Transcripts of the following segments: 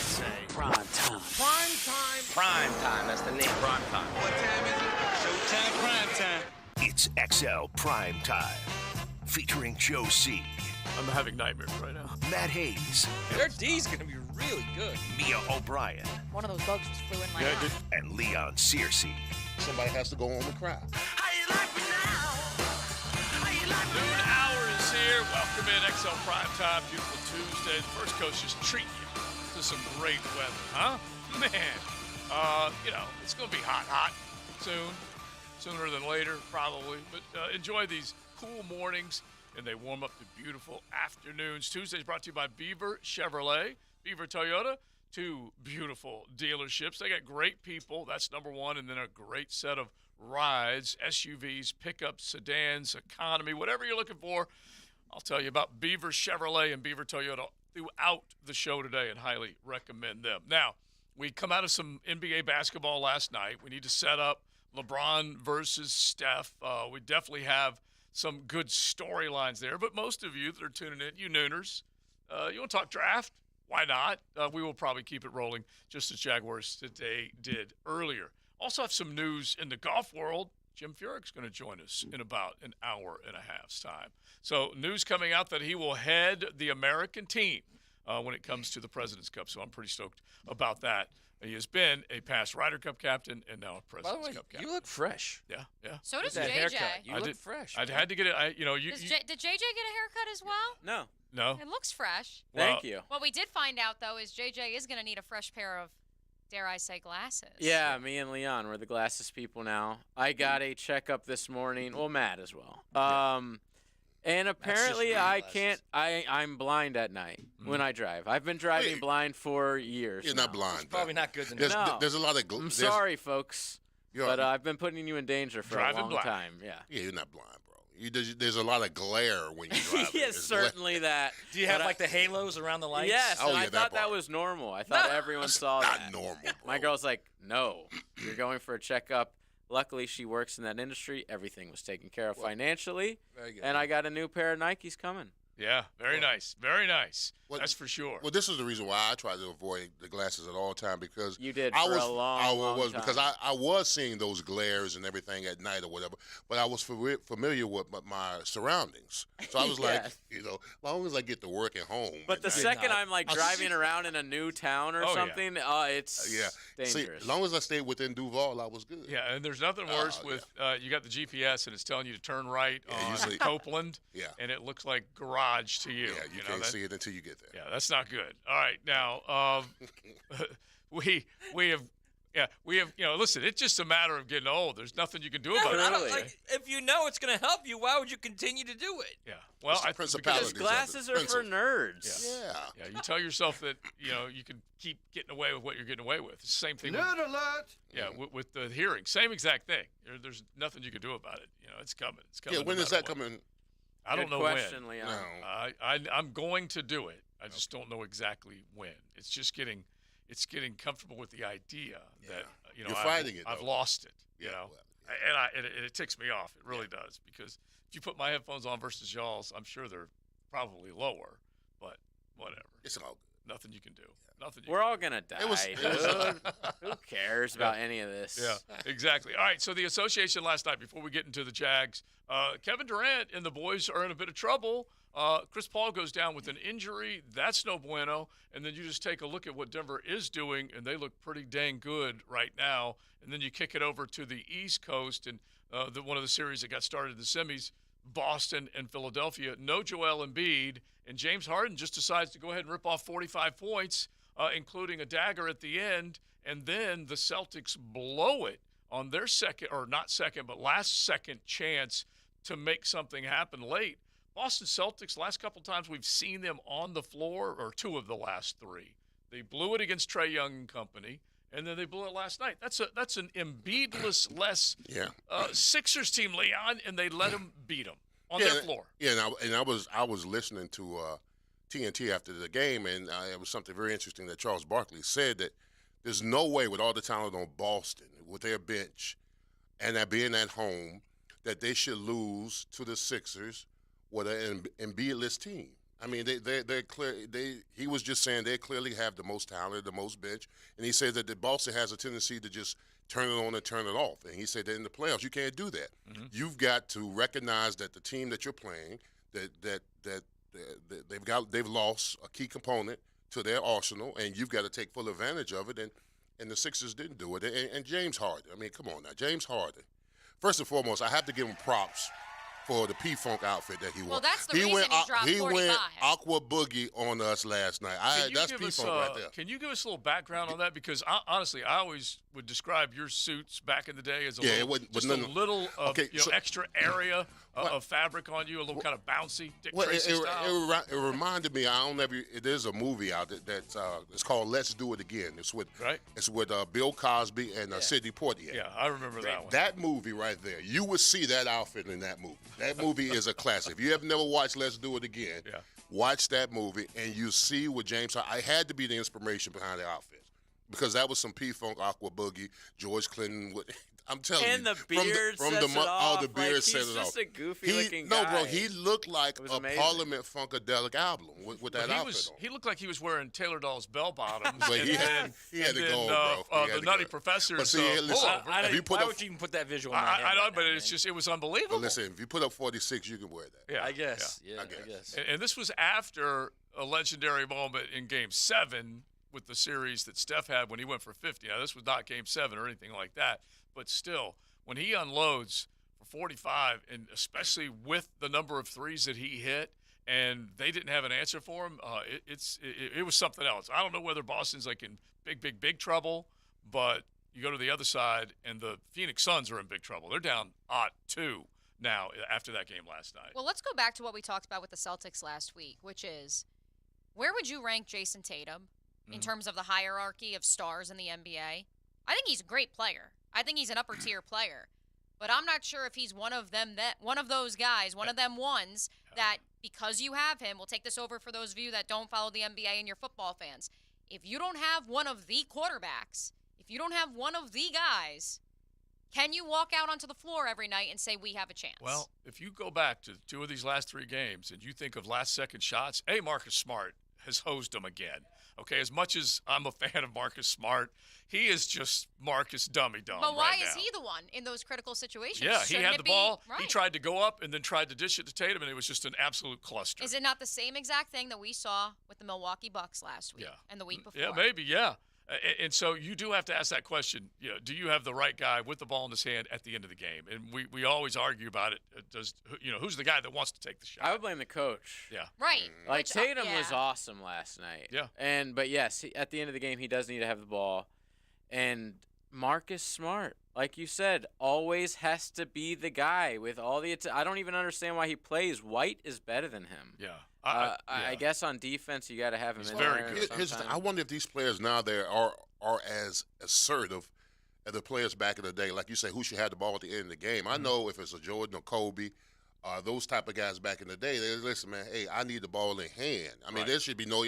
say? Prime time. Prime time. Prime time, that's the name. Prime time. What time is it? Showtime, prime time. It's XL Prime Time, featuring Joe C., I'm having nightmares right now. Matt Hayes, Their D's going to be really good. Mia O'Brien, One of those bugs just flew in my mouth. and Leon Searcy. Somebody has to go home and cry. How you like me now? How you like me Noon now? hour is here. Welcome in XL Prime Time. Beautiful Tuesday. The First Coast just treating you to some great weather, huh? Man, it's going to be hot soon. Sooner than later, probably. But enjoy these cool mornings, and they warm up to beautiful afternoons. Tuesday's brought to you by Beaver Chevrolet, Beaver Toyota, two beautiful dealerships. They got great people, that's number one, and then a great set of rides, SUVs, pickups, sedans, economy, whatever you're looking for. I'll tell you about Beaver Chevrolet and Beaver Toyota throughout the show today and highly recommend them. Now, we come out of some NBA basketball last night. We need to set up LeBron versus Steph. We definitely have some good storylines there. But most of you that are tuning in, you Nooners, you want to talk draft? Why not? We will probably keep it rolling just as Jaguars today did earlier. Also have some news in the golf world. Jim Furyk's going to join us in about an hour and a half's time. So news coming out that he will head the American team when it comes to the President's Cup. So I'm pretty stoked about that. He has been a past Ryder Cup captain and now a President's Cup captain. You look fresh. Yeah. So does That JJ. haircut. You I look did- fresh. I'd had to get it. Did JJ get a haircut as well? No. No. It looks fresh. Thank you. What we did find out, though, is JJ is going to need a fresh pair of, dare I say, glasses. Yeah, me and Leon, we're the glasses people now. I got a checkup this morning. Well, Matt as well. And apparently I can't. I'm blind at night when I drive. I've been driving blind for years. You're now. not blind. Probably not good There's, enough. there's a lot of. I'm sorry, folks, but Yeah, I've been putting you in danger for Driving a long blind. time. Yeah. you're not blind, bro. There's a lot of glare when you drive. Yes, certainly that. Do you have But like the halos around the lights? Yes, Oh, and yeah, I that thought that part. was normal. I thought everyone saw not that. normal, bro. My girl's like, no, you're going for a checkup. Luckily, she works in that industry. Everything was taken care of financially. Very good. And I got a new pair of Nikes coming. Yeah, very nice. Very nice. Well, That's for sure. Well, this is the reason why I try to avoid the glasses at all time because You did I for was, a long, I long was time. because I was seeing those glares and everything at night or whatever, but I was familiar with my surroundings. So I was Yes. like, as long as I get to work at home. But at the night- second I'm like I driving see- around in a new town or Oh, yeah. something, it's yeah, See, dangerous. as long as I stayed within Duval, I was good. Yeah, and there's nothing worse Oh, with you got the GPS and it's telling you to turn right on usually- Copeland, Yeah. and it looks like garage to you. Yeah, you know, can't that- see it until you get there. Yeah, that's not good. All right, now we have. Listen, it's just a matter of getting old. There's nothing you can do about I it. don't, Really? like, if you know it's going to help you, why would you continue to do it? Yeah. Well, It's the I principalities Because glasses of it. are for nerds. Yeah. Yeah, you tell yourself that you can keep getting away with what you're getting away with. It's the same thing. Nerd alert! With the hearing, same exact thing. There's nothing you can do about it. It's coming. It's coming. Yeah, when no is matter that what. coming? I don't Good know question, when. Leon. No. I'm going to do it. I just don't know exactly when. It's just getting comfortable with the idea that You're fighting it, I've though. lost it. Well, And it ticks me off. It really does, because if you put my headphones on versus y'all's, I'm sure they're probably lower. But whatever. it's all good. Nothing you can do. Nothing. We're all going to die. It was- Who cares about any of this? Yeah, exactly. All right, so the association last night, before we get into the Jags, Kevin Durant and the boys are in a bit of trouble. Chris Paul goes down with an injury. That's no bueno. And then you just take a look at what Denver is doing, and they look pretty dang good right now. And then you kick it over to the East Coast, and one of the series that got started in the semis, Boston and Philadelphia. No Joel Embiid, and James Harden just decides to go ahead and rip off 45 points, including a dagger at the end, and then the Celtics blow it on their last second chance to make something happen late. Boston Celtics, last couple times we've seen them on the floor, or two of the last three, they blew it against Trae Young and company, and then they blew it last night. That's an Embiid-less Sixers team, Leon, and they let them beat them on their floor. Yeah, and I was listening to TNT after the game, and it was something very interesting that Charles Barkley said, that there's no way, with all the talent on Boston, with their bench, and that being at home, that they should lose to the Sixers with an Embiid-less team. I mean, they're clear. He was just saying they clearly have the most talent, the most bench, and he said that Boston has a tendency to just turn it on and turn it off. And he said that in the playoffs you can't do that. Mm-hmm. You've got to recognize that the team that you're playing that they've lost a key component to their arsenal, and you've got to take full advantage of it. And the Sixers didn't do it. And James Harden. I mean, come on now, James Harden. First and foremost, I have to give him props for the P-Funk outfit that he wore. Well, that's the reason he dropped 45. He went Aqua Boogie on us last night. That's P-Funk right there. Can you give us a little background on that? Because honestly, I always would describe your suits back in the day as a little extra area of fabric on you, a little kind of bouncy, Dick Tracy style. It reminded me. I don't know if there's a movie out that's it's called Let's Do It Again. It's with Bill Cosby and Sidney Poitier. Yeah, I remember that one. That movie right there. You would see that outfit in that movie. That movie is a classic. If you have never watched Let's Do It Again, watch that movie and you see what James. I had to be the inspiration behind the outfit because that was some P-Funk, Aqua Boogie, George Clinton. I'm telling you. And the beard sets it off. The beard set it off. He's just a goofy-looking guy. No, bro, he looked like a Parliament Funkadelic album with that outfit on. He looked like he was wearing Taylor Doll's bell-bottoms. But he had to go, bro. The Nutty Professor's why would you even put that visual in my head? I know, but it was unbelievable. But listen, if you put up 46, you can wear that. Yeah, I guess. Yeah, I guess. And this was after a legendary moment in Game 7 with the series that Steph had when he went for 50. Now, this was not Game 7 or anything like that, but still, when he unloads for 45, and especially with the number of threes that he hit, and they didn't have an answer for him, it was something else. I don't know whether Boston's like in big trouble, but you go to the other side, and the Phoenix Suns are in big trouble. They're down 2 now after that game last night. Well, let's go back to what we talked about with the Celtics last week, which is where would you rank Jason Tatum in terms of the hierarchy of stars in the NBA? I think he's a great player. I think he's an upper tier player, but I'm not sure if he's one of those guys, one of them ones that because you have him, we'll take this over for those of you that don't follow the NBA and your football fans. If you don't have one of the quarterbacks, if you don't have one of the guys, can you walk out onto the floor every night and say we have a chance? Well, if you go back to 2 of these last 3 games and you think of last-second shots, Marcus Smart has hosed them again. Okay, as much as I'm a fan of Marcus Smart, he is just Marcus dummy-dumb. But why right is now. he the one in those critical situations? Yeah, he had the ball. Right. He tried to go up and then tried to dish it to Tatum, and it was just an absolute cluster. Is it not the same exact thing that we saw with the Milwaukee Bucks last week and the week before? Yeah, maybe, yeah. And so you do have to ask that question. Do you have the right guy with the ball in his hand at the end of the game? And we always argue about it. Who's the guy that wants to take the shot? I would blame the coach. Yeah. Right. Like Tatum was awesome last night. Yeah. But yes, at the end of the game, he does need to have the ball. And Marcus Smart, like you said, always has to be the guy with all the. I don't even understand why he plays. White is better than him. Yeah. I guess on defense you got to have him. He's in very there good. I wonder if these players now are as assertive as the players back in the day. Like you say, who should have the ball at the end of the game? I know if it's a Jordan or Kobe, those type of guys back in the day, they listen, man. Hey, I need the ball in hand. I mean, there should be no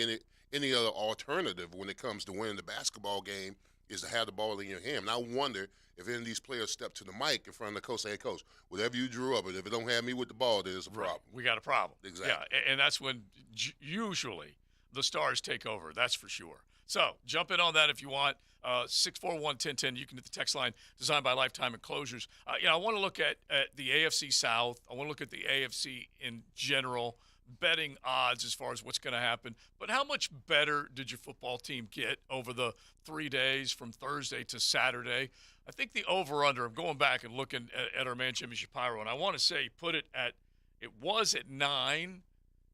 any other alternative when it comes to winning the basketball game is to have the ball in your hand. And I wonder if any of these players step to the mic in front of the coach, say, hey, coach, whatever you drew up, if it don't have me with the ball, then it's a problem. We got a problem. Exactly. Yeah, and that's when usually the stars take over. That's for sure. So jump in on that if you want. 641-1010. You can hit the text line designed by Lifetime Enclosures. I want to look at the AFC South. I want to look at the AFC in general, betting odds as far as what's going to happen. But how much better did your football team get over the 3 days from Thursday to Saturday? I think the over-under, I'm going back and looking at our man Jimmy Shapiro, and I want to say it was at 9.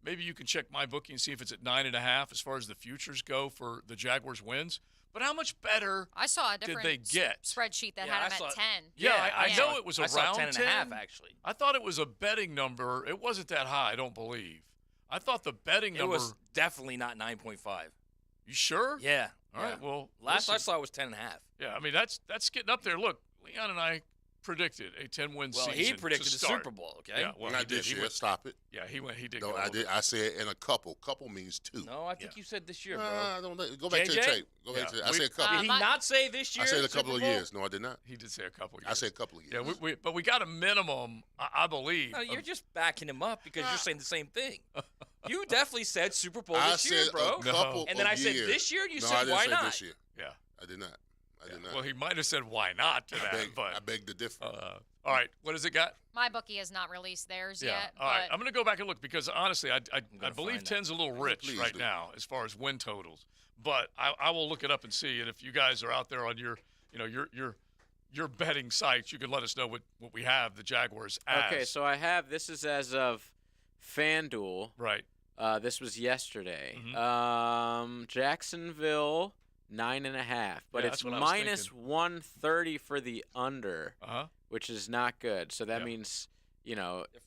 Maybe you can check my bookie and see if it's at 9.5 as far as the futures go for the Jaguars wins. But how much better I saw a did different they get? spreadsheet that had them at 10. Yeah, I know it was around 10.5 actually. I thought it was a betting number. It wasn't that high, I don't believe. I thought the betting number. It was definitely not 9.5. You sure? Yeah. All right. Well, last I saw it was 10.5. Yeah, I mean that's getting up there. Look, Leon and I predicted a 10-win Well, season. he predicted to the start. Super Bowl, okay? Yeah, well, Not he did. this He year. went, Stop it. yeah, he did. No, go I over did. I said in a couple. Couple means 2. No, I think Yeah. you said this year, bro. I don't know. Go back to the JJ? tape. Go back Yeah, to. I said a couple. Did he not say this year? I said a Super couple of Bowl? years. No, I did not. He did say a couple of years. I said a couple of years. Yeah, but we got a minimum, I believe. No, you're of- just backing him up because you're saying the same thing. You definitely said Super Bowl I this said year, bro. a couple And then of I said years. this year, and you no, said I didn't why say not? This year. yeah. I did not. I did not. Well, he might have said why not to that, I but beg to differ. all right. What has it got? My bookie has not released theirs Yeah. yet. All right. but I'm going to go back and look because honestly, I gonna believe find that. 10's a little rich Please right do. now as far as win totals. But I will look it up and see. And if you guys are out there on your betting sites, you can let us know what we have the Jaguars as. Okay, so I have this is as of FanDuel. Right. This was yesterday. Mm-hmm. Jacksonville 9.5, but Yeah, it's that's what I was minus thinking. 130 for the under, Uh-huh. which is not good. So that Yeah. means, or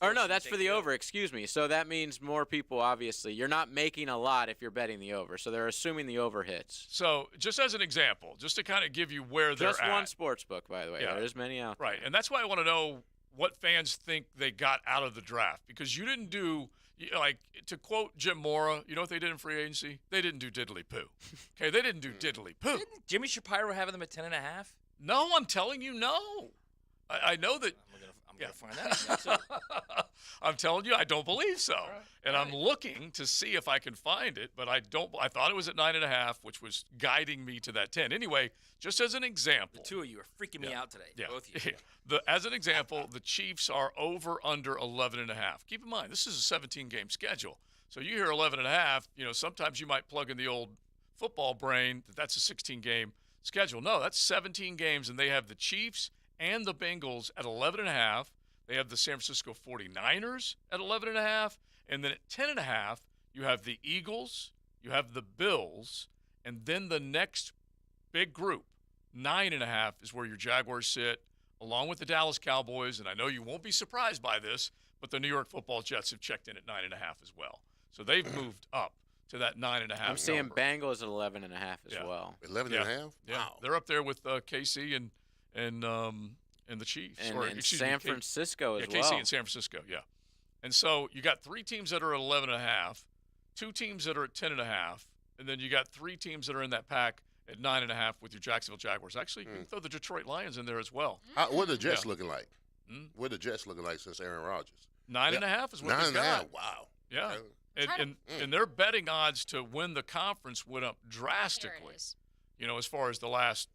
forcing no, you that's to for take the the over. Excuse me. So that means more people. Obviously, you're not making a lot if you're betting the over. So they're assuming the over hits. So just as an example, just to kind of give you where they're Just at. one sports book, by the way. Yeah. There's many out there. Right, and that's why I want to know what fans think they got out of the draft because you didn't do like to quote Jim Mora. You know what they did in free agency? They didn't do diddly poo. Okay, they didn't do diddly poo. Didn't Jimmy Shapiro having them at 10.5? No, I'm telling you, no. I know that. I'm gonna find that. I'm telling you, I don't believe so, and I'm looking to see if I can find it, but I don't. I thought it was at 9.5, which was guiding me to that 10. Anyway, just as an example. The two of you are freaking me out today. Yeah. Both of you. As an example, the Chiefs are over under 11.5. Keep in mind, this is a 17-game schedule. So you hear 11.5, sometimes you might plug in the old football brain that that's a 16-game schedule. No, that's 17 games, and they have the Chiefs and the Bengals at 11.5. They have the San Francisco 49ers at 11.5. And then at 10.5, you have the Eagles, you have the Bills, and then the next big group, 9.5, is where your Jaguars sit, along with the Dallas Cowboys. And I know you won't be surprised by this, but the New York Football Jets have checked in at 9.5 as well. So they've moved up to that 9.5. I'm seeing number. Bengals at 11.5 as Yeah. well. 11 Yeah. and a half? Yeah, Wow. they're up there with KC and the Chiefs, And, or and excuse San me, Francisco as KC well. and San Francisco, yeah. And so you got 3 teams that are at 11.5, 2 teams that are at 10.5, and then you got 3 teams that are in that pack at 9.5 with your Jacksonville Jaguars. Actually, you can throw the Detroit Lions in there as well. What are the Jets Yeah. looking like? What are the Jets looking like since Aaron Rodgers? 9.5 is what 9 they've and a got. half. Wow. Yeah. Okay. And their betting odds to win the conference went up Here drastically. it is. As far as the last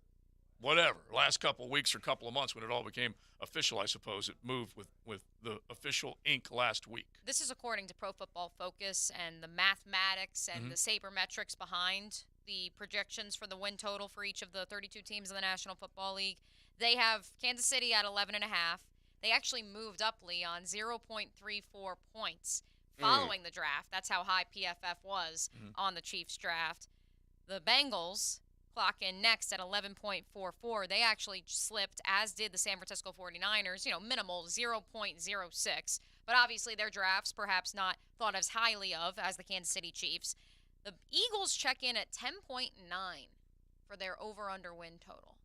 couple of weeks or couple of months when it all became official, I suppose. It moved with the official ink last week. This is according to Pro Football Focus and the mathematics and the sabermetrics behind the projections for the win total for each of the 32 teams in the National Football League. They have Kansas City at 11.5. They actually moved up, Leon, 0.34 points following the draft. That's how high PFF was on the Chiefs draft. The Bengals clock in next at 11.44. They actually slipped, as did the San Francisco 49ers, minimal 0.06. But obviously their drafts perhaps not thought as highly of as the Kansas City Chiefs. The Eagles check in at 10.9 for their over-under win total.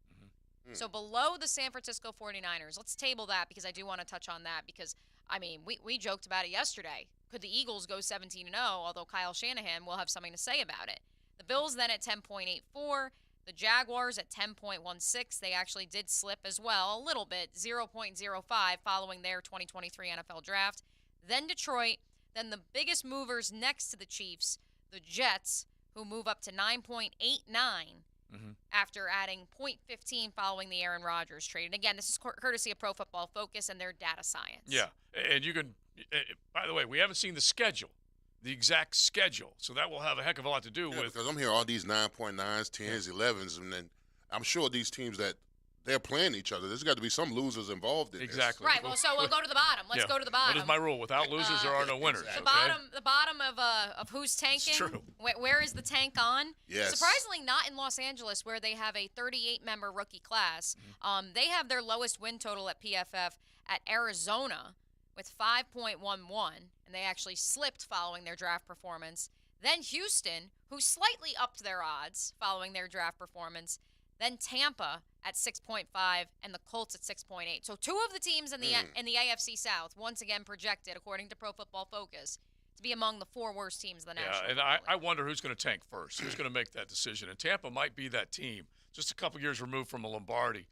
So below the San Francisco 49ers. Let's table that because I do want to touch on that because, we joked about it yesterday. Could the Eagles go 17-0, although Kyle Shanahan will have something to say about it. The Bills then at 10.84. The Jaguars at 10.16. They actually did slip as well, a little bit, 0.05 following their 2023 NFL draft. Then Detroit. Then the biggest movers next to the Chiefs, the Jets, who move up to 9.89 after adding 0.15 following the Aaron Rodgers trade. And again, this is courtesy of Pro Football Focus and their data science. Yeah, and you can, by the way, we haven't seen the exact schedule, so that will have a heck of a lot to do with. Because I'm hearing all these 9.9s, 10s, 11s, and then I'm sure these teams that they're playing each other, there's got to be some losers involved in Exactly. Right, well, so we'll go to the bottom. Let's go to the bottom. What is my rule? Without losers, there are no winners. The okay? bottom of who's tanking. true. Where is the tank on? Yes. Surprisingly, not in Los Angeles, where they have a 38-member rookie class. They have their lowest win total at PFF at Arizona with 5.11, and they actually slipped following their draft performance. Then Houston, who slightly upped their odds following their draft performance. then Tampa at 6.5, and the Colts at 6.8. So two of the teams in the AFC South, once again projected, according to Pro Football Focus, to be among the 4 worst teams in the National Yeah, and Football I League. wonder who's going to tank first. Who's going to make that decision? And Tampa might be that team. Just a couple years removed from a Lombardi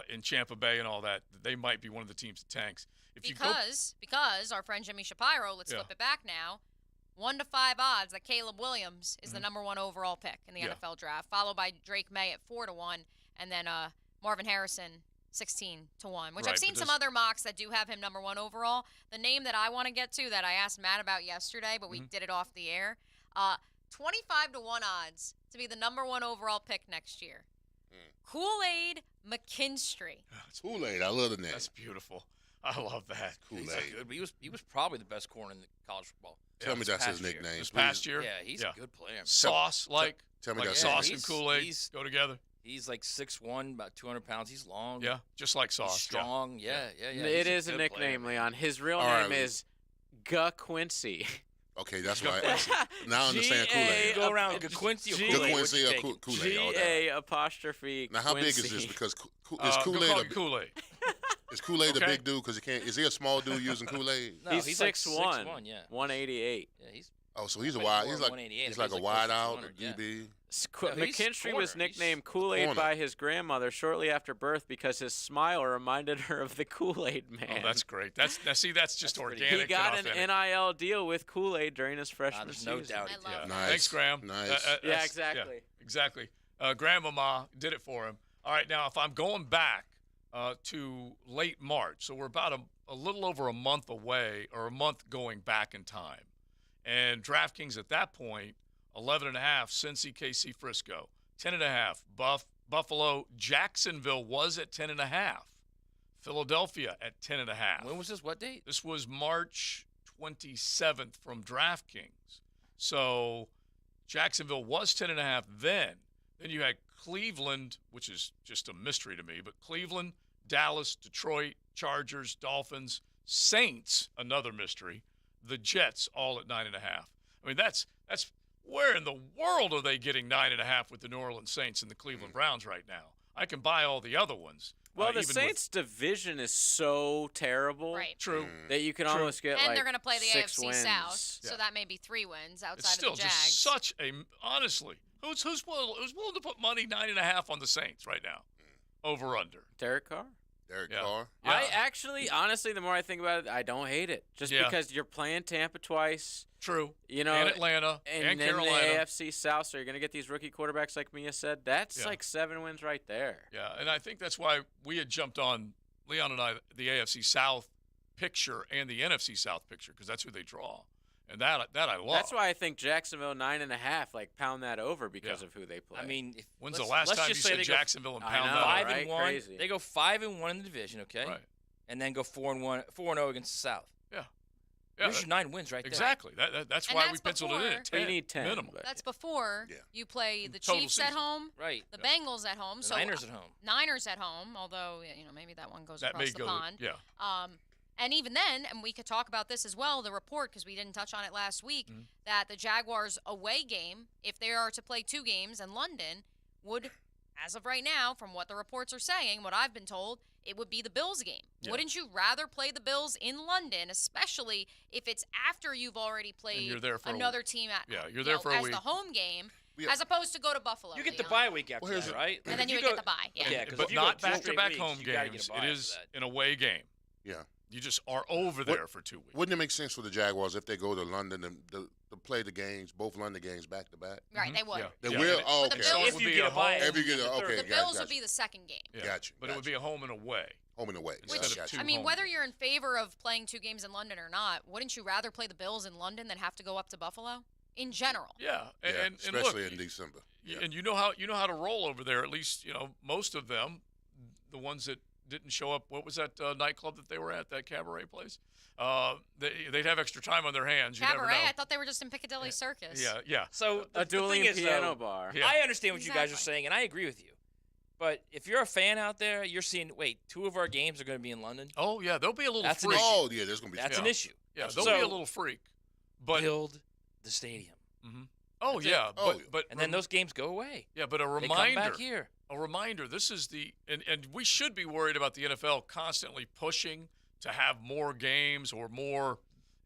in Tampa Bay and all that, they might be one of the teams that tanks. Because our friend Jimmy Shapiro, let's flip it back now, 1 to 5 odds that Caleb Williams is the number 1 overall pick in the NFL draft, followed by Drake May at 4 to 1, and then Marvin Harrison 16 to 1. Which Right, I've seen but some other mocks that do have him number 1 overall. The name that I want to get to that I asked Matt about yesterday, but we did it off the air, 25 to 1 odds to be the number 1 overall pick next year. Kool-Aid McKinstry. Kool-Aid, I love the name. That's beautiful. I love that. He's Kool-Aid. good, but he was probably the best corner in the college football. Tell me that's his past year. nickname. This please. past year, Yeah, he's a good player. Sauce like Tell me like that's sauce his and name. Kool-Aid he's- go together. He's like 6'1", about 200 pounds. He's long. Yeah, just like He's sauce. yeah. strong. Yeah. It He's is a good nickname, player, man. Leon. His real All name right. is Guh Quincy. Okay, that's why. Now I understand G-A- Kool-Aid. You go around with Quincy or G- Kool-Aid. Quincy or what'd you take? Kool-Aid. all that. G-A-apostrophe Now, how big is Quincy. this? Because is Go Kool-Aid call a him Kool-Aid. is Kool-Aid Okay. a big dude? Because he can't. Is he a small dude using Kool-Aid? No, he's like 6'1", 6'1", yeah. 188. Yeah, he's Oh, so he's a 6'4", wide. He's like 188. he's like a He's wide close to out 200, yeah. DB. No, he's McKinstry was corner. nicknamed Kool-Aid corner. by his grandmother shortly after birth because his smile reminded her of the Kool-Aid Man. Oh, that's great. That's just pretty organic. He got and an authentic. NIL deal with Kool-Aid during his freshman there's season. no doubt he I love did. that. Nice. Thanks, Graham. Nice. Yeah, That's- exactly. Exactly. Grandmama did it for him. All right, now if I'm going back to late March, so we're about a little over a month away, or a month going back in time, and DraftKings at that point, 11.5, Cincy, KC, Frisco, 10.5, Buffalo, Jacksonville was at 10.5, Philadelphia at 10.5. When was this? What date? This was March 27th from DraftKings. So Jacksonville was 10.5 then. Then you had Cleveland, which is just a mystery to me, but Cleveland, Dallas, Detroit, Chargers, Dolphins, Saints, another mystery, the Jets all at 9.5. I mean, that's where in the world are they getting 9.5 with the New Orleans Saints and the Cleveland Browns right now? I can buy all the other ones. Well, the even with- Saints' division is so terrible Right. True. that you can True. almost get And like they're going to play the 6 AFC wins. South, Yeah. so that may be 3 wins outside It's still of the Jags. just such a honestly. Who's willing to put money 9.5 on the Saints right now? Over under. Derek Carr? Derek Yeah. Carr. Yeah. I actually, honestly, the more I think about it, I don't hate it. Just Yeah. because you're playing Tampa twice, True. you know, and Atlanta and then Carolina. the AFC South, so you're going to get these rookie quarterbacks like Mia said. That's Yeah. like 7 wins right there. Yeah, and I think that's why we had jumped on, Leon and I, the AFC South picture and the NFC South picture, because that's who they draw. And that I love. That's why I think Jacksonville 9.5, like pound that over because Yeah. of who they play. I mean, When's let's- the last let's time you just say said they go Jacksonville and I pound know, that? Five right? and 1. Crazy. They go 5-1 in the division, okay? Right. And then go 4-1, 4-0 against the South. Yeah. There's your 9 wins right there. Exactly. That's And why that's we penciled it in before- at Well, 10. you need 10. minimum. but- That's before Yeah. you play the Total Chiefs at season. home, Right. the Bengals at home, The so Niners at home. Niners at home, although maybe that one goes That across may the go. pond. Yeah. And even then, and we could talk about this as well, the report, because we didn't touch on it last week, Mm-hmm. that the Jaguars away game, if they are to play 2 games in London, would, as of right now, from what the reports are saying, what I've been told, it would be the Bills game. Yeah. Wouldn't you rather play the Bills in London, especially if it's after you've already played you're there for a another team at Yeah, you're there for a as week. the home game, Yeah. as opposed to go to Buffalo? You get the Leon. bye week after Well, here's that, the- right? And then If you would get the bye. Yeah. Yeah, 'cause But if you go not 2 straight back-to-back weeks, home you gotta get games. a bye It after is that. an away game. Yeah. You just are over there for 2 weeks. Wouldn't it make sense for the Jaguars if they go to London and to play the games, both London games back to back? Right, they would. Yeah. They Yeah, will. and it- Oh, But the okay. Bills- So it If would you be get a a bye, home. Every good. the Okay. third. The got- Bills got would be you. the second game. Yeah. Got you, But it got would you. be a home and away. Home and away. Instead Which, of Got you. two I mean, home whether games. you're in favor of playing 2 games in London or not, wouldn't you rather play the Bills in London than have to go up to Buffalo? In general. Yeah. Yeah, And especially look, in December. Yeah. and you know how to roll over there. At least most of them, the ones that didn't show up. What was that nightclub that they were at? That cabaret place. They'd have extra time on their hands. You never Cabaret? know. I thought they were just in Piccadilly Circus. Yeah. So A the dueling thing is, piano though, bar. Yeah. I understand what you guys are Exactly. saying, and I agree with you. But if you're a fan out there, you're seeing, wait, 2 of our games are going to be in London? Oh yeah, there'll be a little That's an freak. issue. Oh, yeah, there's going to be That's Yeah. an issue. Yeah, So- there'll be a little freak. But Build the stadium. Mhm. Oh, That's yeah. it. But And then those games go away. Yeah, but a They come reminder. back here. A reminder, this is and we should be worried about the NFL constantly pushing to have more games or more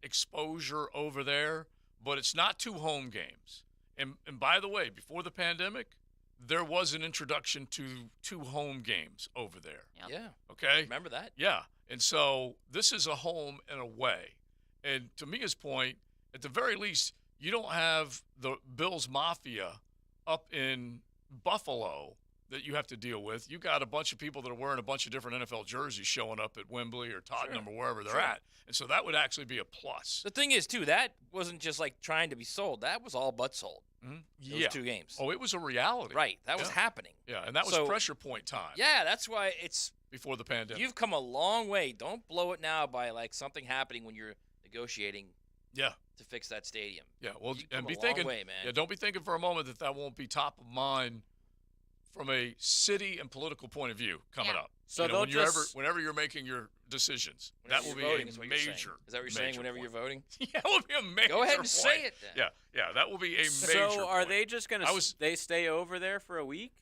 exposure over there, but it's not 2 home games. And by the way, before the pandemic, there was an introduction to 2 home games over there. Yep. Yeah. Okay? Remember that? Yeah. And so this is a home and away. And to Mia's point, at the very least, you don't have the Bills Mafia up in Buffalo that you have to deal with. You got a bunch of people that are wearing a bunch of different NFL jerseys showing up at Wembley or Tottenham or wherever they're at. And so that would actually be a plus. The thing is, too, that wasn't just like trying to be sold. That was all but sold. Yeah. Those 2 games. Oh, it was a reality. Right. That was happening. Yeah, and that was So- pressure point time Yeah, that's why it's before the pandemic. you've come a long way. Don't blow it now by like something happening when you're negotiating Yeah. to fix that stadium. Yeah, well, You've and come be a long thinking, way, man. yeah, don't be thinking for a moment that won't be top of mind from a city and political point of view coming Yeah. up. So You know, they'll whenever you're making your decisions, Whenever that will you're be voting, is a what you're saying. major. Is that what you're saying? major Whenever point. you're voting, Yeah, it will be a major. go ahead and point. say it. Then. Yeah, that will be a major. So are point. they just gonna they stay over there for a week?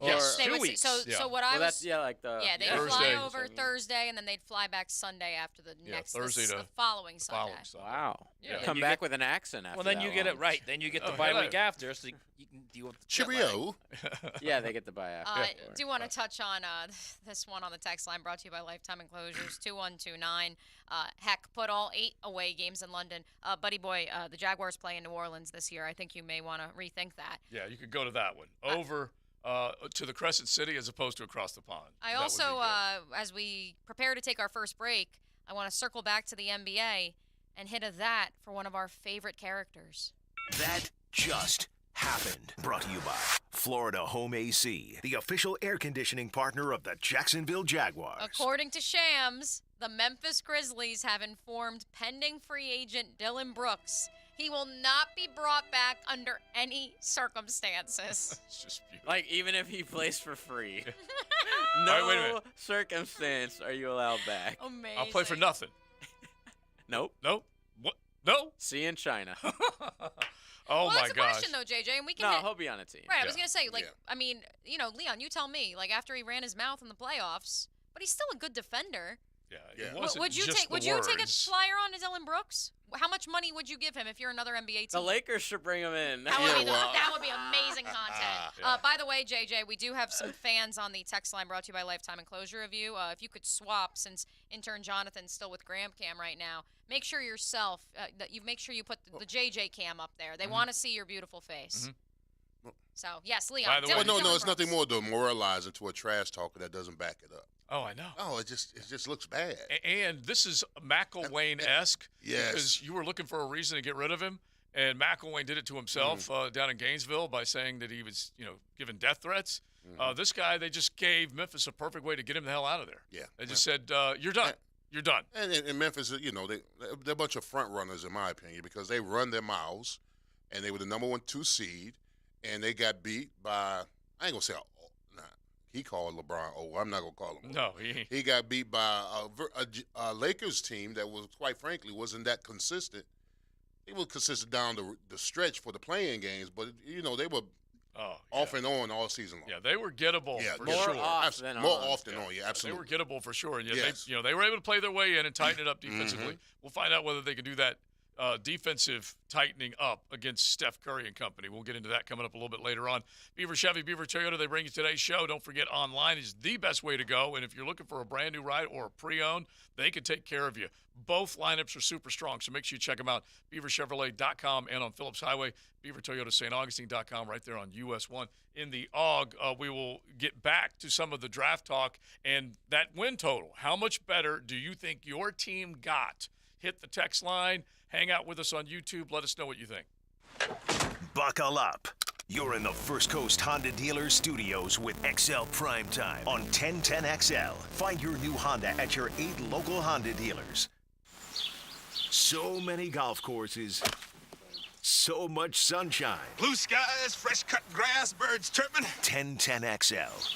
Yes. They 2 would weeks. so Yeah. so what Well, I that's was like the yeah, they Thursday. fly over So- Thursday and then they'd fly back Sunday after the Yeah, next Thursday the to following Sunday. following Sunday. Wow. Yeah. Come You back get- with an accent after Well, then that you get long. it right. Then you get the Oh, bye hello. week after, so you can deal with the jet lag. Cheerio. Yeah, they get the buy after. Do want to touch on this one on the text line brought to you by Lifetime Enclosures 2129. Heck, put all 8 away games in London. Buddy boy, the Jaguars play in New Orleans this year. I think you may want to rethink that. Yeah, you could go to that one over to the Crescent City as opposed to across the pond. I That would also, be good. as we prepare to take our first break, I want to circle back to the NBA and hit a that for one of our favorite characters. That just happened. Brought to you by Florida Home AC, the official air conditioning partner of the Jacksonville Jaguars. According to Shams, the Memphis Grizzlies have informed pending free agent Dylan Brooks he will not be brought back under any circumstances. It's just beautiful. Like even if he plays for free, All right, wait a no minute. circumstance are you allowed back. Amazing. I'll play for nothing. Nope. Nope. What? No? See you in China. Oh Well, my that's a gosh. question though, JJ, and we can No, hit. he'll be on a team. Right, I was Yeah. gonna say, like, Yeah. I mean, Leon, you tell me, like, after he ran his mouth in the playoffs, but he's still a good defender. Yeah, Yeah. it wasn't Would you just take? the Would you take a words. flyer on to Dylan Brooks? How much money would you give him if you're another NBA team? The Lakers should bring him in. That would, Yeah, be well- that would be amazing content. Yeah. By the way, JJ, we do have some fans on the text line brought to you by Lifetime Enclosure Review. If you could swap, since intern Jonathan's still with Graham Cam right now, make sure yourself that you make sure you put the JJ Cam up there. They want to see your beautiful face. So yes, Leon. By the way- Well, no, Dylan it's nothing Brooks. more demoralizing to a trash talker that doesn't back it up. Oh, I know. Oh, it just looks bad. And this is McElwain-esque Yes. because you were looking for a reason to get rid of him, and McElwain did it to himself down in Gainesville by saying that he was, giving death threats. This guy, they just gave Memphis a perfect way to get him the hell out of there. Yeah. They just said, "You're done. You're done." And in Memphis, they're a bunch of front runners, in my opinion, because they run their mouths, and they were the number 1-2 seed, and they got beat by, I ain't gonna say, he called LeBron. Oh, I'm not gonna call him. No, he. He got beat by a Lakers team that was, quite frankly, wasn't that consistent. It was consistent down the stretch for the playing games, but they were Oh, off and on all season long. yeah, they were gettable for More sure. off than More on. often on, yeah, They absolutely. were gettable for sure, and yet Yes. they were able to play their way in and tighten it up defensively. We'll find out whether they can do that defensive tightening up against Steph Curry and company. We'll get into that coming up a little bit later on. Beaver Chevy, Beaver Toyota, they bring you today's show. Don't forget, online is the best way to go, and if you're looking for a brand new ride or a pre-owned, they can take care of you. Both lineups are super strong, so make sure you check them out. BeaverChevrolet.com and on Phillips Highway, BeaverToyotaSt.Augustine.com right there on US 1 in the AUG. We will get back to some of the draft talk and that win total. How much better do you think your team got? Hit the text line. Hang out with us on YouTube. Let us know what you think. Buckle up. You're in the First Coast Honda Dealer Studios with XL Primetime on 1010XL. Find your new Honda at your 8 local Honda dealers. So many golf courses. So much sunshine. Blue skies, fresh cut grass, birds chirping. 1010XL.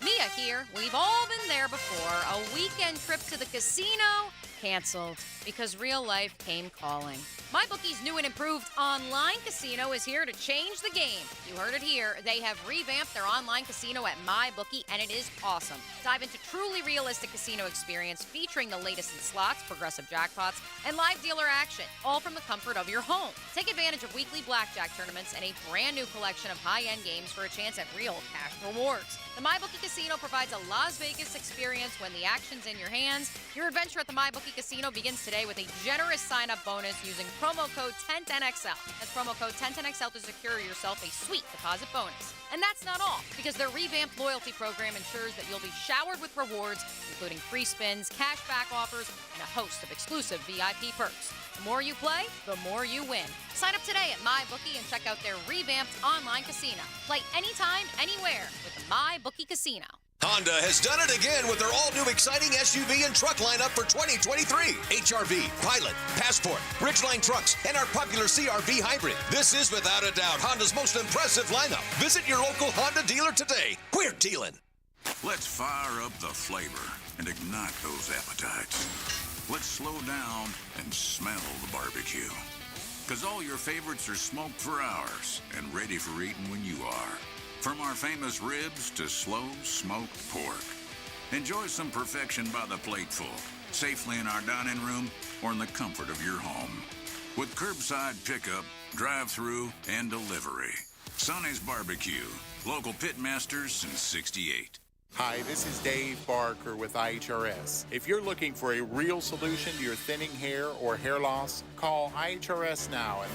Mia here. We've all been there before. A weekend trip to the casino canceled because real life came calling. MyBookie's new and improved online casino is here to change the game. You heard it here. They have revamped their online casino at MyBookie, and it is awesome. Dive into truly realistic casino experience featuring the latest in slots, progressive jackpots, and live dealer action, all from the comfort of your home. Take advantage of weekly blackjack tournaments and a brand new collection of high-end games for a chance at real cash rewards. The MyBookie Casino provides a Las Vegas experience when the action's in your hands. Your adventure at the MyBookie Casino begins today with a generous sign-up bonus using promo code 1010XL. That's promo code 1010XL to secure yourself a sweet deposit bonus. And that's not all, because their revamped loyalty program ensures that you'll be showered with rewards, including free spins, cashback offers, and a host of exclusive VIP perks. The more you play, the more you win. Sign up today at MyBookie and check out their revamped online casino. Play anytime, anywhere with the MyBookie Casino. Honda has done it again with their all-new exciting SUV and truck lineup for 2023. HRV, Pilot, Passport, Ridgeline trucks, and our popular CRV hybrid. This is without a doubt Honda's most impressive lineup. Visit your local Honda dealer today. We're dealing. Let's fire up the flavor and ignite those appetites. Let's slow down and smell the barbecue. Because all your favorites are smoked for hours and ready for eating when you are. From our famous ribs to slow smoked pork. Enjoy some perfection by the plateful, safely in our dining room or in the comfort of your home. With curbside pickup, drive-through, and delivery. Sonny's Barbecue, local pitmasters since '68. Hi, this is Dave Barker with IHRS. If you're looking for a real solution to your thinning hair or hair loss, call IHRS now at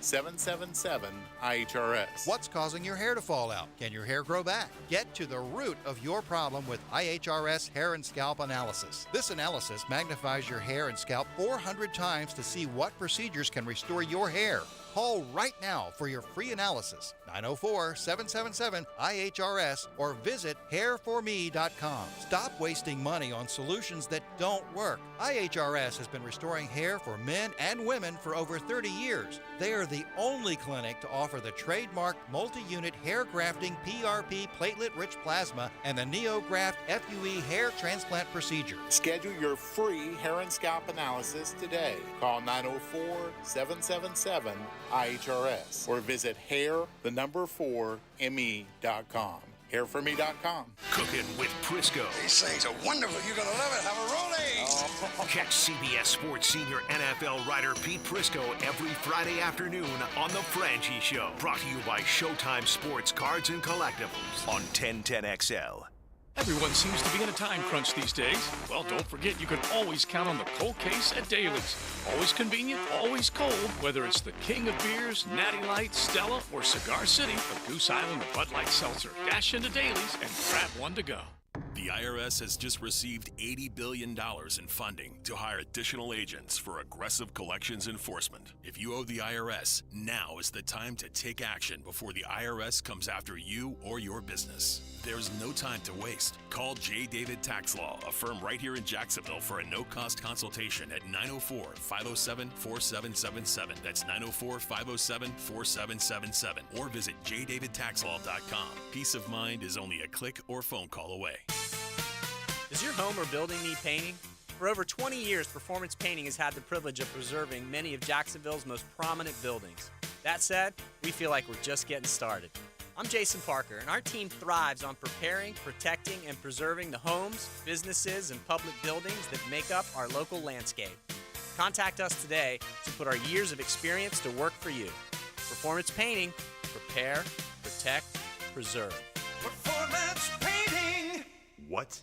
904-777-IHRS. What's causing your hair to fall out? Can your hair grow back? Get to the root of your problem with IHRS Hair and Scalp Analysis. This analysis magnifies your hair and scalp 400 times to see what procedures can restore your hair. Call right now for your free analysis, 904-777-IHRS, or visit hairforme.com. Stop wasting money on solutions that don't work. IHRS has been restoring hair for men and women for over 30 years. They are the only clinic to offer the trademarked multi-unit hair grafting PRP platelet-rich plasma and the NeoGraft FUE hair transplant procedure. Schedule your free hair and scalp analysis today. Call 904-777-IHRS or visit hair4me.com. Hairforme.com. Cooking with Prisco. These things are wonderful. You're going to love it. Have a rolling. Catch CBS Sports senior NFL writer Pete Prisco every Friday afternoon on The Franchi Show. Brought to you by Showtime Sports Cards and Collectibles on 1010XL. Everyone seems to be in a time crunch these days. Well, don't forget you can always count on the cold case at Daly's. Always convenient, always cold. Whether it's the king of beers, Natty Light, Stella, or Cigar City, or Goose Island, or Bud Light Seltzer. Dash into Daly's and grab one to go. The IRS has just received $80 billion in funding to hire additional agents for aggressive collections enforcement. If you owe the IRS, now is the time to take action before the IRS comes after you or your business. There's no time to waste. Call J. David Tax Law, a firm right here in Jacksonville, for a no-cost consultation at 904-507-4777. That's 904-507-4777. Or visit jdavidtaxlaw.com. Peace of mind is only a click or phone call away. Does your home or building need painting? For over 20 years, Performance Painting has had the privilege of preserving many of Jacksonville's most prominent buildings. That said, we feel like we're just getting started. I'm Jason Parker, and our team thrives on preparing, protecting, and preserving the homes, businesses, and public buildings that make up our local landscape. Contact us today to put our years of experience to work for you. Performance Painting. Prepare, protect, preserve. Performance painting. What?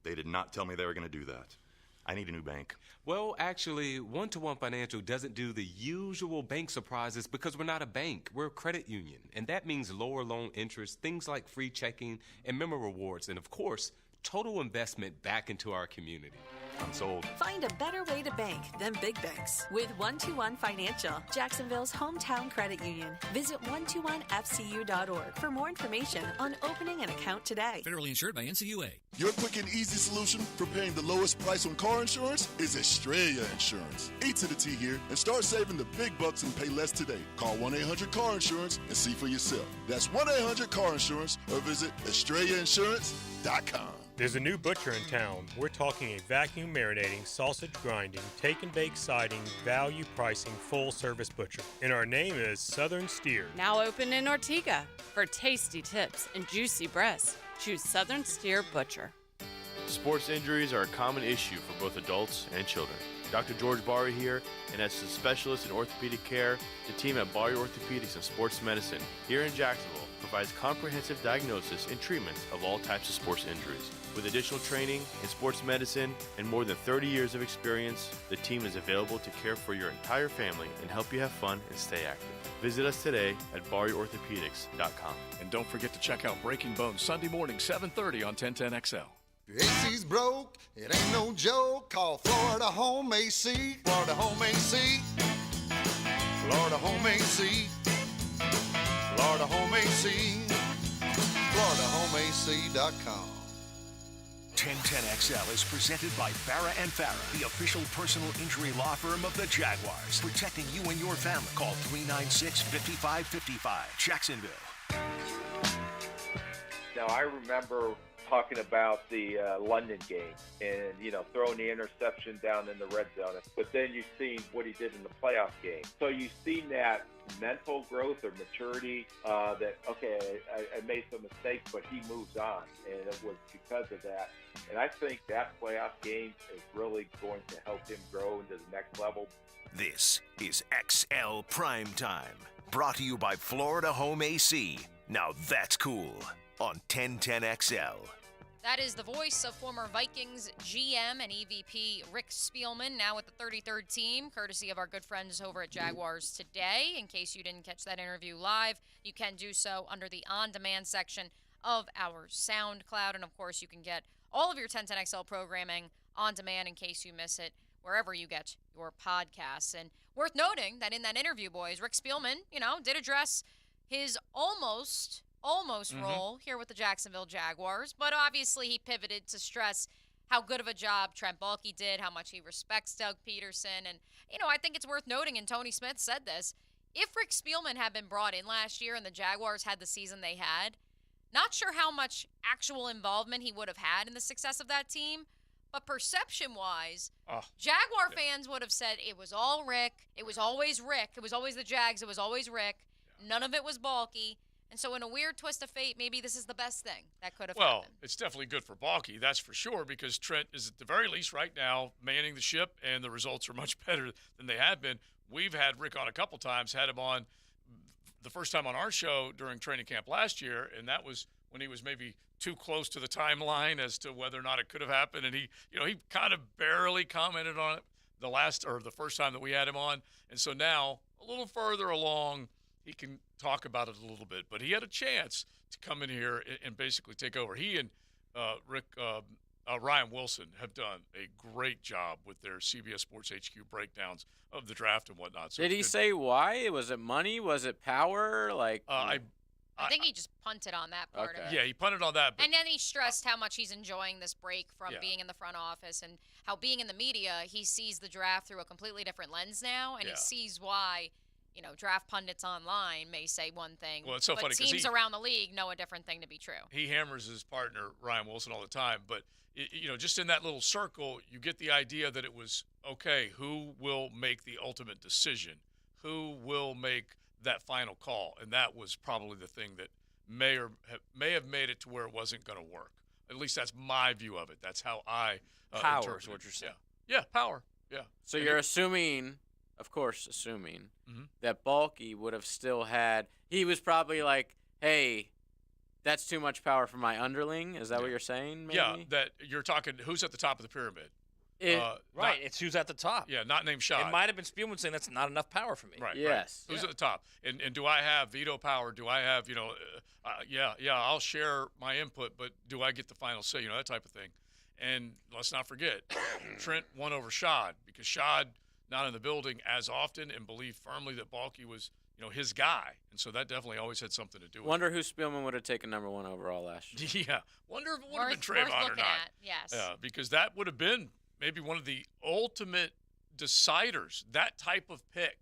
They did not tell me they were going to do that. I need a new bank. Well, actually, One-to-One Financial doesn't do the usual bank surprises because we're not a bank. We're a credit union, and that means lower loan interest, things like free checking and member rewards, and of course, total investment back into our community. I'm sold. Find a better way to bank than big banks with One-to-One Financial, Jacksonville's hometown credit union. Visit 121fcu.org for more information on opening an account today. Federally insured by NCUA. Your quick and easy solution for paying the lowest price on car insurance is Estrella Insurance. E to the T here and start saving the big bucks and pay less today. Call 1-800-CAR-INSURANCE and see for yourself. That's 1-800-CAR-INSURANCE or visit estrellainsurance.com. SportsIndustryDivision.com. There's a new butcher in town. We're talking a vacuum marinating, sausage grinding, take and bake siding, value pricing, full service butcher. And our name is Southern Steer. Now open in Ortega. For tasty tips and juicy breasts, choose Southern Steer Butcher. Sports injuries are a common issue for both adults and children. Dr. George Barry here, and as a specialist in orthopedic care, the team at Barry Orthopedics and Sports Medicine here in Jacksonville provides comprehensive diagnosis and treatment of all types of sports injuries. With additional training in sports medicine and more than 30 years of experience, the team is available to care for your entire family and help you have fun and stay active. Visit us today at BarryOrthopedics.com. And don't forget to check out Breaking Bones Sunday morning, 7:30 on 1010XL. Your AC's broke, it ain't no joke. Call Florida Home AC. Florida Home AC. Florida Home AC. Florida Home AC. FloridaHomeAC.com. 1010XL is presented by Farah and Farah, the official personal injury law firm of the Jaguars. Protecting you and your family. Call 396-5555. Jacksonville. Now, I remember talking about the London game and, throwing the interception down in the red zone. But then you've seen what he did in the playoff game. So you've seen that mental growth or maturity that, okay, I made some mistakes, but he moves on. And it was because of that. And I think that playoff game is really going to help him grow into the next level. This is XL Primetime. Brought to you by Florida Home AC. Now that's cool. On 1010XL. That is the voice of former Vikings GM and EVP Rick Spielman, now with the 33rd team, courtesy of our good friends over at Jaguars Today. In case you didn't catch that interview live, you can do so under the on-demand section of our SoundCloud. And, of course, you can get all of your 1010XL programming on demand in case you miss it, wherever you get your podcasts. And worth noting that in that interview, boys, Rick Spielman, did address his almost role here with the Jacksonville Jaguars, but obviously he pivoted to stress how good of a job Trent Baalke did, how much he respects Doug Peterson, and I think it's worth noting, and Tony Smith said this, if Rick Spielman had been brought in last year and the Jaguars had the season they had, not sure how much actual involvement he would have had in the success of that team, but perception-wise, Jaguar fans would have said it was all Rick, it was always Rick, it was always the Jags, it was always Rick, none of it was Baalke. And so in a weird twist of fate, maybe this is the best thing that could have happened. Well, it's definitely good for Baalke, that's for sure, because Trent is at the very least right now manning the ship, and the results are much better than they have been. We've had Rick on a couple times, had him on the first time on our show during training camp last year, and that was when he was maybe too close to the timeline as to whether or not it could have happened. And he kind of barely commented on it the first time that we had him on. And so now, a little further along, he can talk about it a little bit, but he had a chance to come in here and basically take over. He and Ryan Wilson have done a great job with their CBS Sports HQ breakdowns of the draft and whatnot. So did he say why? Was it money? Was it power? I think he just punted on that part of it. Yeah, he punted on that. But and then he stressed how much he's enjoying this break from being in the front office, and how being in the media, he sees the draft through a completely different lens now, and he sees why draft pundits online may say one thing, well, it's so but funny 'cause teams around the league know a different thing to be true. He hammers his partner, Ryan Wilson, all the time. But, just in that little circle, you get the idea that it was, okay, who will make the ultimate decision? Who will make that final call? And that was probably the thing that may have made it to where it wasn't going to work. At least that's my view of it. That's how I power interpret is what it. you're saying. Yeah, power. Yeah. So you're assuming, of course, that Baalke would have still had. He was probably like, "Hey, that's too much power for my underling." Is that what you're saying? Maybe? Yeah, that you're talking. Who's at the top of the pyramid? Right, it's who's at the top. Yeah, not named Shad. It might have been Spielman saying that's not enough power for me. Right. Yes. Right. Who's at the top? And do I have veto power? Do I have I'll share my input, but do I get the final say? That type of thing. And let's not forget, Trent won over Shad because Shad not in the building as often and believed firmly that Baalke was his guy, and so that definitely always had something to do with it. Wonder who Spielman would have taken number 1 overall last year. Yeah. Wonder if it would have been Trayvon or not. Yes. Yeah, because that would have been maybe one of the ultimate deciders. That type of pick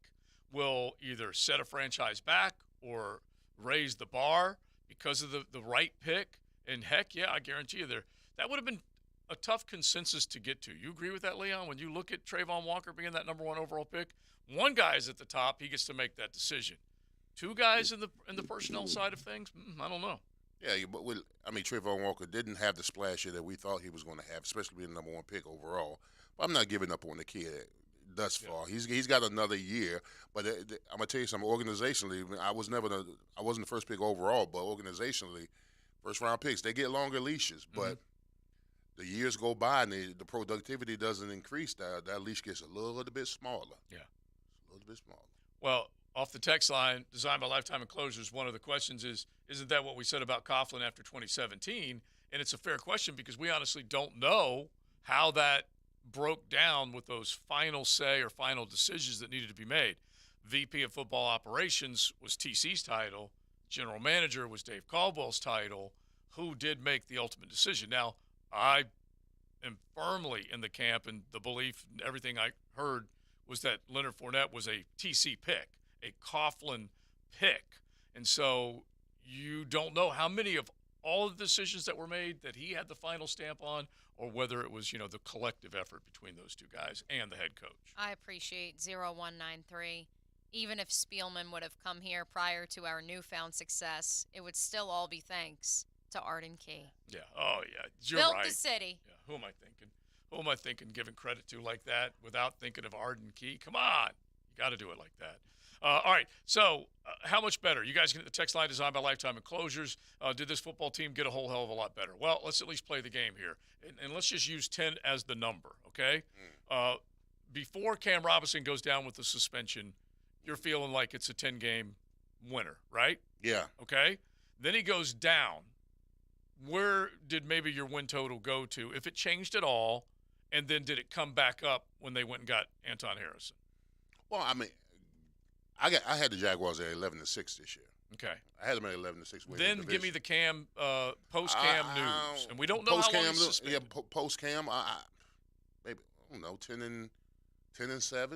will either set a franchise back or raise the bar because of the right pick. And heck, yeah, I guarantee you that would have been a tough consensus to get to. You agree with that, Leon? When you look at Trayvon Walker being that number 1 overall pick, one guy is at the top. He gets to make that decision. Two guys in the personnel side of things, I don't know. Yeah, but Trayvon Walker didn't have the splasher that we thought he was going to have, especially being the number 1 pick overall. But I'm not giving up on the kid thus far. He's got another year. But I'm gonna tell you something. Organizationally, I wasn't the first pick overall, but organizationally, first round picks, they get longer leashes. But the years go by and the productivity doesn't increase. That leash gets a little bit smaller. Yeah, a little bit smaller. Well, off the text line, designed by Lifetime Enclosures, one of the questions is, isn't that what we said about Coughlin after 2017? And it's a fair question because we honestly don't know how that broke down with those final say or final decisions that needed to be made. VP of Football Operations was TC's title. General Manager was Dave Caldwell's title. Who did make the ultimate decision? Now, I am firmly in the camp, and the belief, everything I heard, was that Leonard Fournette was a TC pick, a Coughlin pick. And so you don't know how many of all the decisions that were made that he had the final stamp on, or whether it was, the collective effort between those two guys and the head coach. I appreciate 0193. Even if Spielman would have come here prior to our newfound success, it would still all be thanks to Arden Key. Yeah. Oh, yeah. You're Built right. the city. Yeah. Who am I thinking? Who am I thinking giving credit to like that without thinking of Arden Key? Come on. You got to do it like that. All right. So how much better? You guys get the text line designed by Lifetime Enclosures. Did this football team get a whole hell of a lot better? Well, let's at least play the game here. And let's just use 10 as the number, okay? Before Cam Robinson goes down with the suspension, you're feeling like it's a 10-game winner, right? Yeah. Okay? Then he goes down. Where did maybe your win total go to, if it changed at all, and then did it come back up when they went and got Anton Harrison? Well, I had the Jaguars at 11-6 this year. Okay. I had them at 11-6. Then give me the Cam post-Cam news, and we don't know how long he's suspended. Yeah, post-Cam, maybe I don't know, 10-7.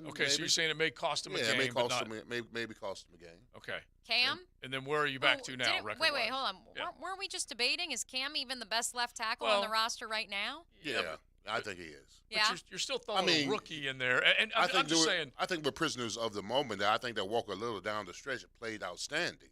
Okay, so you're saying it may cost him a game, maybe but cost not. maybe cost him a game. Okay. Cam? And then where are you back to now? Wait, hold on. Yeah. Weren't we just debating, is Cam even the best left tackle Well, on the roster right now? Yeah, I think he is. Yeah. But you're still throwing a rookie in there. And I'm just saying. I think we're prisoners of the moment. I think that Walker Little down the stretch played outstanding.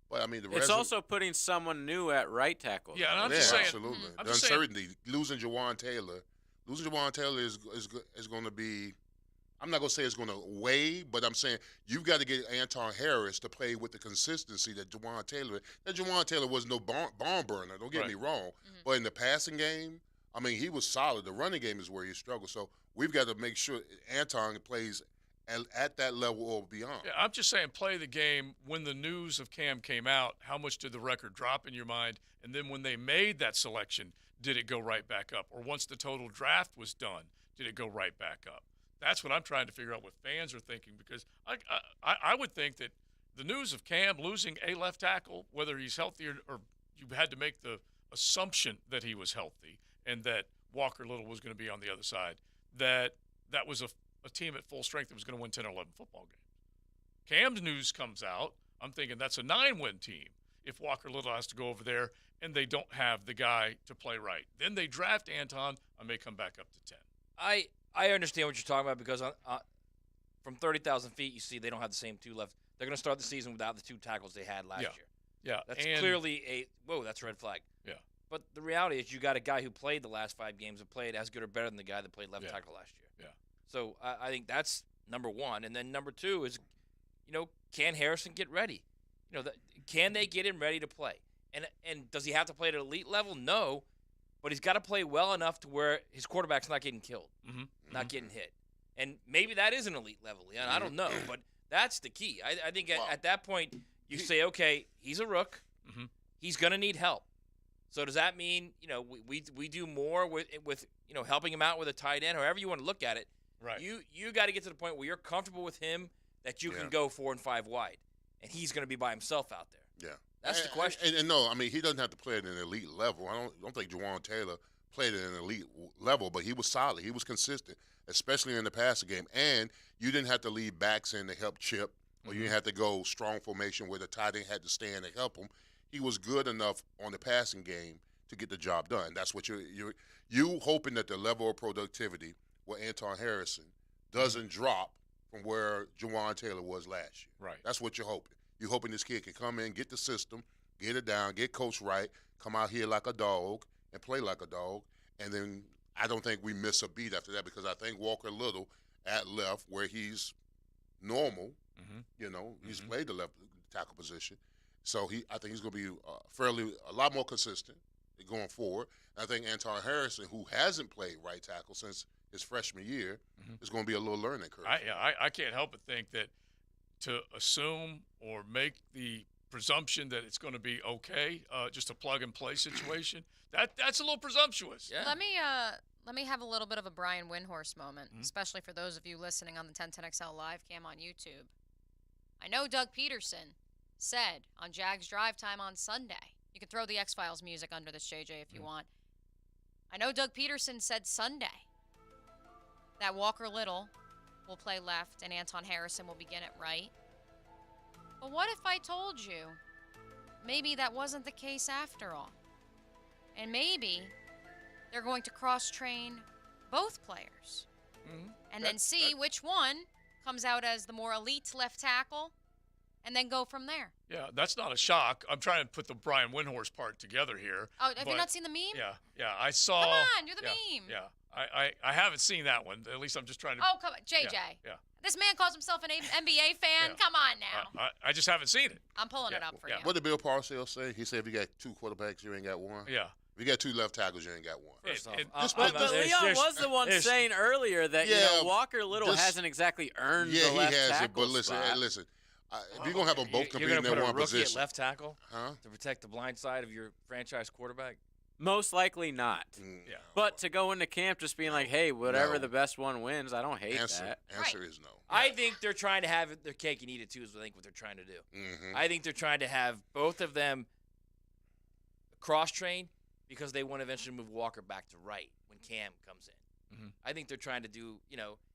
But, it's also putting someone new at right tackle. Yeah, and I'm just saying. Absolutely. I'm The just saying. uncertainty. Losing Jawan Taylor is going to be – I'm not going to say it's going to weigh, but I'm saying you've got to get Anton Harris to play with the consistency that Jawan Taylor was no barn burner. Don't get me wrong. But in the passing game, he was solid. The running game is where he struggled. So we've got to make sure Anton plays at that level or beyond. Yeah, I'm just saying play the game. When the news of Cam came out, how much did the record drop in your mind? And then when they made that selection, did it go right back up? Or once the total draft was done, did it go right back up? That's what I'm trying to figure out what fans are thinking, because I would think that the news of Cam losing a left tackle, whether he's healthy or you had to make the assumption that he was healthy and that Walker Little was going to be on the other side, that was a team at full strength that was going to win 10 or 11 football games. Cam's news comes out. I'm thinking that's a 9-win team if Walker Little has to go over there and they don't have the guy to play right. Then they draft Anton. I may come back up to 10. I understand what you're talking about, because from 30,000 feet, you see they don't have the same two left. They're going to start the season without the two tackles they had last year. Yeah. That's clearly that's a red flag. Yeah. But the reality is you got a guy who played the last 5 games and played as good or better than the guy that played left tackle last year. Yeah. So I think that's number one. And then number two is, can Harrison get ready? Can they get him ready to play? And does he have to play at an elite level? No. But he's got to play well enough to where his quarterback's not getting killed, not getting hit. And maybe that is an elite level. Yeah, I don't know. But that's the key. I think at that point you say, okay, he's a rook. He's going to need help. So does that mean, we do more with helping him out with a tight end, however you want to look at it? Right. You got to get to the point where you're comfortable with him that you can go 4 and 5 wide, and he's going to be by himself out there. Yeah. That's the question. And no, he doesn't have to play at an elite level. I don't think Jawan Taylor played at an elite level, but he was solid. He was consistent, especially in the passing game. And you didn't have to leave backs in to help chip, or you didn't have to go strong formation where the tight end had to stand to help him. He was good enough on the passing game to get the job done. That's what you hoping that the level of productivity with Anton Harrison doesn't drop from where Jawan Taylor was last year. Right. That's what you're hoping. You're hoping this kid can come in, get the system, get it down, get coached right, come out here like a dog and play like a dog, and then I don't think we miss a beat after that because I think Walker Little at left where he's normal, he's played the left tackle position. So I think he's going to be a lot more consistent going forward. And I think Anton Harrison, who hasn't played right tackle since his freshman year, is going to be a little learning curve. I can't help but think that to assume or make the presumption that it's going to be okay, just a plug-and-play situation, that's a little presumptuous. Yeah. Let me have a little bit of a Brian Windhorst moment, especially for those of you listening on the 1010XL live cam on YouTube. I know Doug Peterson said on Jags Drive Time on Sunday, you can throw the X-Files music under this, JJ, if you want. I know Doug Peterson said Sunday that Walker Little will play left and Anton Harrison will begin at right. But what if I told you maybe that wasn't the case after all? And maybe they're going to cross-train both players and then see which one comes out as the more elite left tackle and then go from there. Yeah, that's not a shock. I'm trying to put the Brian Windhorst part together here. Oh, have you not seen the meme? Yeah, I saw. Come on, do the meme. Yeah, I haven't seen that one. At least I'm just trying to. Oh, come on, JJ. Yeah. This man calls himself an NBA fan. Yeah. Come on now. I just haven't seen it. I'm pulling it up for you. What did Bill Parcells say? He said if you got two quarterbacks, you ain't got one. Yeah. If you got two left tackles, you ain't got one. But Leon was the one saying earlier that Walker Little hasn't exactly earned the left he hasn't. tackle But listen, spot. listen. If you're gonna have them both You're competing going to put in a one rookie position, at left tackle to protect the blind side of your franchise quarterback? Most likely not. Yeah. But to go into camp just being like, hey, whatever the best one wins, I don't hate that. Answer is no. I think they're trying to have their cake and eat it too. Is I think what they're trying to do. I think they're trying to have both of them cross-train because they want to eventually move Walker back to right when Cam comes in. I think they're trying to do,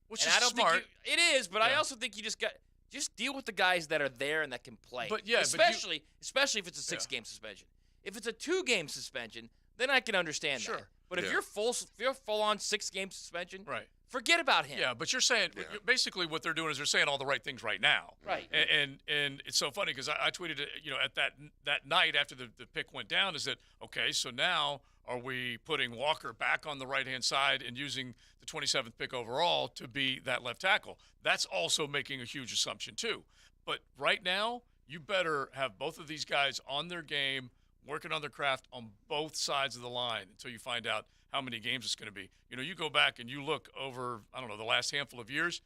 which and is I don't smart. think it is, but I also think you just deal with the guys that are there and that can play. But yeah, especially if it's a 6-game suspension. If it's a 2-game suspension, then I can understand that. But if you're full on 6-game suspension, forget about him. Yeah, but you're saying basically what they're doing is they're saying all the right things right now. Right. And it's so funny because I tweeted it, at that night after the pick went down is that okay, so now are we putting Walker back on the right-hand side and using the 27th pick overall to be that left tackle? That's also making a huge assumption too. But right now, you better have both of these guys on their game, working on their craft on both sides of the line until you find out how many games it's going to be. You go back and you look over, I don't know, the last handful of years,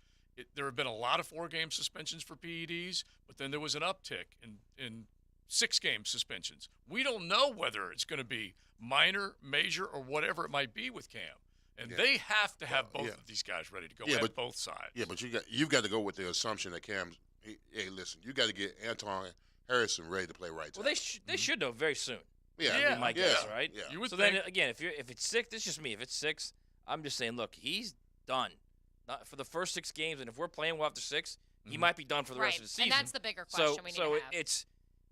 there have been a lot of 4-game suspensions for PEDs, but then there was an uptick in 6-game suspensions. We don't know whether it's going to be minor, major, or whatever it might be with Cam. And they have to have both of these guys ready to go at both sides. Yeah, but you've got to go with the assumption that Cam's hey, listen, you got to get Anton Harrison ready to play right tackle. Well, they should know very soon. Yeah, my guess, right? Yeah. You would so think. Then again, if it's 6, this is just me. If it's 6, I'm just saying, look, he's done. Not for the first 6 games, and if we're playing well after 6, he might be done for the rest of the season. And that's the bigger question we need to have. it's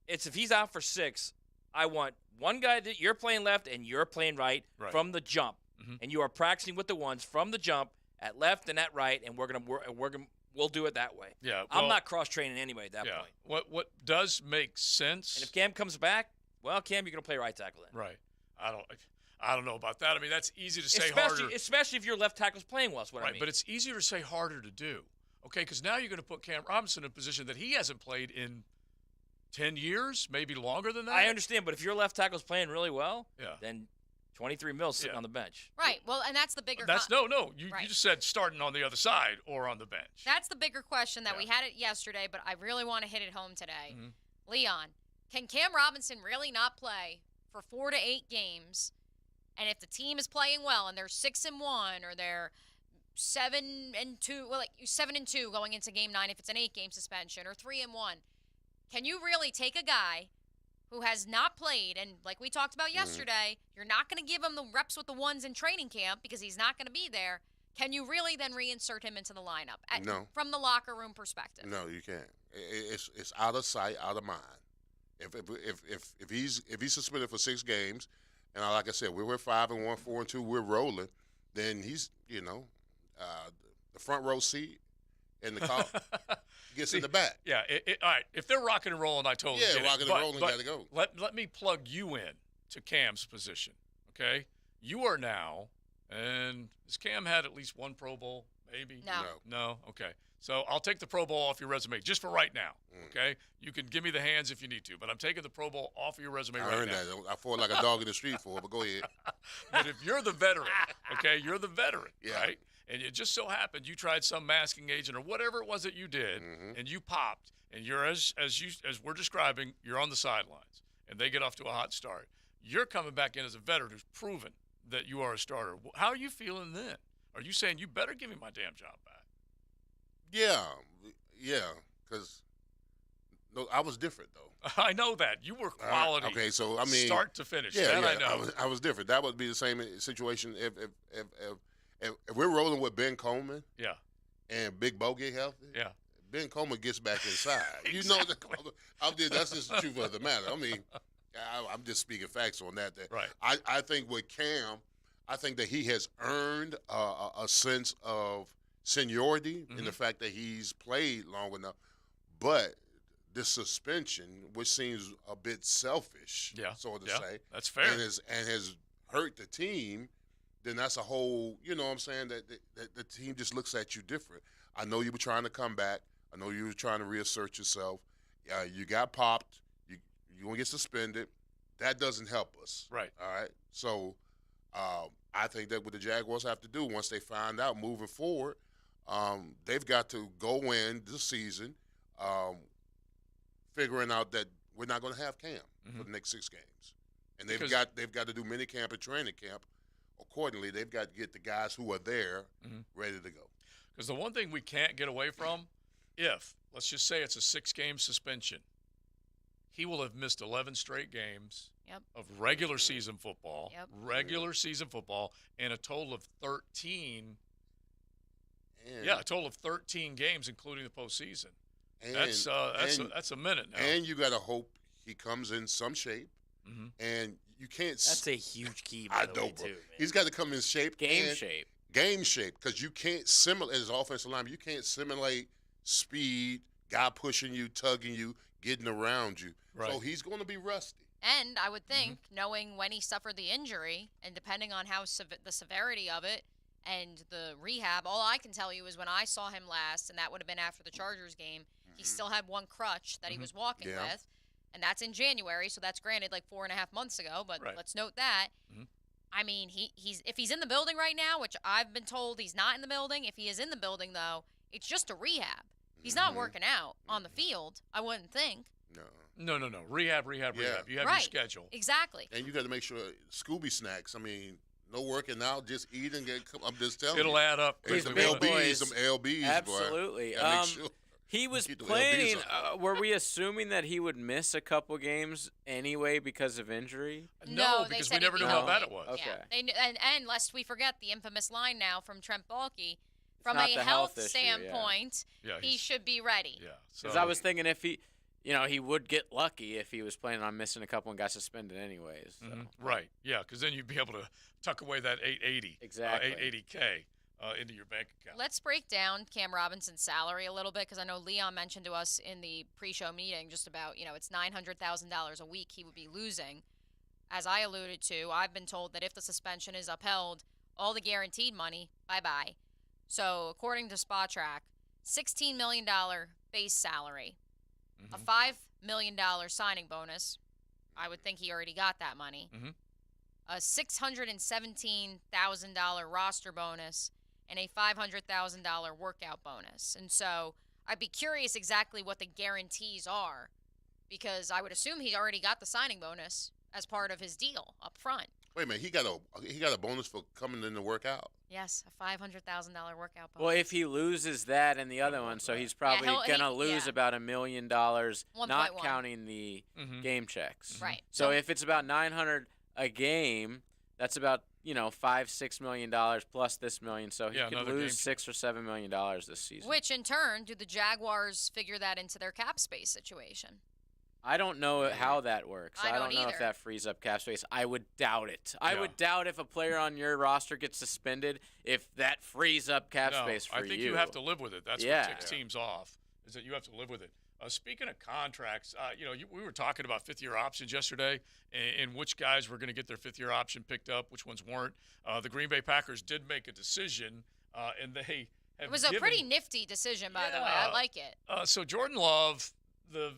if he's out for 6, I want one guy that you're playing left and you're playing right. From the jump, and you are practicing with the ones from the jump at left and at right, and we'll do it that way. Yeah, I'm not cross training anyway at that point. What does make sense? And if Cam comes back, well, Cam, you're gonna play right tackle then. Right. I don't know about that. I mean, that's easy to say harder. Especially if your left tackle's playing well. Is what I mean. But it's easier to say, harder to do. Okay, because now you're going to put Cam Robinson in a position that he hasn't played in 10 years, maybe longer than that. I understand, but if your left tackle's playing really well, then $23 million sitting on the bench. Right. Well, and that's the bigger. You just said starting on the other side or on the bench. That's the bigger question that we had it yesterday, but I really want to hit it home today. Leon, can Cam Robinson really not play for 4 to 8 games? And if the team is playing well and they're 6-1 or they're 7-2, well, like 7-2 going into game 9 if it's an 8-game suspension, or 3-1, can you really take a guy who has not played, and like we talked about yesterday, you're not going to give him the reps with the ones in training camp because he's not going to be there. Can you really then reinsert him into the lineup No. from the locker room perspective? No, you can't. It's out of sight, out of mind. If he's suspended for 6 games, and like I said, we're 5-1, 4-2, we're rolling, then he's, the front row seat and the car gets in the back. Yeah. All right. If they're rocking and rolling, I totally get it. Rocking and rolling, got to go. Let me plug you in to Cam's position, okay? You are now, and has Cam had at least one Pro Bowl, maybe? No? Okay. So I'll take the Pro Bowl off your resume just for right now, okay? You can give me the hands if you need to, but I'm taking the Pro Bowl off of your resume right now. I earned that. I fought like a dog in the street for it, but go ahead. But if you're the veteran, okay, you're the veteran, right? And it just so happened you tried some masking agent or whatever it was that you did, and you popped, and you're as we're describing, you're on the sidelines, and they get off to a hot start. You're coming back in as a veteran who's proven that you are a starter. How are you feeling then? Are you saying you better give me my damn job back? Yeah, because I was different though. I know that you were quality. Okay, so I mean, start to finish. Yeah, I know. I was different. That would be the same situation if we're rolling with Ben Coleman. Yeah. And Big Bo get healthy. Yeah. Ben Coleman gets back inside. Exactly. That's just the truth of the matter. I mean, I'm just speaking facts on that. Right. I think with Cam, I think that he has earned a sense of seniority in the fact that he's played long enough, but the suspension, which seems a bit selfish, so to say, that's fair, and has hurt the team, then that's a whole, you know what I'm saying, that the team just looks at you different. I know you were trying to come back. I know you were trying to reassert yourself. You got popped. You're going to get suspended. That doesn't help us. Right. All right. So I think that what the Jaguars have to do once they find out moving forward, they've got to go in this season figuring out that we're not going to have Cam for the next 6 games. And they've got to do mini camp and training camp. Accordingly, they've got to get the guys who are there ready to go. Because the one thing we can't get away from, let's just say it's a 6-game suspension, he will have missed 11 straight games of regular season football, and a total of 13. A total of 13 games, including the postseason. That's a minute now. And you got to hope he comes in some shape. And you can't. That's a huge key. By the way, too, man. He's got to come in shape. Game shape, because you can't simulate as offensive lineman. You can't simulate speed, guy pushing you, tugging you, getting around you. Right. So he's going to be rusty. And I would think, knowing when he suffered the injury, and depending on how the severity of it and the rehab, all I can tell you is when I saw him last, and that would have been after the Chargers game, he still had one crutch that he was walking with. And that's in January, so that's granted like 4.5 months ago, but let's note that. I mean, if he's in the building right now, which I've been told he's not in the building, if he is in the building, though, it's just a rehab. He's not working out on the field, I wouldn't think. No. Rehab. You have your schedule. Exactly. And you got to make sure Scooby snacks. I mean, no working out, just eating. I'm just telling you. It'll add up. Some LBs, Absolutely. Boy. He was planning. Were we assuming that he would miss a couple games anyway because of injury? No, because we never knew how bad it was. Okay. Yeah. And lest we forget the infamous line now from Trent Baalke, from a health standpoint, he should be ready. Yeah. Because I was thinking if he, he would get lucky if he was planning on missing a couple and got suspended anyways. So. Right. Yeah, because then you'd be able to tuck away that 880. Exactly. 880K. Into your bank account. Let's break down Cam Robinson's salary a little bit, because I know Leon mentioned to us in the pre-show meeting just about, it's $900,000 a week he would be losing. As I alluded to, I've been told that if the suspension is upheld, all the guaranteed money, bye-bye. So according to SpotTrack, $16 million base salary, a $5 million signing bonus. I would think he already got that money. A $617,000 roster bonus, and a $500,000 workout bonus. And so I'd be curious exactly what the guarantees are, because I would assume he already got the signing bonus as part of his deal up front. Wait a minute, he got a bonus for coming in to work out. Yes, a $500,000 workout bonus. Well, if he loses that and the other one, so he's probably going to lose about $1 million, not counting the game checks. Right. So if it's about $900 a game, that's about $5-6 million plus this million, so he could lose $6 or $7 million this season. Which in turn, do the Jaguars figure that into their cap space situation? I don't know how that works. I I don't don't know either. if that frees up cap space. I would doubt it. I would doubt if a player on your roster gets suspended if that frees up cap space for you. I think you have to live with it. That's what ticks teams off, is that you have to live with it. Speaking of contracts, we were talking about fifth-year options yesterday and which guys were going to get their fifth-year option picked up, which ones weren't. The Green Bay Packers did make a decision, and they have It was a pretty nifty decision, by the way. I like it. So Jordan Love, the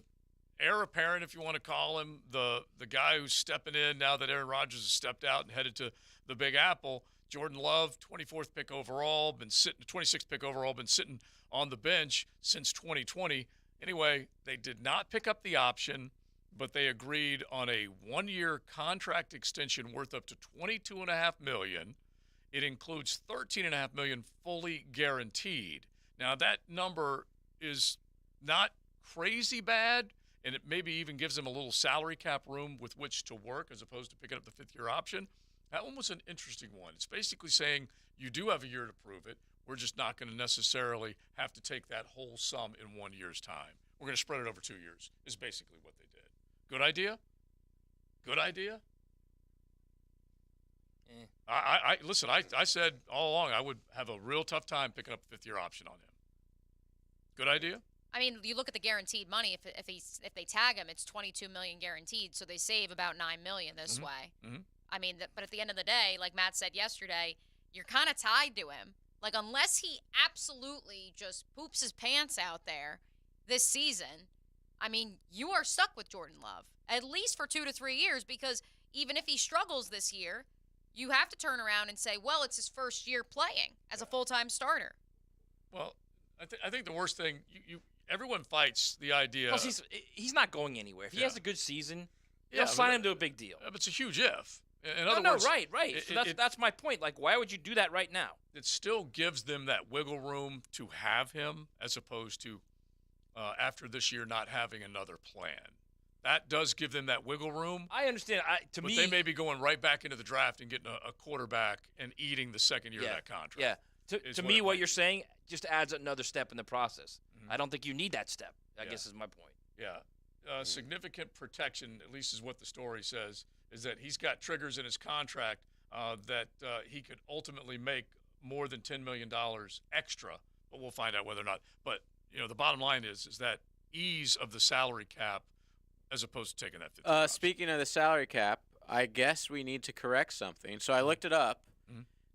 heir apparent, if you want to call him, the guy who's stepping in now that Aaron Rodgers has stepped out and headed to the Big Apple. Jordan Love, 24th pick overall, 26th pick overall, been sitting on the bench since 2020. Anyway, they did not pick up the option, but they agreed on a one-year contract extension worth up to $22.5 million. It includes $13.5 million fully guaranteed. Now that number is not crazy bad, and it maybe even gives them a little salary cap room with which to work as opposed to picking up the fifth-year option. That one was an interesting one. It's basically saying you do have a year to prove it. We're just not going to necessarily have to take that whole sum in 1 year's time. We're going to spread it over 2 years is basically what they did. Good idea? Good idea? Listen, I said all along I would have a real tough time picking up a fifth-year option on him. Good idea? I mean, you look at the guaranteed money. If they tag him, it's $22 million guaranteed, so they save about $9 million this way. Mm-hmm. I mean, but at the end of the day, like Matt said yesterday, you're kind of tied to him. Like, unless he absolutely just poops his pants out there this season, I mean, you are stuck with Jordan Love, at least for 2 to 3 years, because even if he struggles this year, you have to turn around and say, well, it's his first year playing as a full-time starter. Well, I think the worst thing, everyone fights the idea. Plus, he's not going anywhere. If he has a good season, Yeah, they'll but sign him to a big deal. But it's a huge if. In other words, right. So that's my point. Like, why would you do that right now? It still gives them that wiggle room to have him as opposed to after this year not having another plan. That does give them that wiggle room. I understand. But they may be going right back into the draft and getting a quarterback and eating the second year of that contract. Yeah. To me, what you're saying just adds another step in the process. I don't think you need that step, I guess is my point. Yeah. Significant protection, at least is what the story says, is that he's got triggers in his contract that he could ultimately make more than $10 million extra, but we'll find out whether or not. But, the bottom line is that ease of the salary cap as opposed to taking that 50. Speaking of the salary cap, I guess we need to correct something. So I looked it up.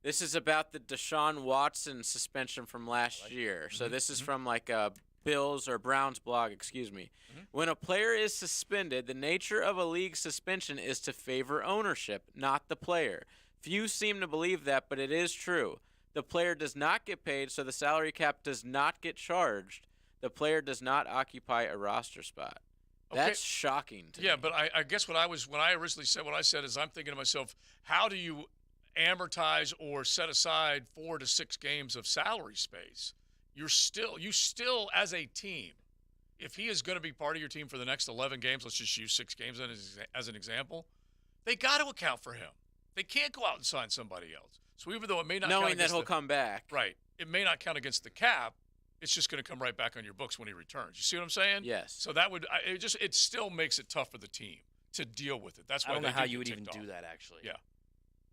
This is about the Deshaun Watson suspension from last year. So this is from like a Bills or Browns blog, excuse me. When a player is suspended, the nature of a league suspension is to favor ownership, not the player. Few seem to believe that, but it is true. The player does not get paid, so the salary cap does not get charged. The player does not occupy a roster spot. That's shocking to me. Yeah, but I guess when I originally said what I said is I'm thinking to myself, how do you amortize or set aside 4 to 6 games of salary space? You still as a team, if he is going to be part of your team for the next 11 games, let's just use 6 games as an example, they got to account for him. They can't go out and sign somebody else. So even though it may not knowing that he'll come back. Right. It may not count against the cap. It's just going to come right back on your books when he returns. You see what I'm saying? Yes. So that would it still makes it tough for the team to deal with it. That's why I don't know they how do you get would even ticked do off. that, actually. Yeah.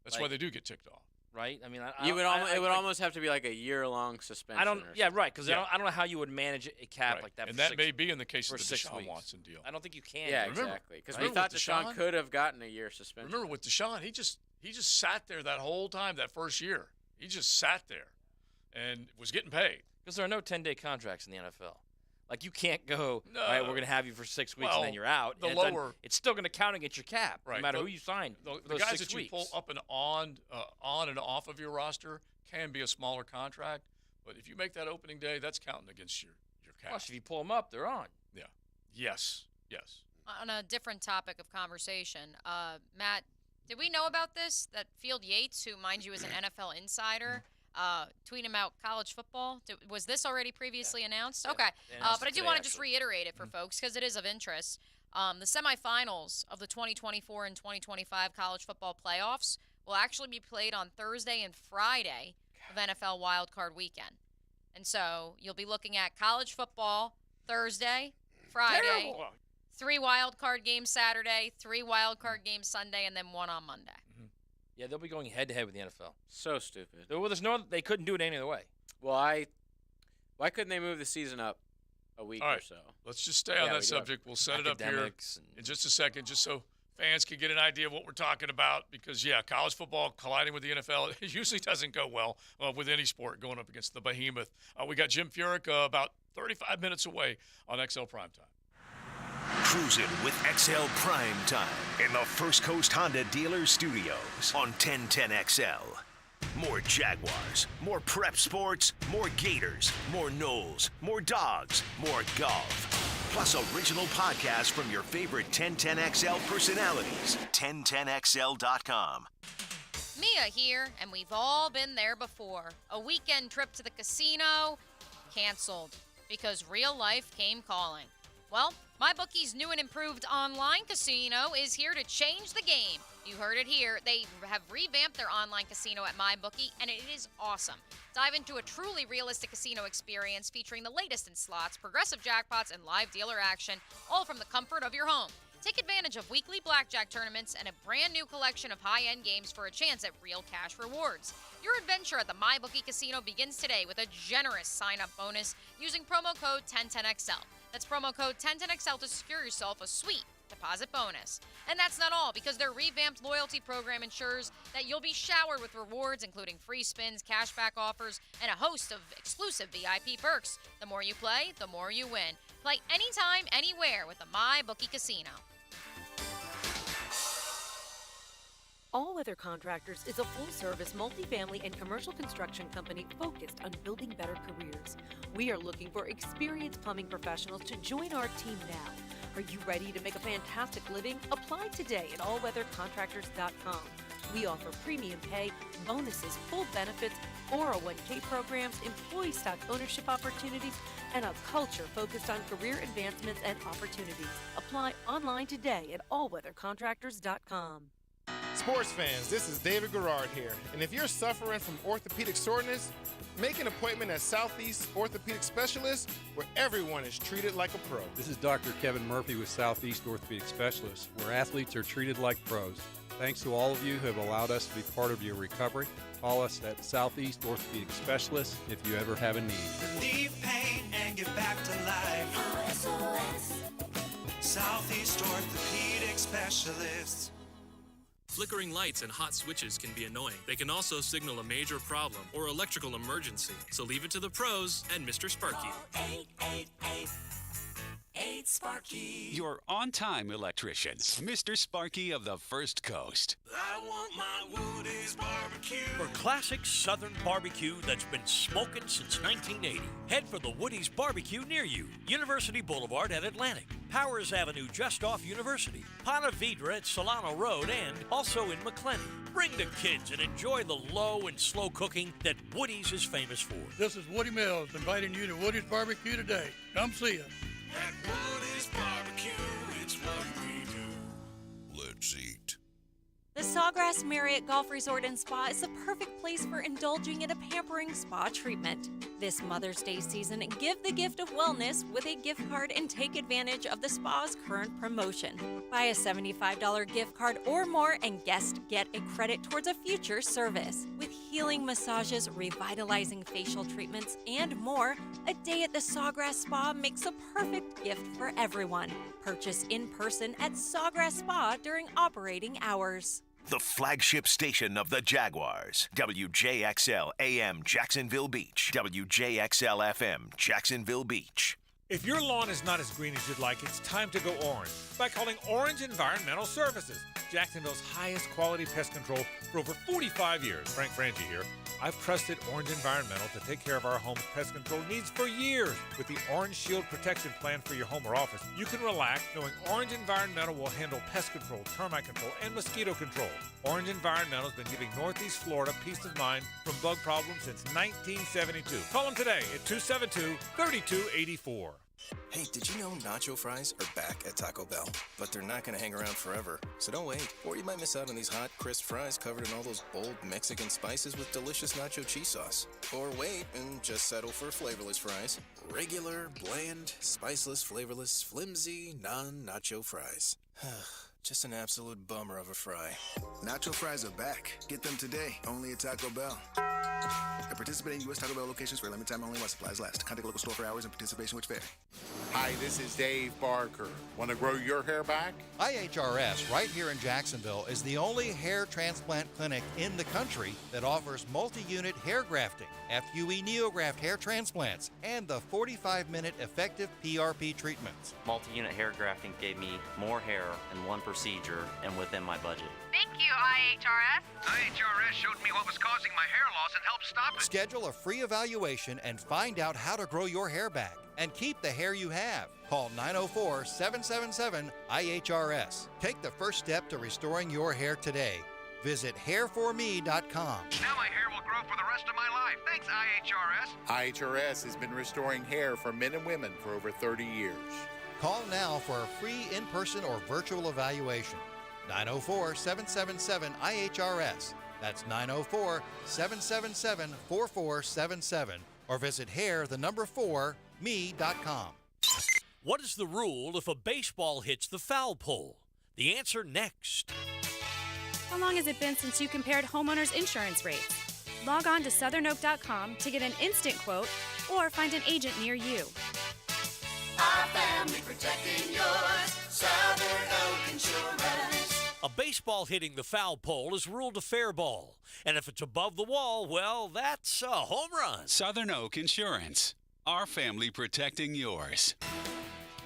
That's why they do get ticked off. Right? I mean, it would almost have to be like a year-long suspension. I don't. Yeah, right. Because I don't know how you would manage a cap like that. And for that 6 may be in the case of the 6 Deshaun weeks. Watson deal. I don't think you can. Yeah, Remember, exactly. Because we thought Deshaun could have gotten a year suspension. Remember with Deshaun, he just sat there that whole time, that first year. He just sat there and was getting paid. Because there are no 10-day contracts in the NFL. Like, you can't go, all right, we're going to have you for 6 weeks and then you're out. The And lower, it's still going to count against your cap, right, no matter who you sign. The guys that you pull up and on and off of your roster can be a smaller contract. But if you make that opening day, that's counting against your cap. Plus, if you pull them up, they're on. Yeah. Yes. On a different topic of conversation, Matt, did we know about this? That Field Yates, who, mind you, is an NFL insider, tweeting about college football. Was this already previously announced? Okay. But I do want to just reiterate it for folks because it is of interest. The semifinals of the 2024 and 2025 college football playoffs will actually be played on Thursday and Friday of NFL Wild Card Weekend. And so you'll be looking at college football Thursday, Friday, 3 wild card games Saturday, 3 wild card games Sunday, and then 1 on Monday. Yeah, they'll be going head-to-head with the NFL. So stupid. Well, they couldn't do it any other way. Well, why couldn't they move the season up a week All right. or so? Let's just stay on that subject. We'll set it up here Academics in just a second, just so fans can get an idea of what we're talking about. Because, college football colliding with the NFL, it usually doesn't go well with any sport going up against the behemoth. We got Jim Furyk about 35 minutes away on XL Primetime. Cruising with XL Prime Time in the First Coast Honda Dealer Studios on 1010XL. More Jaguars, more prep sports, more Gators, more Knowles, more dogs, more golf. Plus original podcasts from your favorite 1010XL personalities. 1010XL.com. Mia here, and we've all been there before. A weekend trip to the casino, canceled, because real life came calling. Well, MyBookie's new and improved online casino is here to change the game. You heard it here. They have revamped their online casino at MyBookie, and it is awesome. Dive into a truly realistic casino experience featuring the latest in slots, progressive jackpots, and live dealer action, all from the comfort of your home. Take advantage of weekly blackjack tournaments and a brand new collection of high-end games for a chance at real cash rewards. Your adventure at the MyBookie Casino begins today with a generous sign-up bonus using promo code 1010XL. That's promo code 1010XL to secure yourself a sweet deposit bonus. And that's not all, because their revamped loyalty program ensures that you'll be showered with rewards, including free spins, cashback offers, and a host of exclusive VIP perks. The more you play, the more you win. Play anytime, anywhere with the MyBookie Casino. All Weather Contractors is a full-service multifamily and commercial construction company focused on building better careers. We are looking for experienced plumbing professionals to join our team now. Are you ready to make a fantastic living? Apply today at allweathercontractors.com. We offer premium pay, bonuses, full benefits, 401k programs, employee stock ownership opportunities, and a culture focused on career advancements and opportunities. Apply online today at allweathercontractors.com. Sports fans, this is David Garrard here. And if you're suffering from orthopedic soreness, make an appointment at Southeast Orthopedic Specialists, where everyone is treated like a pro. This is Dr. Kevin Murphy with Southeast Orthopedic Specialists, where athletes are treated like pros. Thanks to all of you who have allowed us to be part of your recovery. Call us at Southeast Orthopedic Specialists if you ever have a need. Relieve pain and get back to life. SOS. Southeast Orthopedic Specialists. Flickering lights and hot switches can be annoying. They can also signal a major problem or electrical emergency. So leave it to the pros and Mr. Sparky. 888-8-Sparky. Your on-time electrician, Mr. Sparky of the First Coast. I want my Woody's barbecue. For classic Southern barbecue that's been smoking since 1980, head for the Woody's Barbecue near you. University Boulevard at Atlantic, Powers Avenue just off University, Ponte Vedra at Solano Road, and also in McClenny. Bring the kids and enjoy the low and slow cooking that Woody's is famous for. This is Woody Mills inviting you to Woody's Barbecue today. Come see us. At Woody's Barbecue, it's what we do. Let's eat. The Sawgrass Marriott Golf Resort and Spa is the perfect place for indulging in a pampering spa treatment. This Mother's Day season, give the gift of wellness with a gift card and take advantage of the spa's current promotion. Buy a $75 gift card or more and guests get a credit towards a future service. With healing massages, revitalizing facial treatments, and more, a day at the Sawgrass Spa makes a perfect gift for everyone. Purchase in person at Sawgrass Spa during operating hours. The flagship station of the Jaguars. WJXL AM Jacksonville Beach. WJXL FM Jacksonville Beach. If your lawn is not as green as you'd like, it's time to go orange by calling Orange Environmental Services, Jacksonville's highest quality pest control for over 45 years. Frank Frangie here. I've trusted Orange Environmental to take care of our home's pest control needs for years. With the Orange Shield Protection Plan for your home or office, you can relax knowing Orange Environmental will handle pest control, termite control, and mosquito control. Orange Environmental has been giving Northeast Florida peace of mind from bug problems since 1972. Call them today at 272-3284. Hey, did you know nacho fries are back at Taco Bell? But they're not going to hang around forever, so don't wait. Or you might miss out on these hot, crisp fries covered in all those bold Mexican spices with delicious nacho cheese sauce. Or wait and just settle for flavorless fries. Regular, bland, spiceless, flavorless, flimsy, non-nacho fries. Just an absolute bummer of a fry. Nacho fries are back. Get them today, only at Taco Bell. At participating U.S. Taco Bell locations for a limited time only while supplies last. Contact local store for hours and participation which vary. Hi, this is Dave Barker. Want to grow your hair back? IHRS right here in Jacksonville is the only hair transplant clinic in the country that offers multi-unit hair grafting, FUE neograft hair transplants, and the 45-minute effective PRP treatments. Multi-unit hair grafting gave me more hair in one procedure and within my budget. Thank you, IHRS. IHRS showed me what was causing my hair loss and helped stop it. Schedule a free evaluation and find out how to grow your hair back and keep the hair you have. Call 904-777-IHRS. Take the first step to restoring your hair today. Visit hairforme.com. Now my hair will grow for the rest of my life. Thanks, IHRS. IHRS has been restoring hair for men and women for over 30 years. Call now for a free in-person or virtual evaluation. 904-777-IHRS. That's 904-777-4477. Or visit hair4me.com. What is the rule if a baseball hits the foul pole? The answer next. How long has it been since you compared homeowners' insurance rates? Log on to southernoak.com to get an instant quote or find an agent near you. Our family protecting yours. Southern Oak Insurance. A baseball hitting the foul pole is ruled a fair ball. And if it's above the wall, well, that's a home run. Southern Oak Insurance. Our family protecting yours.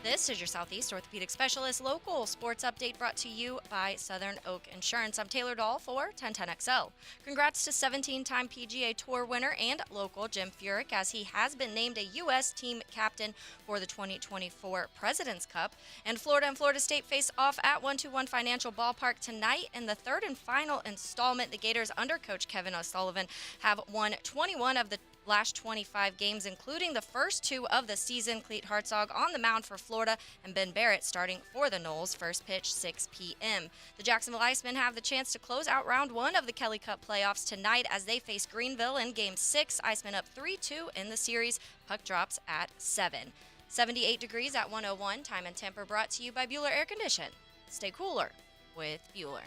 This is your Southeast Orthopedic Specialist local sports update brought to you by Southern Oak Insurance. I'm Taylor Dahl for 1010XL. Congrats to 17-time PGA Tour winner and local Jim Furyk, as he has been named a U.S. team captain for the 2024 President's Cup. And Florida State face off at 121 Financial Ballpark tonight in the third and final installment. The Gators under coach Kevin O'Sullivan have won 21 of the last 25 games, including the first two of the season. Cleet Hartzog on the mound for Florida and Ben Barrett starting for the Noles. First pitch 6 p.m. The Jacksonville Icemen have the chance to close out round one of the Kelly Cup playoffs tonight as they face Greenville in Game 6. Icemen up 3-2 in the series. Puck drops at 7. 78 degrees at 101. Time and temper brought to you by Bueller Air Condition. Stay cooler with Bueller.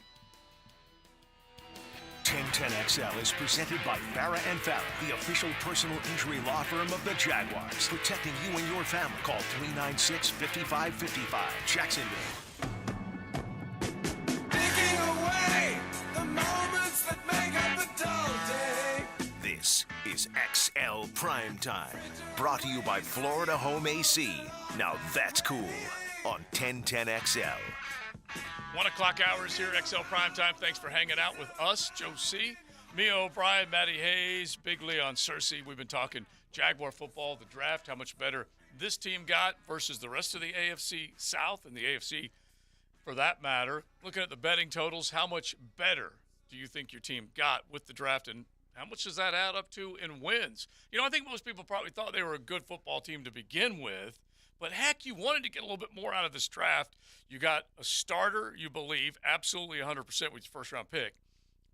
1010XL is presented by Farah & Farah, the official personal injury law firm of the Jaguars. Protecting you and your family. Call 396-5555. Jacksonville. Taking away the moments that make up the dull day. This is XL Primetime. Brought to you by Florida Home AC. Now that's cool on 1010XL. 1 o'clock hours here at XL Primetime. Thanks for hanging out with us, Joe C., Mia O'Brien, Matty Hayes, Big Leon Cersei. We've been talking Jaguar football, the draft, how much better this team got versus the rest of the AFC South and the AFC for that matter. Looking at the betting totals, how much better do you think your team got with the draft, and how much does that add up to in wins? You know, I think most people probably thought they were a good football team to begin with. But heck, you wanted to get a little bit more out of this draft. You got a starter, you believe, absolutely 100% with your first-round pick.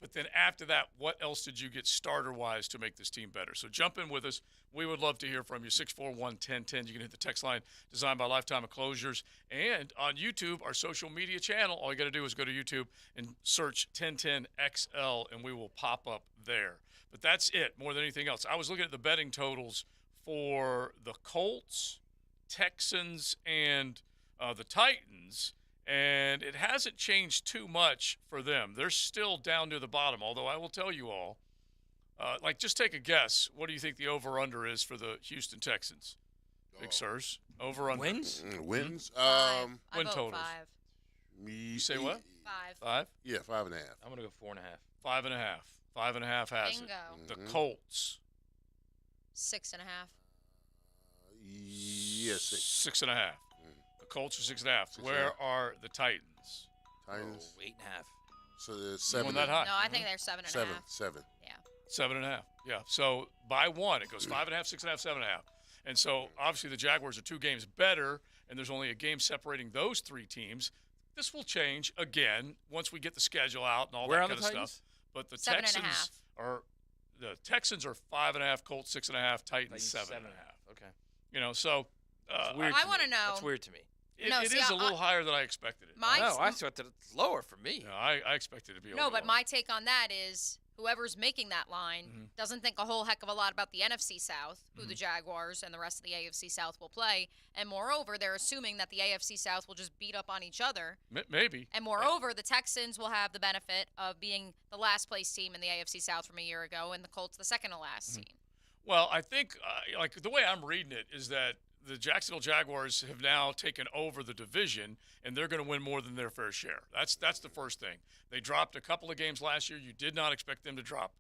But then after that, what else did you get starter-wise to make this team better? So jump in with us. We would love to hear from you. 641-1010. You can hit the text line designed by Lifetime Enclosures. And on YouTube, our social media channel, all you got to do is go to YouTube and search 1010XL, and we will pop up there. But that's it, more than anything else. I was looking at the betting totals for the Colts, Texans, and the Titans, and it hasn't changed too much for them. They're still down near the bottom, although I will tell you all, just take a guess. What do you think the over-under is for the Houston Texans? Big Sirs. Over-under. Wins? Wins? Win totals. 5. You say what? 5. 5? Yeah, 5.5. I'm going to go 4.5. 5.5. 5.5 has Bingo. it. The Colts. 6.5. Yes, 6.5. The Colts are 6.5. Where are the Titans? Titans. 8.5. So they're You 7. won that high. No, I think they're 7.5. 7. Yeah. 7.5. Yeah. So by one, it goes 5.5, 6.5, 7.5. And so, obviously, the Jaguars are 2 games better, and there's only a game separating those 3 teams. This will change again once we get the schedule out and all Where that on kind the of Titans? stuff. But the 7.5. Texans are 5.5, Colts 6.5, Titans 7.5. Okay. You know, so I want to know. That's weird to me. It is a little higher than I expected it. I expected it lower for me. No, I expected it to be. No, but my take on that is whoever's making that line doesn't think a whole heck of a lot about the NFC South, who the Jaguars and the rest of the AFC South will play. And moreover, they're assuming that the AFC South will just beat up on each other. Maybe. And moreover, the Texans will have the benefit of being the last place team in the AFC South from a year ago, and the Colts the second to last team. Well, I think, like, the way I'm reading it is that the Jacksonville Jaguars have now taken over the division, and they're going to win more than their fair share. That's the first thing. They dropped a couple of games last year. You did not expect them to drop.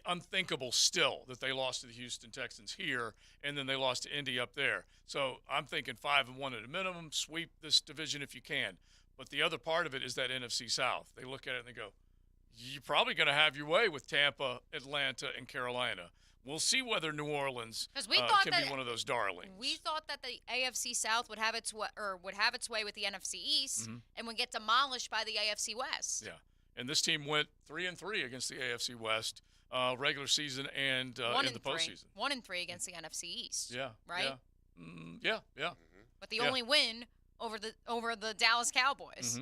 Unthinkable still that they lost to the Houston Texans here, and then they lost to Indy up there. So I'm thinking 5-1 at a minimum. Sweep this division if you can. But the other part of it is that NFC South. They look at it and they go, you're probably going to have your way with Tampa, Atlanta, and Carolina. We'll see whether New Orleans can be one of those darlings. We thought that the AFC South would have its way with the NFC East and would get demolished by the AFC West. Yeah, and this team went 3-3 against the AFC West regular season and in the postseason. 1-3 against the NFC East. Yeah, right. Yeah. But the only win over the Dallas Cowboys.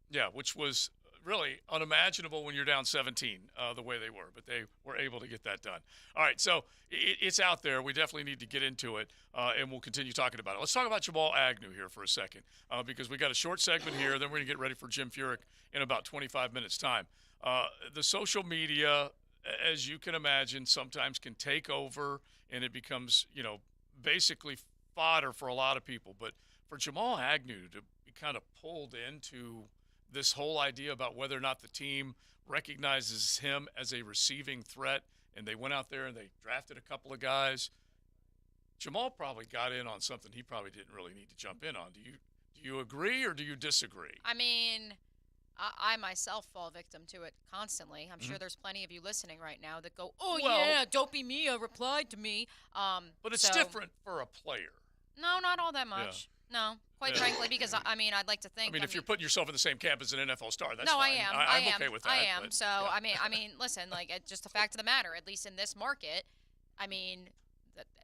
Yeah, which was really unimaginable when you're down 17 the way they were, but they were able to get that done. All right, so it's out there. We definitely need to get into it, and we'll continue talking about it. Let's talk about Jamal Agnew here for a second because we got a short segment here. Then we're going to get ready for Jim Furyk in about 25 minutes' time. The social media, as you can imagine, sometimes can take over, and it becomes, basically fodder for a lot of people. But for Jamal Agnew to be kind of pulled into this whole idea about whether or not the team recognizes him as a receiving threat, and they went out there and they drafted a couple of guys. Jamal probably got in on something he probably didn't really need to jump in on. Do you agree or do you disagree? I mean, I myself fall victim to it constantly. I'm sure there's plenty of you listening right now that go, Dopey Mia replied to me. But it's different for a player. No, not all that much. No, quite frankly, because I'd like to think. If you're putting yourself in the same camp as an NFL star, that's no, fine. I am. I'm okay with that. I am. But, so yeah. I mean, listen, like it's just a fact of the matter. At least in this market,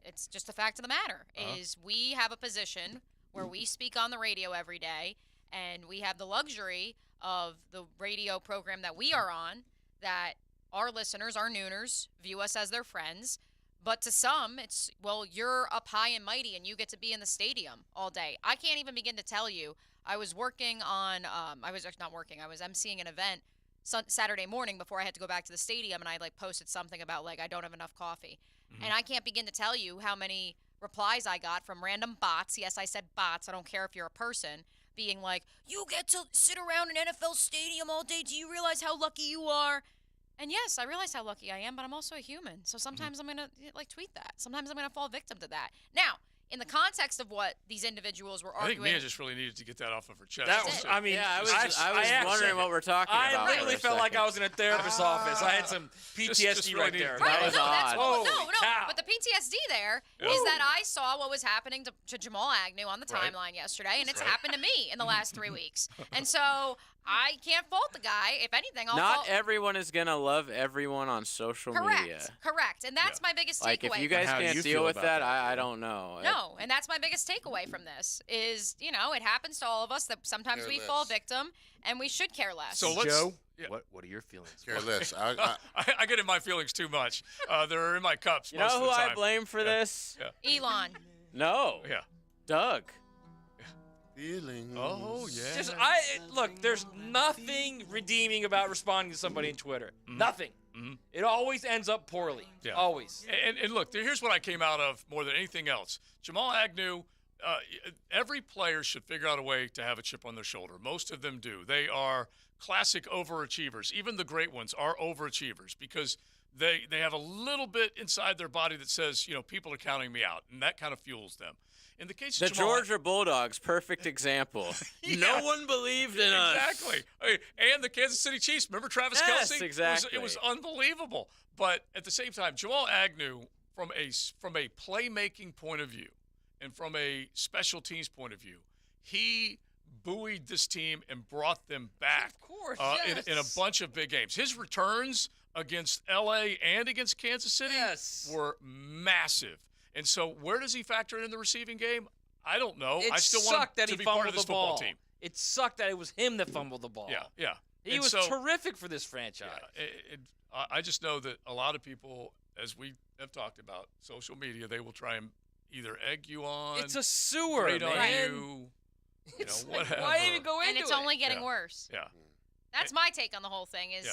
it's just a fact of the matter. Is we have a position where we speak on the radio every day, and we have the luxury of the radio program that we are on, that our listeners, our nooners, view us as their friends. But to some, it's, well, you're up high and mighty and you get to be in the stadium all day. I can't even begin to tell you. I was working on, I was emceeing an event Saturday morning before I had to go back to the stadium, and I posted something about I don't have enough coffee. And I can't begin to tell you how many replies I got from random bots. Yes, I said bots. I don't care if you're a person. Being like, you get to sit around an NFL stadium all day. Do you realize how lucky you are? And yes, I realize how lucky I am, but I'm also a human. So sometimes I'm going to tweet that. Sometimes I'm going to fall victim to that. Now, in the context of what these individuals were arguing. I think Mia just really needed to get that off of her chest. That was, I was wondering what we're talking about. I literally felt like I was in a therapist's office. I had some PTSD right there. That was odd. But the PTSD there is that I saw what was happening to Jamal Agnew on the timeline yesterday, and it's happened to me in the last 3 weeks. And so I can't fault the guy. If anything, Not everyone is going to love everyone on social media. Correct. And that's my biggest takeaway. If you guys can't deal with that, I don't know. No, and that's my biggest takeaway from this is, it happens to all of us that sometimes we fall victim, and we should care less. So Joe, what are your feelings? Care less. I get in my feelings too much. They're in my cups most of the You know who time. I blame for this? Yeah. Elon. No. Yeah. Doug. Feelings. Oh, yeah. Look, there's nothing redeeming about responding to somebody on Twitter. Nothing. It always ends up poorly. Yeah. Always. And look, here's what I came out of more than anything else. Jamal Agnew, every player should figure out a way to have a chip on their shoulder. Most of them do. They are classic overachievers. Even the great ones are overachievers because they have a little bit inside their body that says, people are counting me out, and that kind of fuels them. In the case of the Jamal, Georgia Bulldogs, perfect example. Yeah. No one believed in us. Exactly. And the Kansas City Chiefs. Remember Travis Yes, Kelce? exactly. It was unbelievable. But at the same time, Jamal Agnew from a playmaking point of view and from a special teams point of view, he buoyed this team and brought them back. Of course, in a bunch of big games. His returns against L.A. and against Kansas City were massive. And so where does he factor in the receiving game? I don't know. I still want him to be part of this football team. It sucked that it was him that fumbled the ball. Yeah. He was terrific for this franchise. I just know that a lot of people, as we have talked about, social media, they will try and either egg you on. It's a sewer, grate man. on you. It's you know, whatever. Why even go into it? And it's only getting worse. Yeah. That's my take on the whole thing is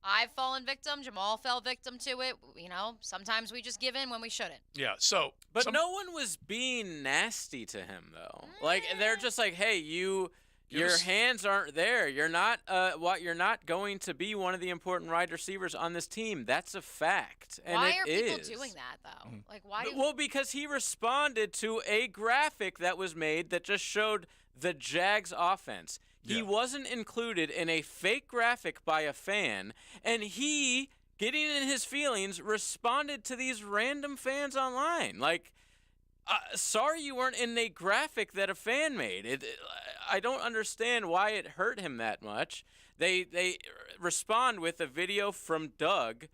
I've fallen victim. Jamal fell victim to it. You know, sometimes we just give in when we shouldn't. Yeah, so. But no one was being nasty to him, though. Like, they're just like, hey, your hands aren't there. You're not you're not going to be one of the important wide receivers on this team. That's a fact. And why are people doing that, though? Like, why do Well, because he responded to a graphic that was made that just showed the Jags offense. He wasn't included in a fake graphic by a fan, and he, getting in his feelings, responded to these random fans online. Like, sorry you weren't in a graphic that a fan made. I don't understand why it hurt him that much. They respond with a video from Doug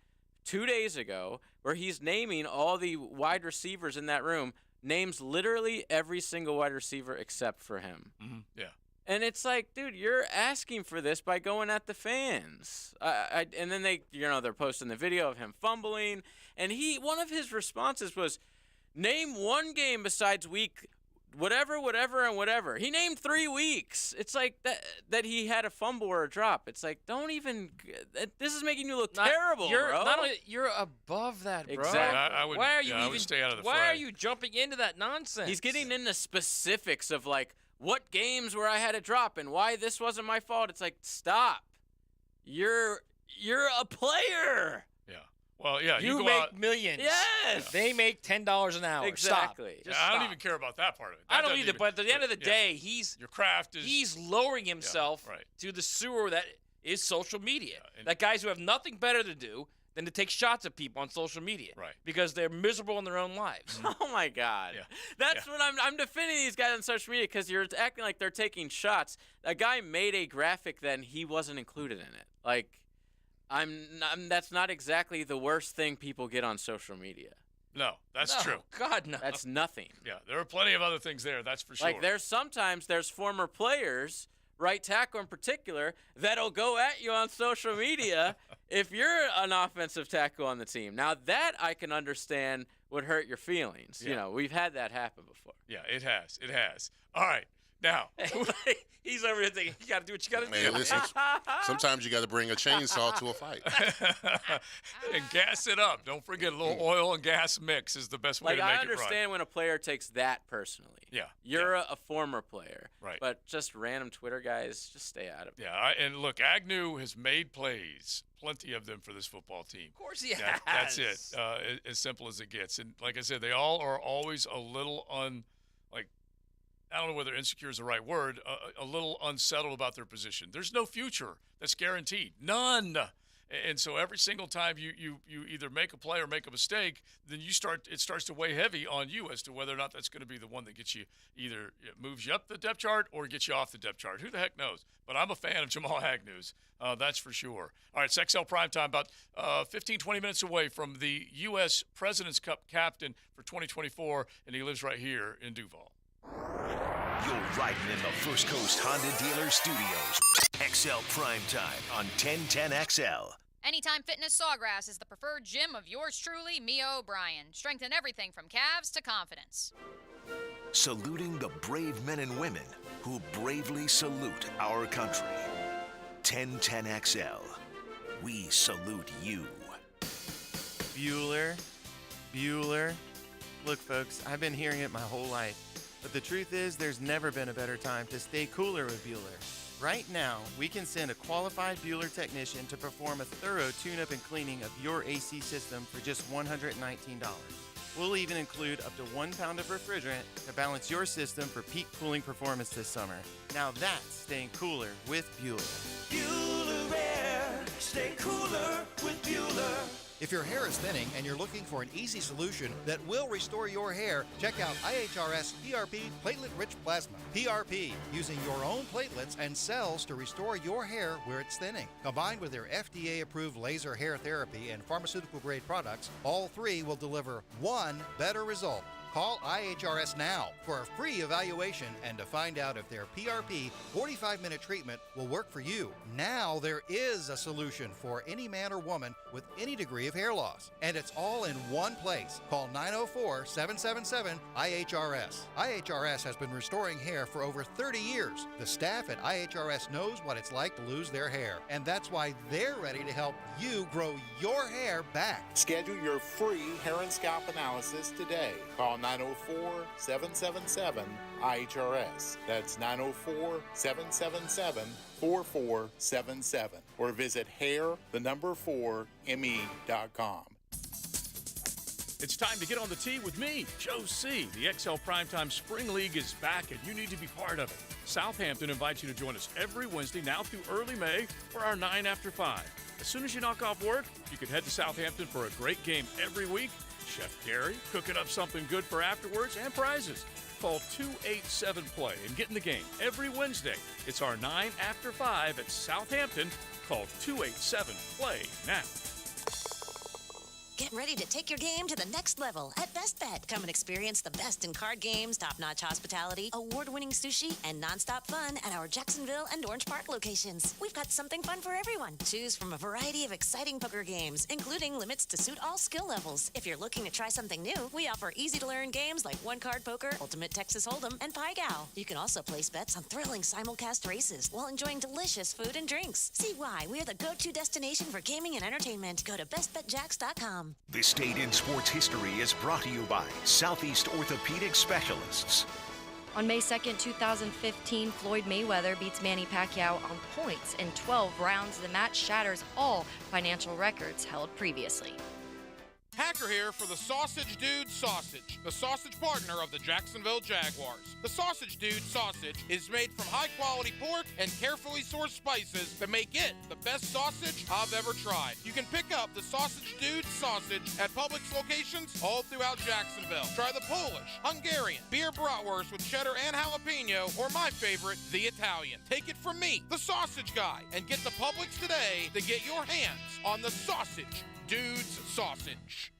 2 days ago where he's naming all the wide receivers in that room, names literally every single wide receiver except for him. Mm-hmm. Yeah. And it's like, dude, you're asking for this by going at the fans. And then they're posting the video of him fumbling. And one of his responses was, name one game besides week whatever, and whatever. He named 3 weeks. It's like that he had a fumble or a drop. It's like, don't even. This is making you look terrible, bro. Not only you're above that, bro. Exactly. I would stay out of the Why fray. are you jumping into that nonsense? He's getting into specifics of like what games where I had a drop and why this wasn't my fault. It's like, stop. You're a player. Yeah. Well, yeah. You go make out, millions. Yes. They make $10 an hour. Exactly. Stop. I don't even care about that part of it. I don't either. But at the end of the day, your craft is. He's lowering himself to the sewer that is social media. That guys who have nothing better to do than to take shots at people on social media. Right. Because they're miserable in their own lives. Oh my God. Yeah. That's what I'm defending these guys on social media because you're acting like they're taking shots. A guy made a graphic then he wasn't included in it. Like, that's not exactly the worst thing people get on social media. No, that's true. God, no. That's nothing. Yeah, there are plenty of other things there, that's for sure. Like, there's former players, right tackle in particular, that'll go at you on social media if you're an offensive tackle on the team. Now, that I can understand would hurt your feelings. Yeah. You know, we've had that happen before. Yeah, it has. It has. All right. Now, he's over here thinking, you got to do what you got to Man, do. listen, sometimes you got to bring a chainsaw to a fight. And gas it up. Don't forget a little oil and gas mix is the best way to make it I run. understand when a player takes that personally. Yeah. You're a former player. Right. But just random Twitter guys, just stay out of it. Yeah, and look, Agnew has made plays, plenty of them for this football team. Of course he has. That's it, as simple as it gets. And like I said, they all are always a little I don't know whether insecure is the right word, a little unsettled about their position. There's no future that's guaranteed. None. And so every single time you either make a play or make a mistake, then it starts to weigh heavy on you as to whether or not that's going to be the one that gets you either moves you up the depth chart or gets you off the depth chart. Who the heck knows? But I'm a fan of Jamal Agnew's. That's for sure. All right, it's XL Primetime, about 15, 20 minutes away from the U.S. President's Cup captain for 2024, and he lives right here in Duval. You're riding in the First Coast Honda Dealer Studios. XL Primetime on 1010XL. Anytime Fitness Sawgrass is the preferred gym of yours truly, Mia O'Brien. Strengthen everything from calves to confidence. Saluting the brave men and women who bravely salute our country. 1010XL. We salute you. Bueller. Look, folks, I've been hearing it my whole life. But the truth is, there's never been a better time to stay cooler with Bueller. Right now, we can send a qualified Bueller technician to perform a thorough tune-up and cleaning of your AC system for just $119. We'll even include up to 1 pound of refrigerant to balance your system for peak cooling performance this summer. Now that's staying cooler with Bueller. Bueller Air, stay cooler with Bueller. If your hair is thinning and you're looking for an easy solution that will restore your hair, check out IHRS PRP Platelet-Rich Plasma. PRP, using your own platelets and cells to restore your hair where it's thinning. Combined with their FDA-approved laser hair therapy and pharmaceutical-grade products, all three will deliver one better result. Call IHRS now for a free evaluation and to find out if their PRP 45-minute treatment will work for you. Now there is a solution for any man or woman with any degree of hair loss. And it's all in one place. Call 904-777-IHRS. IHRS has been restoring hair for over 30 years. The staff at IHRS knows what it's like to lose their hair. And that's why they're ready to help you grow your hair back. Schedule your free hair and scalp analysis today. Call 904-777-IHRS. That's 904-777-4477. Or visit hair4me.com. It's time to get on the tee with me, Joe C. The XL Primetime Spring League is back, and you need to be part of it. Southampton invites you to join us every Wednesday now through early May for our 9 after 5. As soon as you knock off work, you can head to Southampton for a great game every week. Chef Gary cooking up something good for afterwards and prizes. Call 287-PLAY and get in the game every Wednesday. It's our 9 after 5 at Southampton. Call 287-PLAY now. Get ready to take your game to the next level at Best Bet. Come and experience the best in card games, top-notch hospitality, award-winning sushi, and nonstop fun at our Jacksonville and Orange Park locations. We've got something fun for everyone. Choose from a variety of exciting poker games, including limits to suit all skill levels. If you're looking to try something new, we offer easy-to-learn games like one-card poker, Ultimate Texas Hold'em, and Pai Gow. You can also place bets on thrilling simulcast races while enjoying delicious food and drinks. See why we're the go-to destination for gaming and entertainment. Go to bestbetjacks.com. This date in sports history is brought to you by Southeast Orthopedic Specialists. On May 2nd, 2015, Floyd Mayweather beats Manny Pacquiao on points in 12 rounds. The match shatters all financial records held previously. Hacker here for the Sausage Dude Sausage, the sausage partner of the Jacksonville Jaguars. The Sausage Dude Sausage is made from high-quality pork and carefully sourced spices that make it the best sausage I've ever tried. You can pick up the Sausage Dude Sausage at Publix locations all throughout Jacksonville. Try the Polish, Hungarian, beer bratwurst with cheddar and jalapeno, or my favorite, the Italian. Take it from me, the Sausage Guy, and get to Publix today to get your hands on the Sausage Dude's Sausage.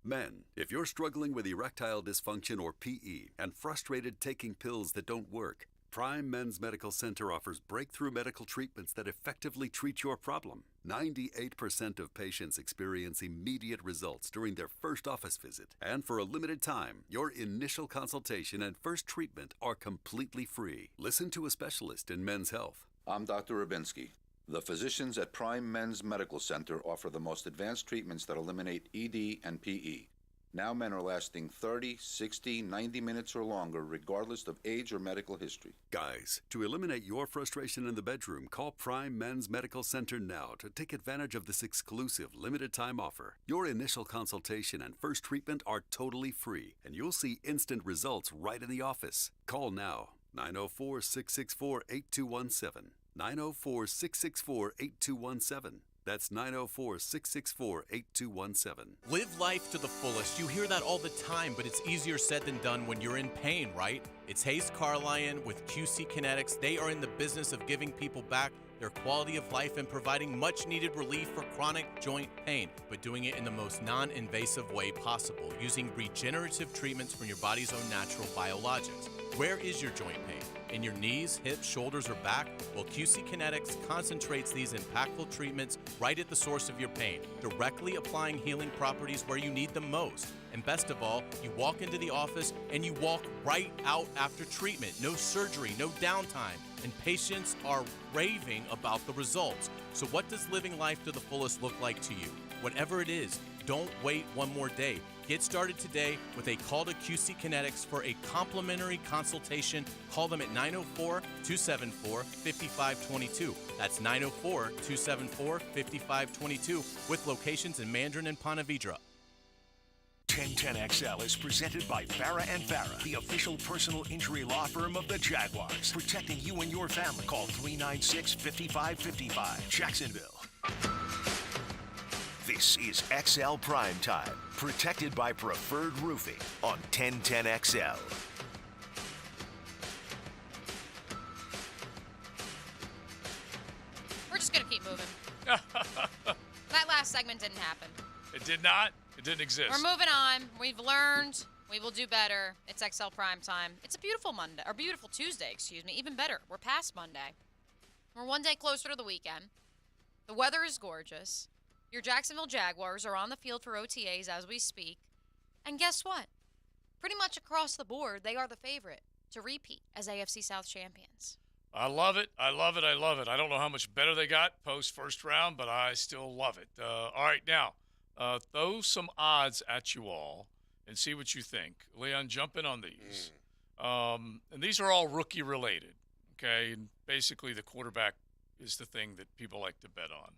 Men, if you're struggling with erectile dysfunction or PE and frustrated taking pills that don't work, Prime Men's Medical Center offers breakthrough medical treatments that effectively treat your problem. 98% of patients experience immediate results during their first office visit. And for a limited time, your initial consultation and first treatment are completely free. Listen to a specialist in men's health. I'm Dr. Rubinski. The physicians at Prime Men's Medical Center offer the most advanced treatments that eliminate ED and PE. Now men are lasting 30, 60, 90 minutes or longer, regardless of age or medical history. Guys, to eliminate your frustration in the bedroom, call Prime Men's Medical Center now to take advantage of this exclusive limited-time offer. Your initial consultation and first treatment are totally free, and you'll see instant results right in the office. Call now, 904-664-8217. 904-664-8217. That's 904-664-8217. Live life to the fullest. You hear that all the time, but it's easier said than done when you're in pain, right? It's Hayes Carlion with QC Kinetics. They are in the business of giving people back their quality of life and providing much-needed relief for chronic joint pain, but doing it in the most non-invasive way possible, using regenerative treatments from your body's own natural biologics. Where is your joint pain? In your knees, hips, shoulders, or back? Well, QC Kinetics concentrates these impactful treatments right at the source of your pain, directly applying healing properties where you need them most. And best of all, you walk into the office and you walk right out after treatment. No surgery, no downtime. And patients are raving about the results. So what does living life to the fullest look like to you? Whatever it is, don't wait one more day. Get started today with a call to QC Kinetics for a complimentary consultation. Call them at 904-274-5522. That's 904-274-5522 with locations in Mandarin and Ponte Vedra. 1010XL is presented by Farah & Farah, the official personal injury law firm of the Jaguars. Protecting you and your family. Call 396-5555. Jacksonville. This is XL Primetime, protected by Preferred Roofing on 1010XL. We're just going to keep moving. That last segment didn't happen. It did not. It didn't exist. We're moving on. We've learned. We will do better. It's XL Prime Time. It's a beautiful Monday, or beautiful Tuesday, excuse me. Even better. We're past Monday. We're one day closer to the weekend. The weather is gorgeous. Your Jacksonville Jaguars are on the field for OTAs as we speak. And guess what? Pretty much across the board, they are the favorite to repeat as AFC South champions. I love it. I love it. I love it. I don't know how much better they got post first round, but I still love it. All right, now, throw some odds at you all and see what you think. Leon, jump in on these. And these are all rookie related, okay? And basically, the quarterback is the thing that people like to bet on.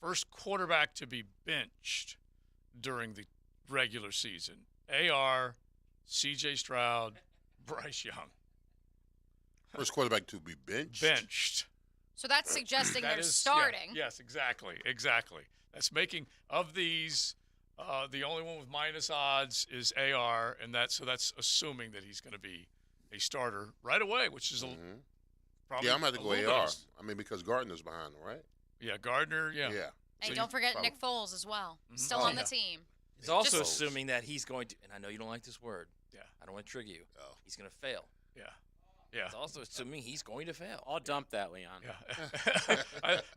First quarterback to be benched during the regular season. AR, CJ Stroud, Bryce Young. First quarterback to be benched? Benched. So that's suggesting That they're is- starting. yeah, yes, exactly. That's making, of these, the only one with minus odds is AR, and that's assuming that he's going to be a starter right away, which is probably Yeah, I'm going to a go little AR. bit I mean, because Gardner's behind him, right? Yeah, Gardner, yeah. Yeah. Hey, So don't forget probably- Nick Foles as well. Still Oh, on yeah. the team. He's also Just- assuming that he's going to, and I know you don't like this word. Yeah. I don't want to trigger you. Oh. He's going to fail. Yeah. Yeah. It's also assuming he's going to fail. I'll dump that, Leon. Yeah.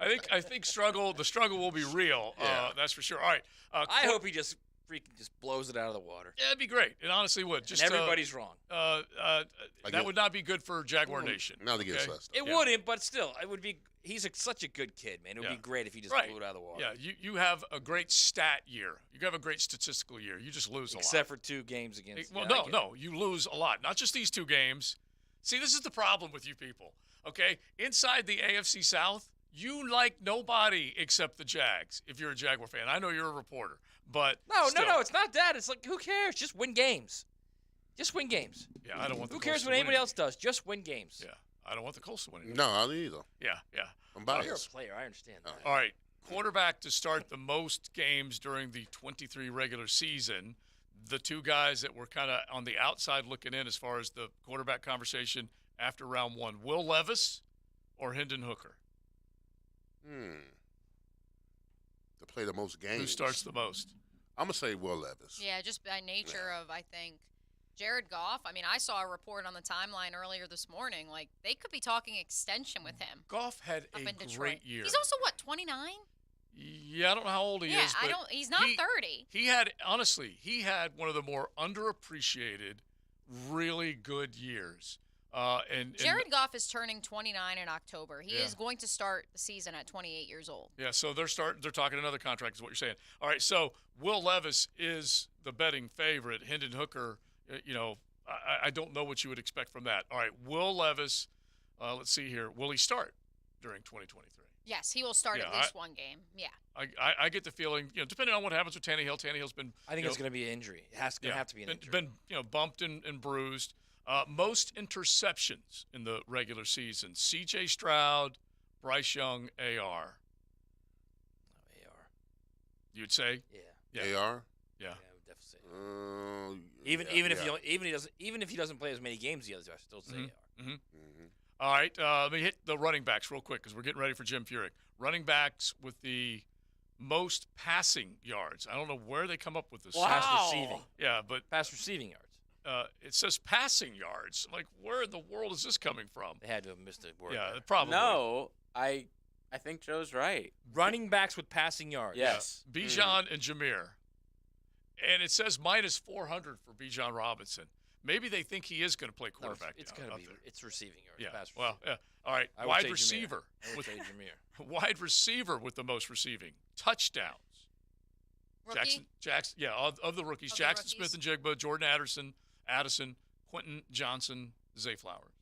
I think the struggle will be real. Yeah. That's for sure. All right. I hope he just freaking just blows it out of the water. Yeah, it'd be great. It honestly would. Just And everybody's wrong. That would not be good for Jaguar Nation. Now they get okay? assessed. It wouldn't, but still, it would be. He's such a good kid, man. It would Yeah. be great if he just Right. blew it out of the water. Yeah, you have a great stat year. You have a great statistical year. You just lose a lot. Except for 2 games against. Well, yeah, I get it. no, you lose a lot. Not just these 2 games. See, this is the problem with you people. Okay, inside the AFC South, you like nobody except the Jags. If you're a Jaguar fan, I know you're a reporter, but No, still. it's not that. It's like, who cares? Just win games. Just win games. Yeah, I don't want. Who the cares Colts what to anybody win. else does? Just win games. Yeah, I don't want the Colts to win. No, I don't either. Yeah. I'm Oh, you're a biased. player. I understand that. All right, quarterback to start the most games during the 23 regular season. The 2 guys that were kind of on the outside looking in as far as the quarterback conversation after round 1, Will Levis or Hendon Hooker? To play the most games. Who starts the most? I'm going to say Will Levis. Yeah, just by nature of, I think, Jared Goff. I mean, I saw a report on the timeline earlier this morning. Like, they could be talking extension with him. Goff had up a in Detroit. great year. He's also, what, 29? Yeah, I don't know how old he Yeah, is. But he's not 30. He had one of the more underappreciated, really good years. And Jared Goff is turning 29 in October. He Yeah. is going to start the season at 28 years old. yeah, so they're talking another contract is what you're saying. All right, so Will Levis is the betting favorite. Hendon Hooker, I don't know what you would expect from that. All right, Will Levis, let's see here. Will he start during 2023? Yes, he will start at Yeah, least one game. Yeah. I get the feeling, depending on what happens with Tannehill's been. I think it's going to be an injury. It has to have to be an injury. Been bumped and bruised. Most interceptions in the regular season: C.J. Stroud, Bryce Young, AR. AR. You'd say? Yeah. AR? Yeah. I would definitely say. Even if he doesn't play as many games the others, I still say AR. Mm-hmm. All right, let me hit the running backs real quick because we're getting ready for Jim Furyk. Running backs with the most passing yards. I don't know where they come up with this. Wow. Pass receiving. Yeah, but pass receiving yards. It says passing yards. Like, where in the world is this coming from? They had to have missed a word. Yeah, there. probably. No, I think Joe's right. Running backs with passing yards. Yes. Bijan and Jameer. And it says minus 400 for Bijan Robinson. Maybe they think he is going to play quarterback. It's down going to up be. there. It's receiving yards. Yeah. Pass Well, yeah. All right. I would Wide say Jameer. receiver. I would say Jameer. Wide receiver with the most receiving touchdowns. Rookie? Jackson. Yeah, of the rookies, Of the Jackson rookies? Smith and Jigba, Jordan Addison, Quentin Johnson, Zay Flowers.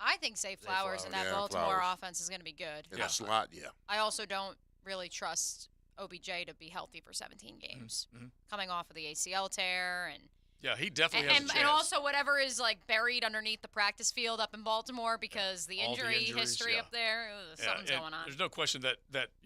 I think Zay Flowers and that Yeah, Baltimore Flowers. offense is going to be good. In the slot, yeah. I also don't really trust OBJ to be healthy for 17 games. Mhm. Coming off of the ACL tear, and Yeah, he definitely has a chance. And also whatever is like buried underneath the practice field up in Baltimore because the injury history up there, something's going on. There's no question that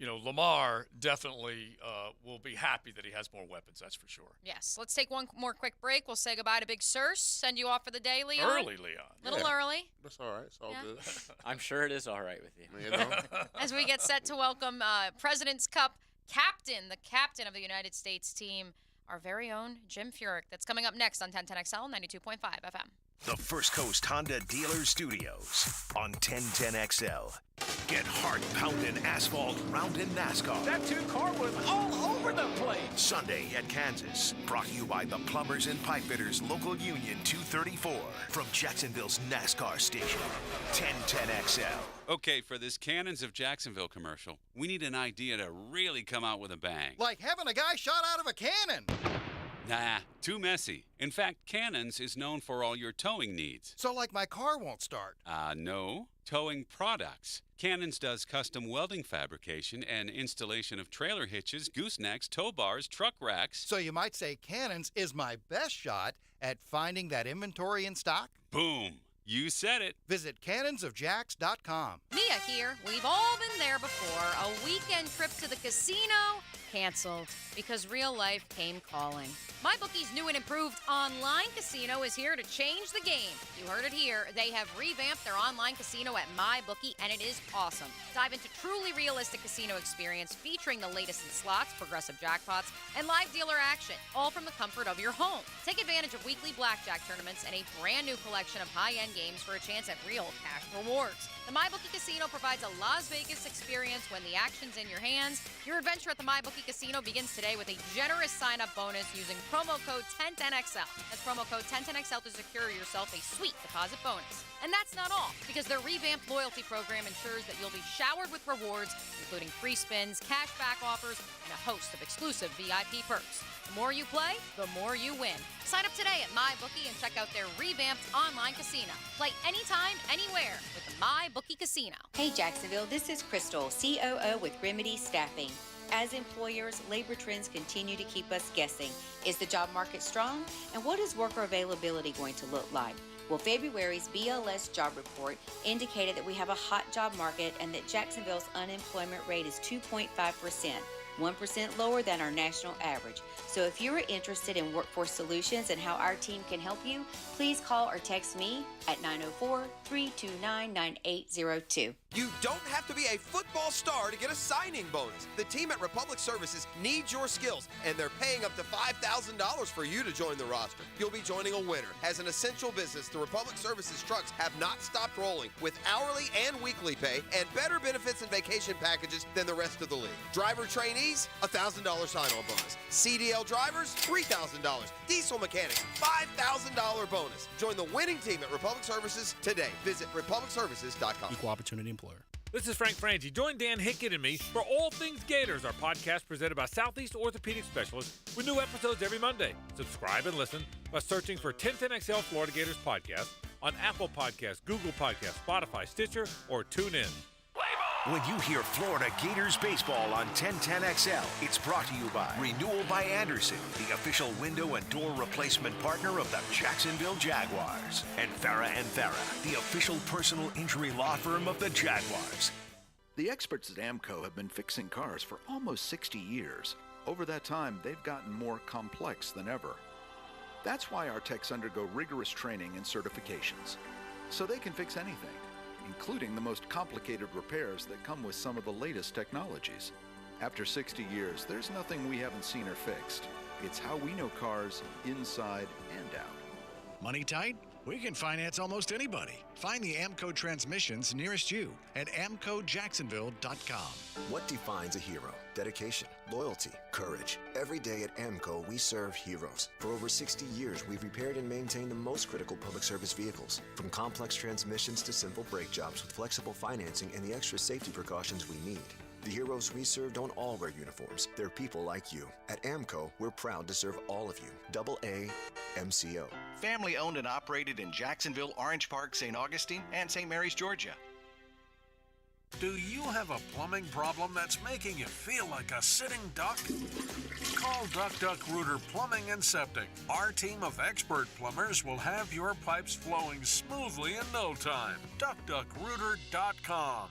Lamar definitely will be happy that he has more weapons. That's for sure. Yes. Let's take one more quick break. We'll say goodbye to Big Sirs. Send you off for the day, Leon. Early, Leon. Little early. That's all right. It's all good. I'm sure it is all right with you. You know? As we get set to welcome President's Cup captain, the captain of the United States team, our very own Jim Furyk. That's coming up next on 1010XL 92.5 FM. The First Coast Honda Dealer Studios on 1010XL. Get heart-pounding asphalt round in NASCAR. That two-car was all over the place. Sunday at Kansas. Brought to you by the Plumbers and Pipefitters Local Union 234. From Jacksonville's NASCAR station. 1010XL. Okay, for this Cannons of Jacksonville commercial, we need an idea to really come out with a bang. Like having a guy shot out of a cannon. Nah, too messy. In fact, Cannons is known for all your towing needs. So like my car won't start. No. Towing products. Cannons does custom welding fabrication and installation of trailer hitches, goosenecks, tow bars, truck racks. So you might say Cannons is my best shot at finding that inventory in stock? Boom. You said it. Visit cannonsofjacks.com. Mia here. We've all been there before. A weekend trip to the casino canceled because real life came calling. MyBookie's new and improved online casino is here to change the game. You heard it here. They have revamped their online casino at MyBookie, and it is awesome. Dive into truly realistic casino experience featuring the latest in slots, progressive jackpots, and live dealer action, all from the comfort of your home. Take advantage of weekly blackjack tournaments and a brand new collection of high-end games for a chance at real cash rewards. The MyBookie Casino provides a Las Vegas experience when the action's in your hands. Your adventure at the MyBookie Casino begins today with a generous sign-up bonus using promo code 1010XL. That's promo code 1010XL to secure yourself a sweet deposit bonus. And that's not all, because their revamped loyalty program ensures that you'll be showered with rewards, including free spins, cashback offers, and a host of exclusive VIP perks. The more you play, the more you win. Sign up today at MyBookie and check out their revamped online casino. Play anytime, anywhere with the MyBookie Casino. Hey Jacksonville, this is Crystal, COO with Remedy Staffing. As employers, labor trends continue to keep us guessing. Is the job market strong? And what is worker availability going to look like? Well, February's BLS job report indicated that we have a hot job market and that Jacksonville's unemployment rate is 2.5%. 1% lower than our national average. So if you're interested in workforce solutions and how our team can help you, please call or text me at 904-329-9802. You don't have to be a football star to get a signing bonus. The team at Republic Services needs your skills, and they're paying up to $5,000 for you to join the roster. You'll be joining a winner. As an essential business, the Republic Services trucks have not stopped rolling with hourly and weekly pay and better benefits and vacation packages than the rest of the league. Driver trainees, $1,000 sign-on bonus. CDL drivers, $3,000. Diesel mechanics, $5,000 bonus. Join the winning team at Republic Services today. Visit republicservices.com. Equal opportunity employer. This is Frank Frangie. Join Dan Hickett and me for All Things Gators, our podcast presented by Southeast Orthopedic Specialists with new episodes every Monday. Subscribe and listen by searching for 1010XL Florida Gators Podcast on Apple Podcasts, Google Podcasts, Spotify, Stitcher, or TuneIn. When you hear Florida Gators baseball on 1010XL, it's brought to you by Renewal by Anderson, the official window and door replacement partner of the Jacksonville Jaguars, and Farah & Farah, the official personal injury law firm of the Jaguars. The experts at AMCO have been fixing cars for almost 60 years. Over that time, they've gotten more complex than ever. That's why our techs undergo rigorous training and certifications, so they can fix anything, including the most complicated repairs that come with some of the latest technologies. After 60 years, there's nothing we haven't seen or fixed. It's how we know cars inside and out. Money tight? We can finance almost anybody. Find the AMCO transmissions nearest you at amcojacksonville.com. What defines a hero? Dedication, loyalty, courage. Every day at AMCO, we serve heroes. For over 60 years, we've repaired and maintained the most critical public service vehicles. From complex transmissions to simple brake jobs with flexible financing and the extra safety precautions we need. The heroes we serve don't all wear uniforms. They're people like you. At AMCO, we're proud to serve all of you. AA MCO. Family owned and operated in Jacksonville, Orange Park, St. Augustine, and St. Mary's, Georgia. Do you have a plumbing problem that's making you feel like a sitting duck? Call Duck Duck Rooter Plumbing and Septic. Our team of expert plumbers will have your pipes flowing smoothly in no time. DuckDuckRooter.com.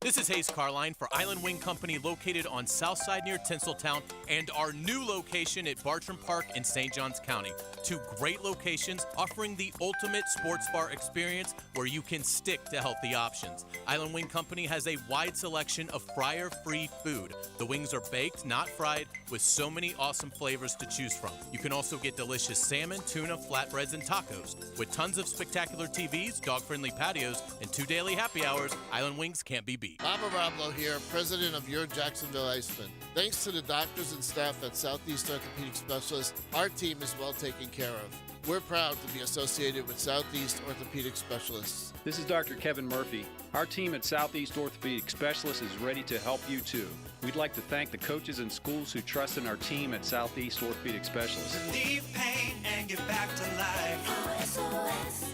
This is Hayes Carline for Island Wing Company, located on South Side near Tinseltown, and our new location at Bartram Park in St. Johns County. Two great locations offering the ultimate sports bar experience where you can stick to healthy options. Island Wing Company has a wide selection of fryer-free food. The wings are baked, not fried, with so many awesome flavors to choose from. You can also get delicious salmon, tuna, flatbreads, and tacos. With tons of spectacular TVs, dog-friendly patios, and 2 daily happy hours, Island Wings can't be beat. Bob Arablo here, president of your Jacksonville Icemen. Thanks to the doctors and staff at Southeast Orthopedic Specialists, our team is well taken care of. We're proud to be associated with Southeast Orthopedic Specialists. This is Dr. Kevin Murphy. Our team at Southeast Orthopedic Specialists is ready to help you too. We'd like to thank the coaches and schools who trust in our team at Southeast Orthopedic Specialists. Relieve pain and get back to life. SOS.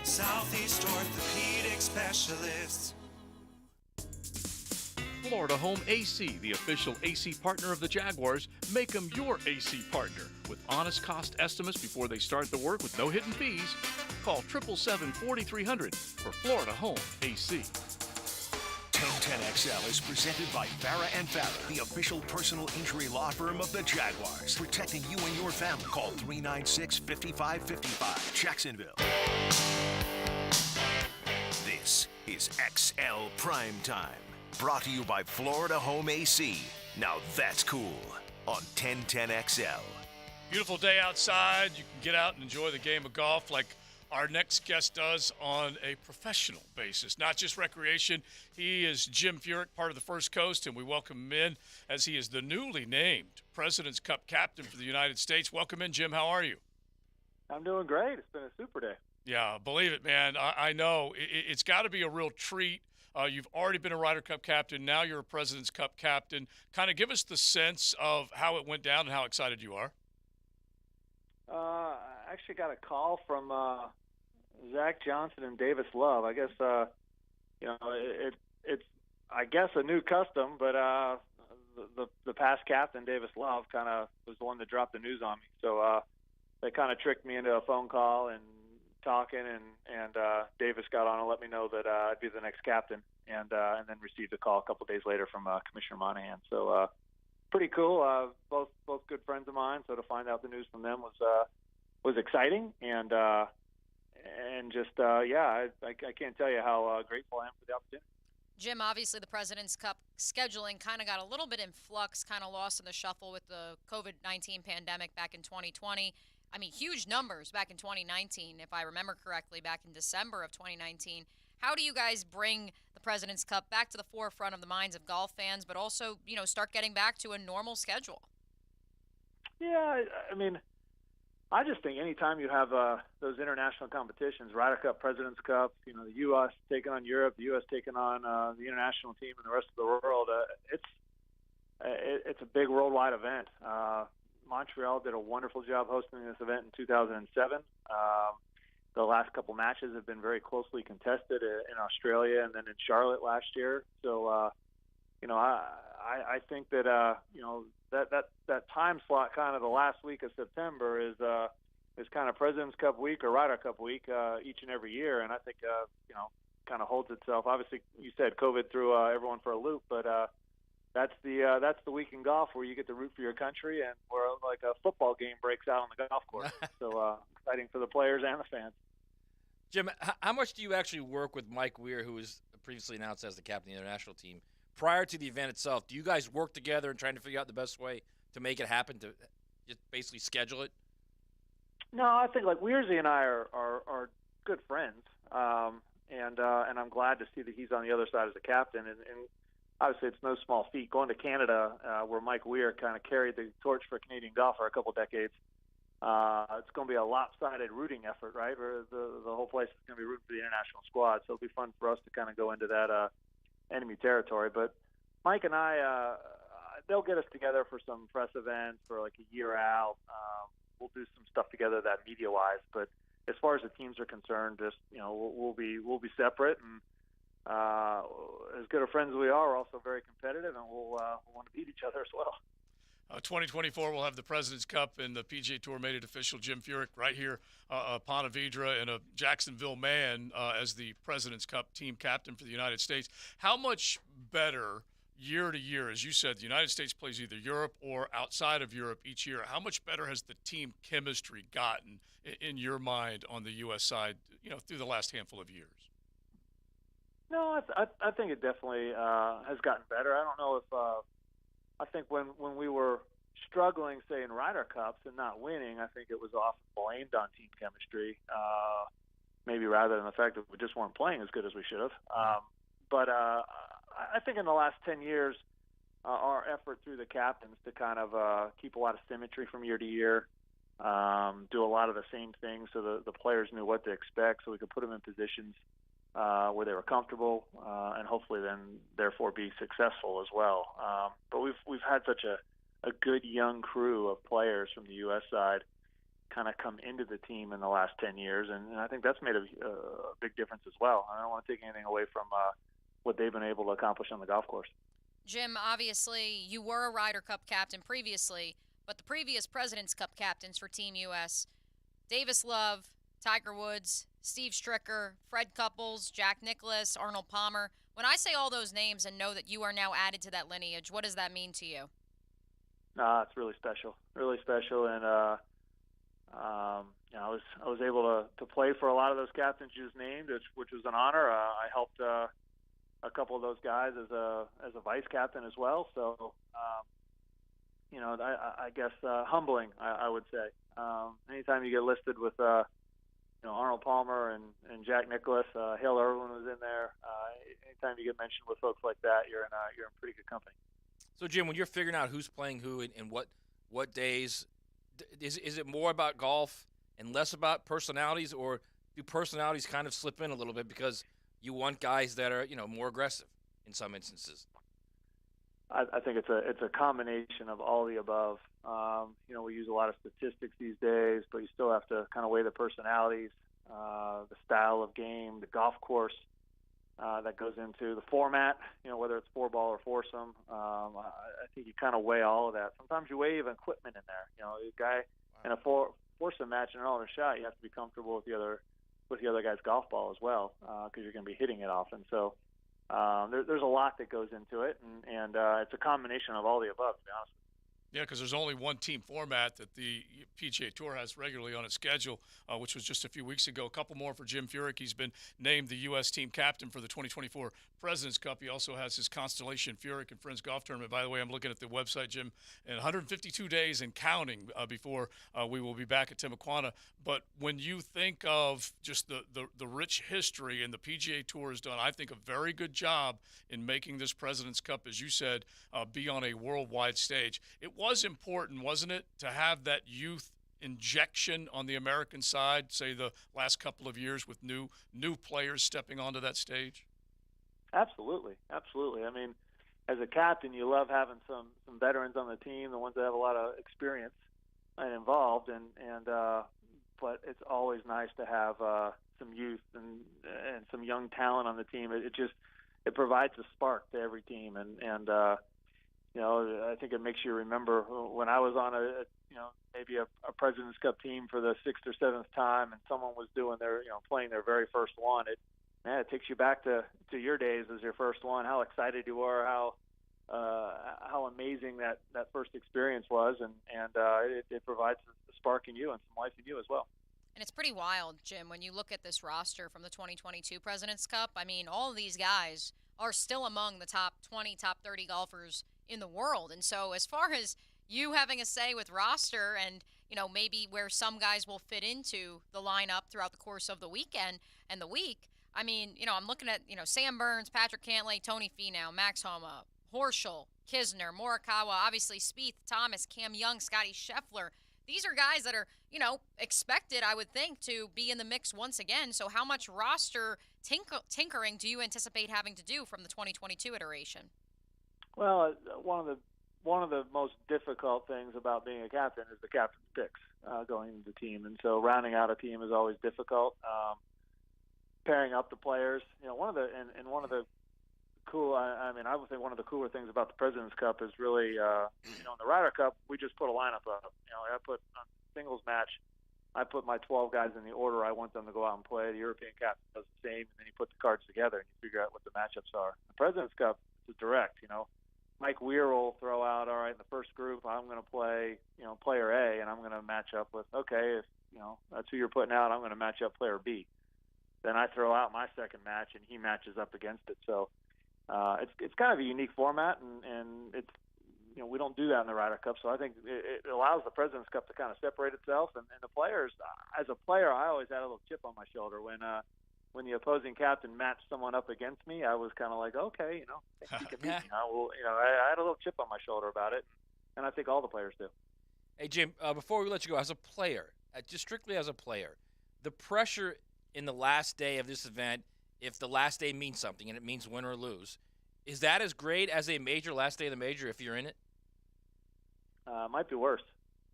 Southeast Orthopedic Specialists. Florida Home AC, the official AC partner of the Jaguars. Make them your AC partner with honest cost estimates before they start the work with no hidden fees. Call 777-4300 for Florida Home AC. 1010XL is presented by Farah & Farah, the official personal injury law firm of the Jaguars. Protecting you and your family. Call 396-5555, Jacksonville. This is XL Primetime. Brought to you by Florida Home AC. Now that's cool on 1010XL. Beautiful day outside. You can get out and enjoy the game of golf like our next guest does on a professional basis, not just recreation. He is Jim Furyk, part of the First Coast, and we welcome him in as he is the newly named President's Cup captain for the United States. Welcome in, Jim. How are you? I'm doing great. It's been a super day. Yeah, believe it, man. I know. It's got to be a real treat. You've already been a Ryder Cup captain. Now you're a President's Cup captain. Kind of give us the sense of how it went down and how excited you are. I actually got a call from Zach Johnson and Davis Love. I guess it's I guess a new custom, but the past captain Davis Love kind of was the one that dropped the news on me. So they kind of tricked me into a phone call and talking, and Davis got on and let me know that I'd be the next captain, and then received a call a couple days later from Commissioner Monahan. So pretty cool. Both good friends of mine. So to find out the news from them was exciting, and just I can't tell you how grateful I am for the opportunity. Jim, obviously the President's Cup scheduling kind of got a little bit in flux, kind of lost in the shuffle with the COVID-19 pandemic back in 2020. I mean, huge numbers back in 2019, if I remember correctly, back in December of 2019. How do you guys bring the President's Cup back to the forefront of the minds of golf fans, but also, start getting back to a normal schedule? Yeah, I mean, I just think anytime you have those international competitions, Ryder Cup, President's Cup, the U.S. taking on Europe, the U.S. taking on the international team and the rest of the world, it's a big worldwide event. Montreal did a wonderful job hosting this event in 2007. The last couple matches have been very closely contested in Australia and then in Charlotte last year. So, I think that that time slot, kind of the last week of September, is kind of President's Cup week or Ryder Cup week each and every year, and I think kind of holds itself. Obviously, you said COVID threw everyone for a loop, but that's the week in golf where you get to root for your country and where like a football game breaks out on the golf course. So exciting for the players and the fans. Jim, how much do you actually work with Mike Weir, who was previously announced as the captain of the international team, prior to the event itself? Do you guys work together and trying to figure out the best way to make it happen, to just basically schedule it? No, I think like Weirzy and I are good friends, and I'm glad to see that he's on the other side as a captain. And obviously, it's no small feat going to Canada, where Mike Weir kind of carried the torch for Canadian golf for a couple decades. It's going to be a lopsided rooting effort, right? Where the whole place is going to be rooting for the international squad, so it'll be fun for us to kind of go into that enemy territory. But Mike and I, they'll get us together for some press events for like a year out. We'll do some stuff together that media-wise, but as far as the teams are concerned, just we'll be separate, and as good of friends as we are, we're also very competitive, and we'll want to beat each other as well. 2024 we'll have the President's Cup, and the PGA Tour made it official. Jim Furyk right here, Ponte Vedra, and a Jacksonville man as the President's Cup team captain for the United States. How much better year to year, as you said, the United States plays either Europe or outside of Europe each year. How much better has the team chemistry gotten in your mind on the U.S. side, through the last handful of years? No, I think it definitely has gotten better. I don't know if I think when we were struggling, say, in Ryder Cups and not winning, I think it was often blamed on team chemistry, maybe rather than the fact that we just weren't playing as good as we should have. But I think in the last 10 years, our effort through the captains to kind of keep a lot of symmetry from year to year, do a lot of the same things so the players knew what to expect, so we could put them in positions where they were comfortable, and hopefully then therefore be successful as well. But we've had such a good young crew of players from the U.S. side kind of come into the team in the last 10 years, and I think that's made a big difference as well. I don't want to take anything away from what they've been able to accomplish on the golf course. Jim, obviously you were a Ryder Cup captain previously, but the previous President's Cup captains for Team U.S., Davis Love, Tiger Woods, Steve Stricker, Fred Couples, Jack Nicklaus, Arnold Palmer. When I say all those names and know that you are now added to that lineage, what does that mean to you? It's really special, and I was able to play for a lot of those captains you just named, which was an honor. I helped a couple of those guys as a vice captain as well. So, I guess humbling, I would say. Anytime you get listed with Arnold Palmer and Jack Nicklaus, Hale Irwin was in there. Anytime you get mentioned with folks like that, you're in pretty good company. So, Jim, when you're figuring out who's playing who and what days, is it more about golf and less about personalities, or do personalities kind of slip in a little bit because you want guys that are more aggressive in some instances? I think it's a combination of all the above. We use a lot of statistics these days, but you still have to kind of weigh the personalities, the style of game, the golf course that goes into the format, whether it's 4-ball or foursome. I think you kind of weigh all of that. Sometimes you weigh even equipment in there. A guy in a foursome match and an all-in shot, you have to be comfortable with the other guy's golf ball as well, because you're going to be hitting it often. So there's a lot that goes into it, and it's a combination of all the above, to be honest. Yeah, because there's only one team format that the PGA Tour has regularly on its schedule, which was just a few weeks ago. A couple more for Jim Furyk. He's been named the U.S. team captain for the 2024 President's Cup. He also has his Constellation Furyk and Friends Golf Tournament. By the way, I'm looking at the website, Jim, and 152 days and counting before we will be back at Timuquana. But when you think of just the rich history and the PGA Tour has done, I think, a very good job in making this President's Cup, as you said, be on a worldwide stage. It was important, wasn't it, to have that youth injection on the American side, say the last couple of years with new players stepping onto that stage? Absolutely. I mean, as a captain, you love having some veterans on the team, the ones that have a lot of experience and involved, but it's always nice to have some youth and some young talent on the team. It provides a spark to every team, and I think it makes you remember when I was on maybe a President's Cup team for the 6th or 7th time, and someone was doing playing their very first one. It takes you back to your days as your first one, how excited you were, how amazing that first experience was, and it provides a spark in you and some life in you as well. And it's pretty wild, Jim, when you look at this roster from the 2022 President's Cup. I mean, all of these guys are still among the top 20, top 30 golfers in the world. And so as far as you having a say with roster and, maybe where some guys will fit into the lineup throughout the course of the weekend and the week, I mean, I'm looking at, Sam Burns, Patrick Cantlay, Tony Finau, Max Homa, Horschel, Kisner, Morikawa, obviously Spieth, Thomas, Cam Young, Scotty Scheffler. These are guys that are, expected, I would think, to be in the mix once again. So how much roster tinkering do you anticipate having to do from the 2022 iteration? Well, one of the most difficult things about being a captain is the captain's picks going into the team, and so rounding out a team is always difficult. pairing up the players. You know, one of the cool. I mean, I would think one of the cooler things about the President's Cup is really, you know, in the Ryder Cup, we just put a lineup up. You know, I put on singles match, I put my 12 guys in the order I want them to go out and play. The European captain does the same, and then you put the cards together and you figure out what the matchups are. The President's Cup is direct. You know, Mike Weir will throw out, all right, in the first group, I'm going to play, you know, player A, and I'm going to match up with, okay, if, you know, that's who you're putting out, I'm going to match up player B. Then I throw out my second match, and he matches up against it. So it's kind of a unique format, and it's, you know, we don't do that in the Ryder Cup. So I think it allows the President's Cup to kind of separate itself. And the players, as a player, I always had a little chip on my shoulder when the opposing captain matched someone up against me. I was kind of like, okay, you know, I think he can beat me. I had a little chip on my shoulder about it, and I think all the players do. Hey, Jim, before we let you go, as a player, just strictly as a player, the pressure in the last day of this event, if the last day means something and it means win or lose, is that as great as a major, last day of the major, if you're in it? Might be worse.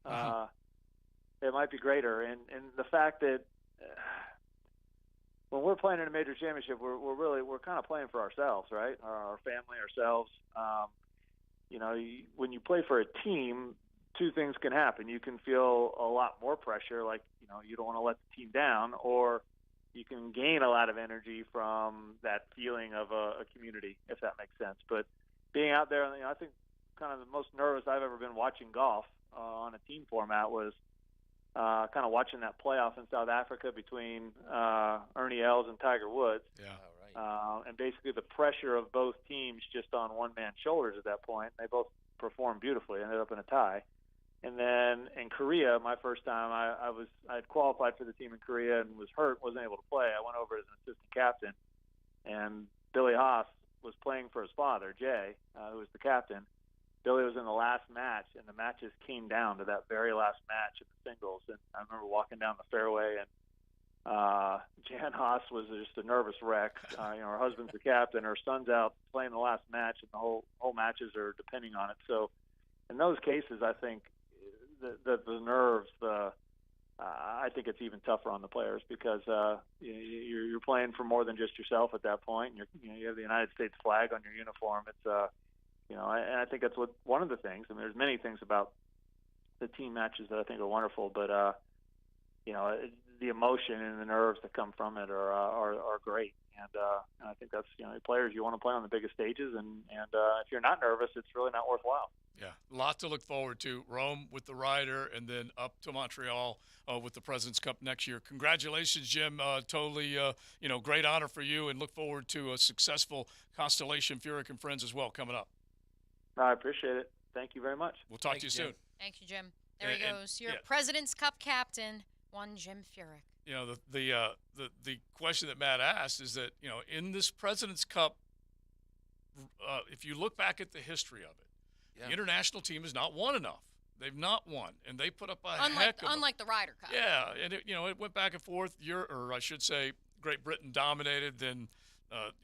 It might be greater. And the fact that when we're playing in a major championship, we're kind of playing for ourselves, right? Our family, ourselves. You know, when you play for a team, two things can happen. You can feel a lot more pressure, like, you know, you don't want to let the team down, or you can gain a lot of energy from that feeling of a community, if that makes sense. But being out there, you know, I think kind of the most nervous I've ever been watching golf on a team format was kind of watching that playoff in South Africa between Ernie Els and Tiger Woods. Yeah. And basically the pressure of both teams just on one man's shoulders at that point. They both performed beautifully, ended up in a tie. And then in Korea, my first time, I had qualified for the team in Korea and was hurt, wasn't able to play. I went over as an assistant captain, and Billy Haas was playing for his father, Jay, who was the captain. Billy was in the last match, and the matches came down to that very last match in the singles. And I remember walking down the fairway, and Jan Haas was just a nervous wreck. You know, her husband's the captain, her son's out playing the last match, and the whole matches are depending on it. So in those cases, I think the nerves, I think it's even tougher on the players because you're playing for more than just yourself at that point. You have the United States flag on your uniform. It's you know, and I think that's one of the things. I mean, there's many things about the team matches that I think are wonderful, but you know, the emotion and the nerves that come from it are great. And I think that's, you know, players, you want to play on the biggest stages, and if you're not nervous, it's really not worthwhile. Yeah, a lot to look forward to. Rome with the Ryder, and then up to Montreal with the President's Cup next year. Congratulations, Jim. Totally, you know, great honor for you, and look forward to a successful Constellation Furyk and Friends as well coming up. I appreciate it. Thank you very much. We'll talk to you soon. Thank you, Jim. There he goes. Your President's Cup captain, one Jim Furyk. You know, the question that Matt asked is that, you know, in this President's Cup, if you look back at the history of it, the international team has not won enough. They've not won, and they put up a heck of unlike the Ryder Cup. Yeah, and it went back and forth. Or I should say, Great Britain dominated, then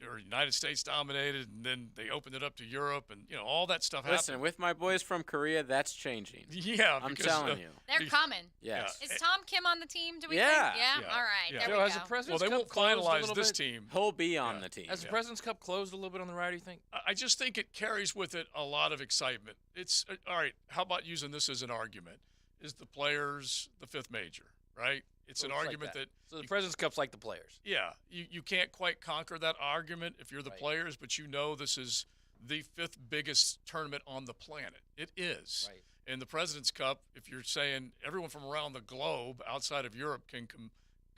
or United States dominated, and then they opened it up to Europe, and, you know, all that stuff happened. Listen, with my boys from Korea, that's changing. Yeah, I'm telling you. They're coming. Yes. Is Tom Kim on the team, do we Yeah. think? Yeah? All right, Yeah. there we As go. the President's Cup closed a little bit, team. He'll be on the team. Has the President's Cup closed a little bit on the Ryder, you think? I just think it carries with it a lot of excitement. It's all right. How about using this as an argument? Is the players the fifth major, right? It's an argument that so the President's Cup's like the players. Yeah, you can't quite conquer that argument if you're the players, but you know this is the fifth biggest tournament on the planet. It is. Right. And the President's Cup, if you're saying everyone from around the globe outside of Europe can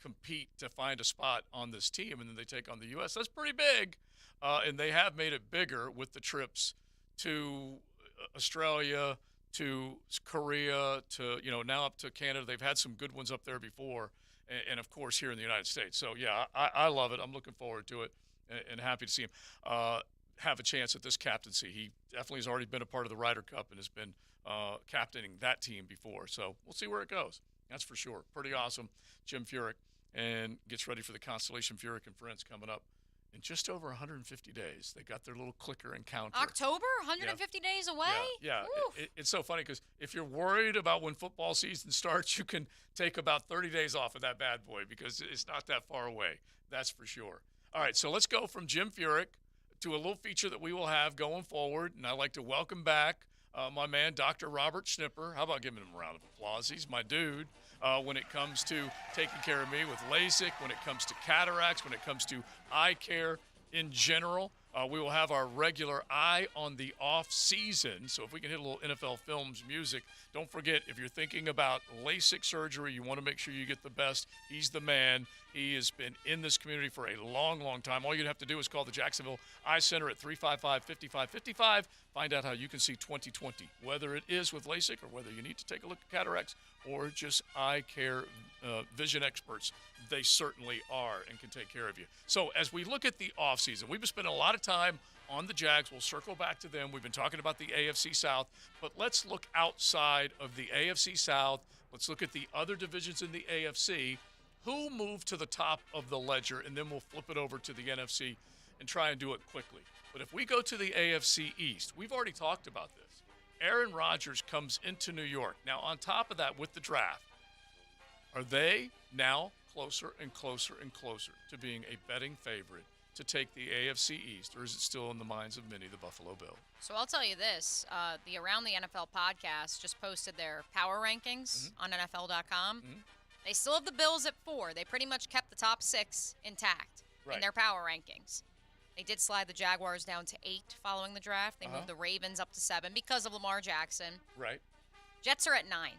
compete to find a spot on this team, and then they take on the U.S., that's pretty big. And they have made it bigger with the trips to Australia, to Korea, to, you know, now up to Canada. They've had some good ones up there before, and of course here in the United States. So yeah, I love it. I'm looking forward to it, and happy to see him have a chance at this captaincy. He definitely has already been a part of the Ryder Cup and has been captaining that team before. So we'll see where it goes. That's for sure. Pretty awesome. Jim Furyk, and gets ready for the Constellation Furyk and Friends coming up in just over 150 days. They got their little clicker and counter. October, 150 days away? Yeah. It's so funny because if you're worried about when football season starts, you can take about 30 days off of that bad boy because it's not that far away. That's for sure. All right, so let's go from Jim Furyk to a little feature that we will have going forward. And I'd like to welcome back my man, Dr. Robert Schnipper. How about giving him a round of applause? He's my dude when it comes to taking care of me with LASIK, when it comes to cataracts, when it comes to eye care in general. We will have our regular Eye on the Off season. So if we can hit a little NFL Films music, don't forget, if you're thinking about LASIK surgery, you want to make sure you get the best. He's the man. He has been in this community for a long, long time. All you'd have to do is call the Jacksonville Eye Center at 355-5555. Find out how you can see 20/20, whether it is with LASIK or whether you need to take a look at cataracts or just eye care vision experts. They certainly are and can take care of you. So as we look at the offseason, we've been spending a lot of time on the Jags. We'll circle back to them. We've been talking about the AFC South, but let's look outside of the AFC South. Let's look at the other divisions in the AFC. Who moved to the top of the ledger, and then we'll flip it over to the NFC and try and do it quickly. But if we go to the AFC East, we've already talked about this. Aaron Rodgers comes into New York. Now, on top of that, with the draft, are they now closer and closer and closer to being a betting favorite to take the AFC East, or is it still in the minds of many the Buffalo Bills? So I'll tell you this. The Around the NFL podcast just posted their power rankings on NFL.com. They still have the Bills at 4. They pretty much kept the top 6 intact in their power rankings. They did slide the Jaguars down to 8 following the draft. They moved the Ravens up to 7 because of Lamar Jackson. Right. Jets are at 9.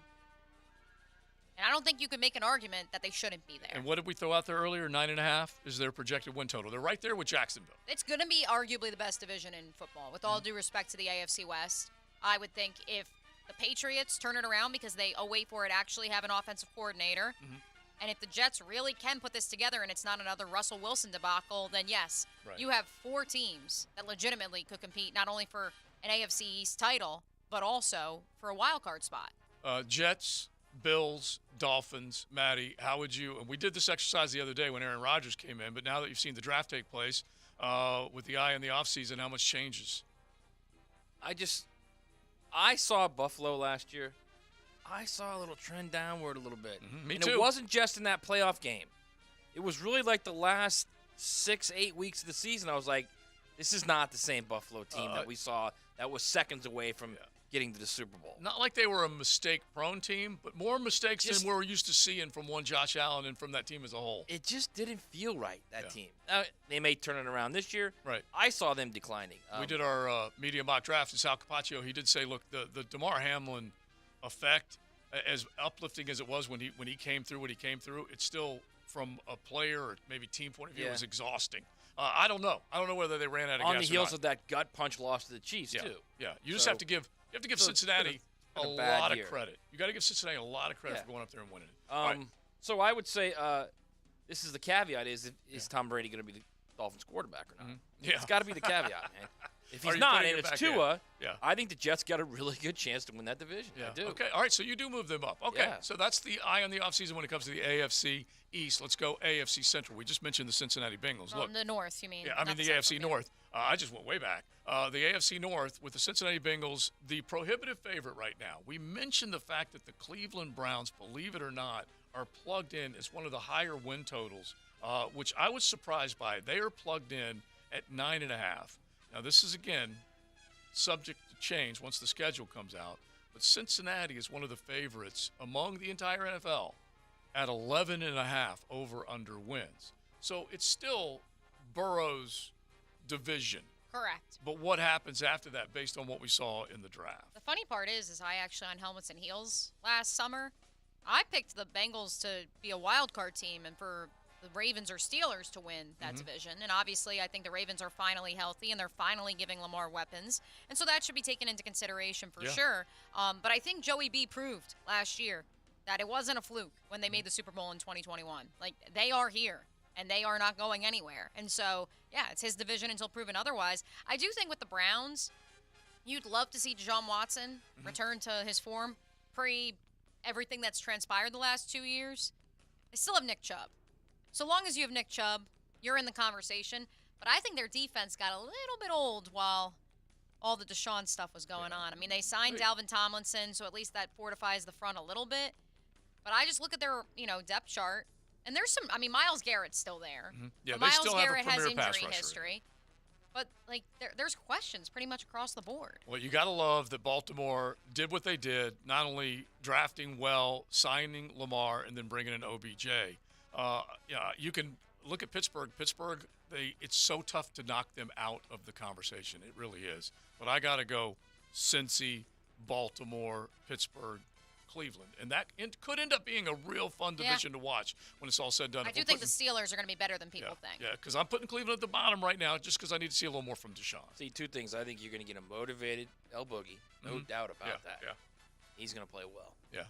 And I don't think you could make an argument that they shouldn't be there. And what did we throw out there earlier? 9.5 is their projected win total. They're right there with Jacksonville. It's going to be arguably the best division in football. With all due respect to the AFC West, I would think if the Patriots turn it around because they, wait for it, actually have an offensive coordinator, and if the Jets really can put this together and it's not another Russell Wilson debacle, then yes, you have 4 teams that legitimately could compete not only for an AFC East title, but also for a wild card spot. Jets, Bills, Dolphins, Matty, how would you, and we did this exercise the other day when Aaron Rodgers came in, but now that you've seen the draft take place with the eye in the offseason, how much changes? I saw Buffalo last year. I saw a little trend downward a little bit. Me and too. It wasn't just in that playoff game. It was really like the last 6-8 weeks of the season. I was like, this is not the same Buffalo team that we saw that was seconds away from getting to the Super Bowl. Not like they were a mistake-prone team, but more mistakes than we're used to seeing from one Josh Allen and from that team as a whole. It just didn't feel right, that team. They may turn it around this year. Right. I saw them declining. We did our media mock draft, and Sal Capaccio, he did say, look, the DeMar Hamlin effect, as uplifting as it was when he came through what he came through, it's still, from a player or maybe team point of view, it was exhausting. I don't know. I don't know whether they ran out of gas on the heels or not. of that gut punch loss to the Chiefs, too. Yeah, you just have to give Cincinnati a lot of credit. You got to give Cincinnati a lot of credit for going up there and winning it. Right. So I would say this is the caveat: is Tom Brady going to be the Dolphins' quarterback or not? Yeah, it's got to be the caveat, man. If he's Are you not, putting and it it's back Tua, in? Yeah. I think the Jets got a really good chance to win that division. Yeah. I do. Okay. All right. So you do move them up. Okay. Yeah. So that's the eye on the offseason when it comes to the AFC East. Let's go AFC Central. We just mentioned the Cincinnati Bengals. Well, Look. the North, you mean? Yeah, I mean the AFC North. I just went way back. The AFC North with the Cincinnati Bengals, the prohibitive favorite right now. We mentioned the fact that the Cleveland Browns, believe it or not, are plugged in as one of the higher win totals, which I was surprised by. They are plugged in at 9.5. Now, this is, again, subject to change once the schedule comes out. But Cincinnati is one of the favorites among the entire NFL at 11.5 over-under wins. So it's still Burrow's division. Correct. But what happens after that based on what we saw in the draft? The funny part is I actually, on Helmets and Heels last summer, I picked the Bengals to be a wild card team and for the Ravens or Steelers to win that division. And obviously, I think the Ravens are finally healthy and they're finally giving Lamar weapons. And so that should be taken into consideration for sure. But I think Joey B proved last year that it wasn't a fluke when they made the Super Bowl in 2021. Like, they are here and they are not going anywhere. And so, yeah, it's his division until proven otherwise. I do think with the Browns, you'd love to see Deshaun Watson return to his form pre everything that's transpired the last 2 years. They still have Nick Chubb. So long as you have Nick Chubb, you're in the conversation. But I think their defense got a little bit old while all the Deshaun stuff was going on. I mean, they signed Dalvin Tomlinson, so at least that fortifies the front a little bit. But I just look at their, depth chart, and there's some. I mean, Myles Garrett's still there. Yeah, But they Myles still Garrett have a has premier pass injury rusher. history. But there's questions pretty much across the board. Well, you got to love that Baltimore did what they did, not only drafting well, signing Lamar, and then bringing in OBJ. You can look at Pittsburgh. Pittsburgh, it's so tough to knock them out of the conversation. It really is. But I got to go Cincy, Baltimore, Pittsburgh, Cleveland. And that could end up being a real fun division to watch when it's all said and done. I do think the Steelers are going to be better than people think. Yeah, because I'm putting Cleveland at the bottom right now just because I need to see a little more from Deshaun. See, two things. I think you're going to get a motivated El Boogie, no doubt about that. Yeah. He's going to play well. Yeah.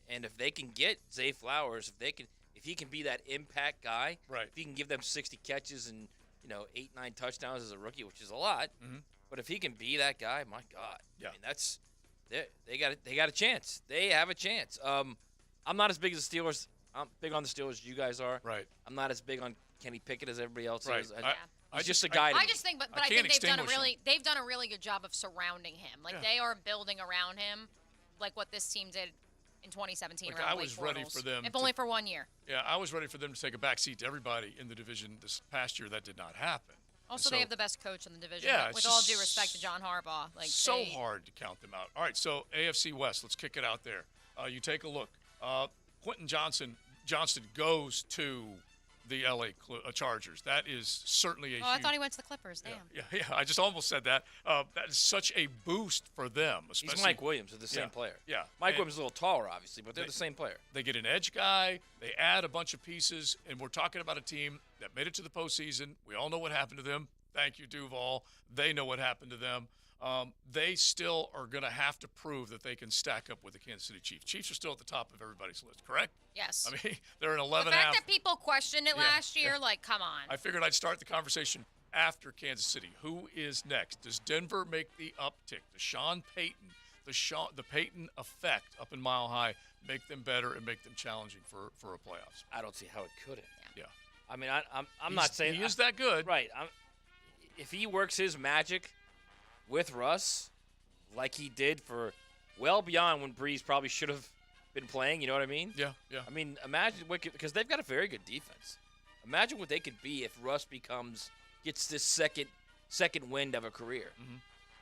And if they can get Zay Flowers, if he can be that impact guy, right. If he can give them 60 catches and 8-9 touchdowns as a rookie, which is a lot, but if he can be that guy, my God, yeah. I mean, that's they got a chance. They have a chance. I'm not as big as the Steelers. I'm big on the Steelers as you guys are. Right. I'm not as big on Kenny Pickett as everybody else right. is. He's just a guy. I just think, but I think they've done a really good job of surrounding him. Like they are building around him, like what this team did in 2017. I was ready for them, if only for 1 year. Yeah, I was ready for them to take a back seat to everybody in the division this past year. That did not happen. Also, they have the best coach in the division. Yeah, with all due respect to John Harbaugh, so hard to count them out. All right, so AFC West, let's kick it out there. You take a look. Quentin Johnston goes to the LA Chargers. That is certainly a huge... I thought he went to the Clippers. Damn. Yeah, I just almost said that. That is such a boost for them. Especially, he's Mike Williams, they're the same player. Yeah. Mike Williams is a little taller, obviously, but they're the same player. They get an edge guy. They add a bunch of pieces, and we're talking about a team that made it to the postseason. We all know what happened to them. Thank you, Duval. They know what happened to them. They still are going to have to prove that they can stack up with the Kansas City Chiefs. Chiefs are still at the top of everybody's list, correct? Yes. I mean, they're an 11 The fact that people questioned it last year, come on. I figured I'd start the conversation after Kansas City. Who is next? Does Denver make the uptick? Does Sean Payton, the Payton effect up in Mile High, make them better and make them challenging for a playoffs? I don't see how it couldn't. Yeah. I mean, I'm not saying he is that good. Right. If he works his magic with Russ like he did for well beyond when Breeze probably should have been playing, you know what I mean? Yeah. I mean, imagine because they've got a very good defense. Imagine what they could be if Russ gets this second wind of a career. Mm-hmm.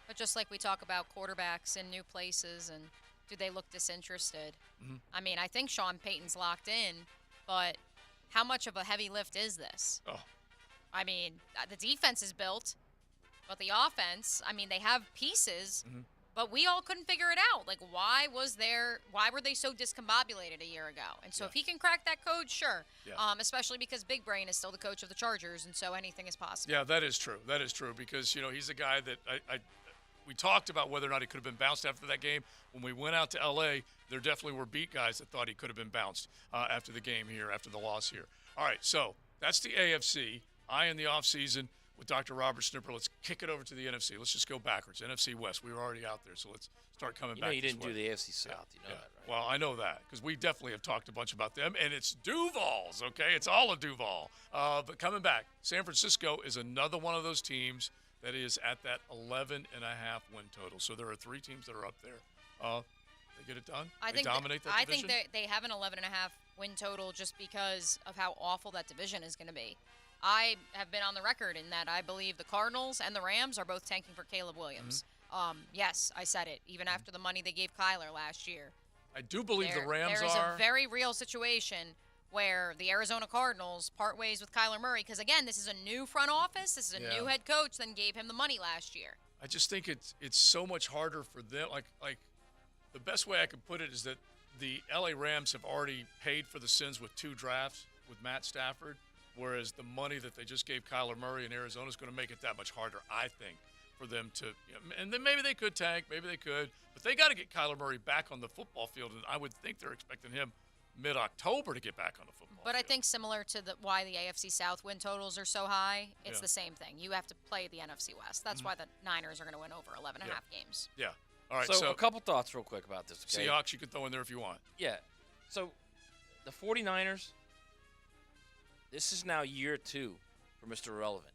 But just like we talk about quarterbacks in new places and do they look disinterested? Mm-hmm. I mean, I think Sean Payton's locked in, but how much of a heavy lift is this? Oh. I mean, the defense is built, but the offense, I mean, they have pieces, but we all couldn't figure it out. Like, why were they so discombobulated a year ago? And so if he can crack that code, sure. Yeah. Especially because Big Brain is still the coach of the Chargers, and so anything is possible. Yeah, that is true. That is true because, he's a guy that we talked about whether or not he could have been bounced after that game. When we went out to L.A., there definitely were beat guys that thought he could have been bounced after the game here, after the loss here. All right, so that's the AFC. In the offseason with Dr. Robert Snipper. Let's kick it over to the NFC. Let's just go backwards. NFC West, we were already out there, so let's start coming back. You didn't do the AFC South. You know that, right? Well, I know that because we definitely have talked a bunch about them, and it's Duval's, okay? It's all of Duval. But coming back, San Francisco is another one of those teams that is at that 11.5 win total. So there are 3 teams that are up there. They get it done? They dominate that division? I think they have an 11.5 win total just because of how awful that division is going to be. I have been on the record in that I believe the Cardinals and the Rams are both tanking for Caleb Williams. Yes, I said it, even after the money they gave Kyler last year. I do believe the Rams There's a very real situation where the Arizona Cardinals part ways with Kyler Murray because, again, this is a new front office. This is a new head coach than gave him the money last year. I just think it's so much harder for them. Like the best way I could put it is that the LA Rams have already paid for the sins with 2 drafts with Matt Stafford. Whereas the money that they just gave Kyler Murray in Arizona is going to make it that much harder, I think, for them to and then maybe they could tank, maybe they could, but they got to get Kyler Murray back on the football field, and I would think they're expecting him mid-October to get back on the football field. I think similar to why the AFC South win totals are so high, it's the same thing. You have to play the NFC West. That's why the Niners are going to win over 11.5 games. Yeah. All right, so a couple thoughts real quick about this. Okay? Seahawks you can throw in there if you want. Yeah. So the 49ers, this is now year 2 for Mr. Irrelevant.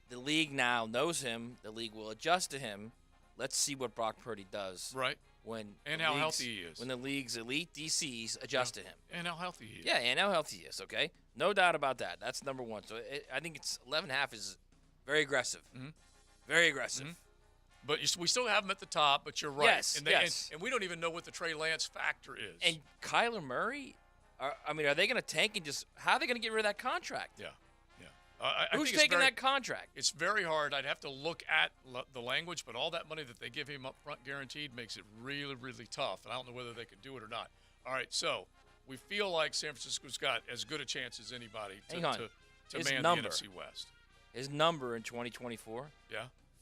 the league now knows him. The league will adjust to him. Let's see what Brock Purdy does. Right. And how healthy he is. When the league's elite DCs adjust to him. And how healthy he is. Yeah, and how healthy he is, okay? No doubt about that. That's number one. So I think it's 11.5 is very aggressive. Mm-hmm. Very aggressive. Mm-hmm. But we still have him at the top, but you're right. Yes, and, and we don't even know what the Trey Lance factor is. And Kyler Murray, are they going to tank and just – how are they going to get rid of that contract? Yeah. Who's taking that contract? It's very hard. I'd have to look at the language, but all that money that they give him up front guaranteed makes it really, really tough. And I don't know whether they can do it or not. All right, so we feel like San Francisco's got as good a chance as anybody to man the NFC West. His number in 2024? Yeah.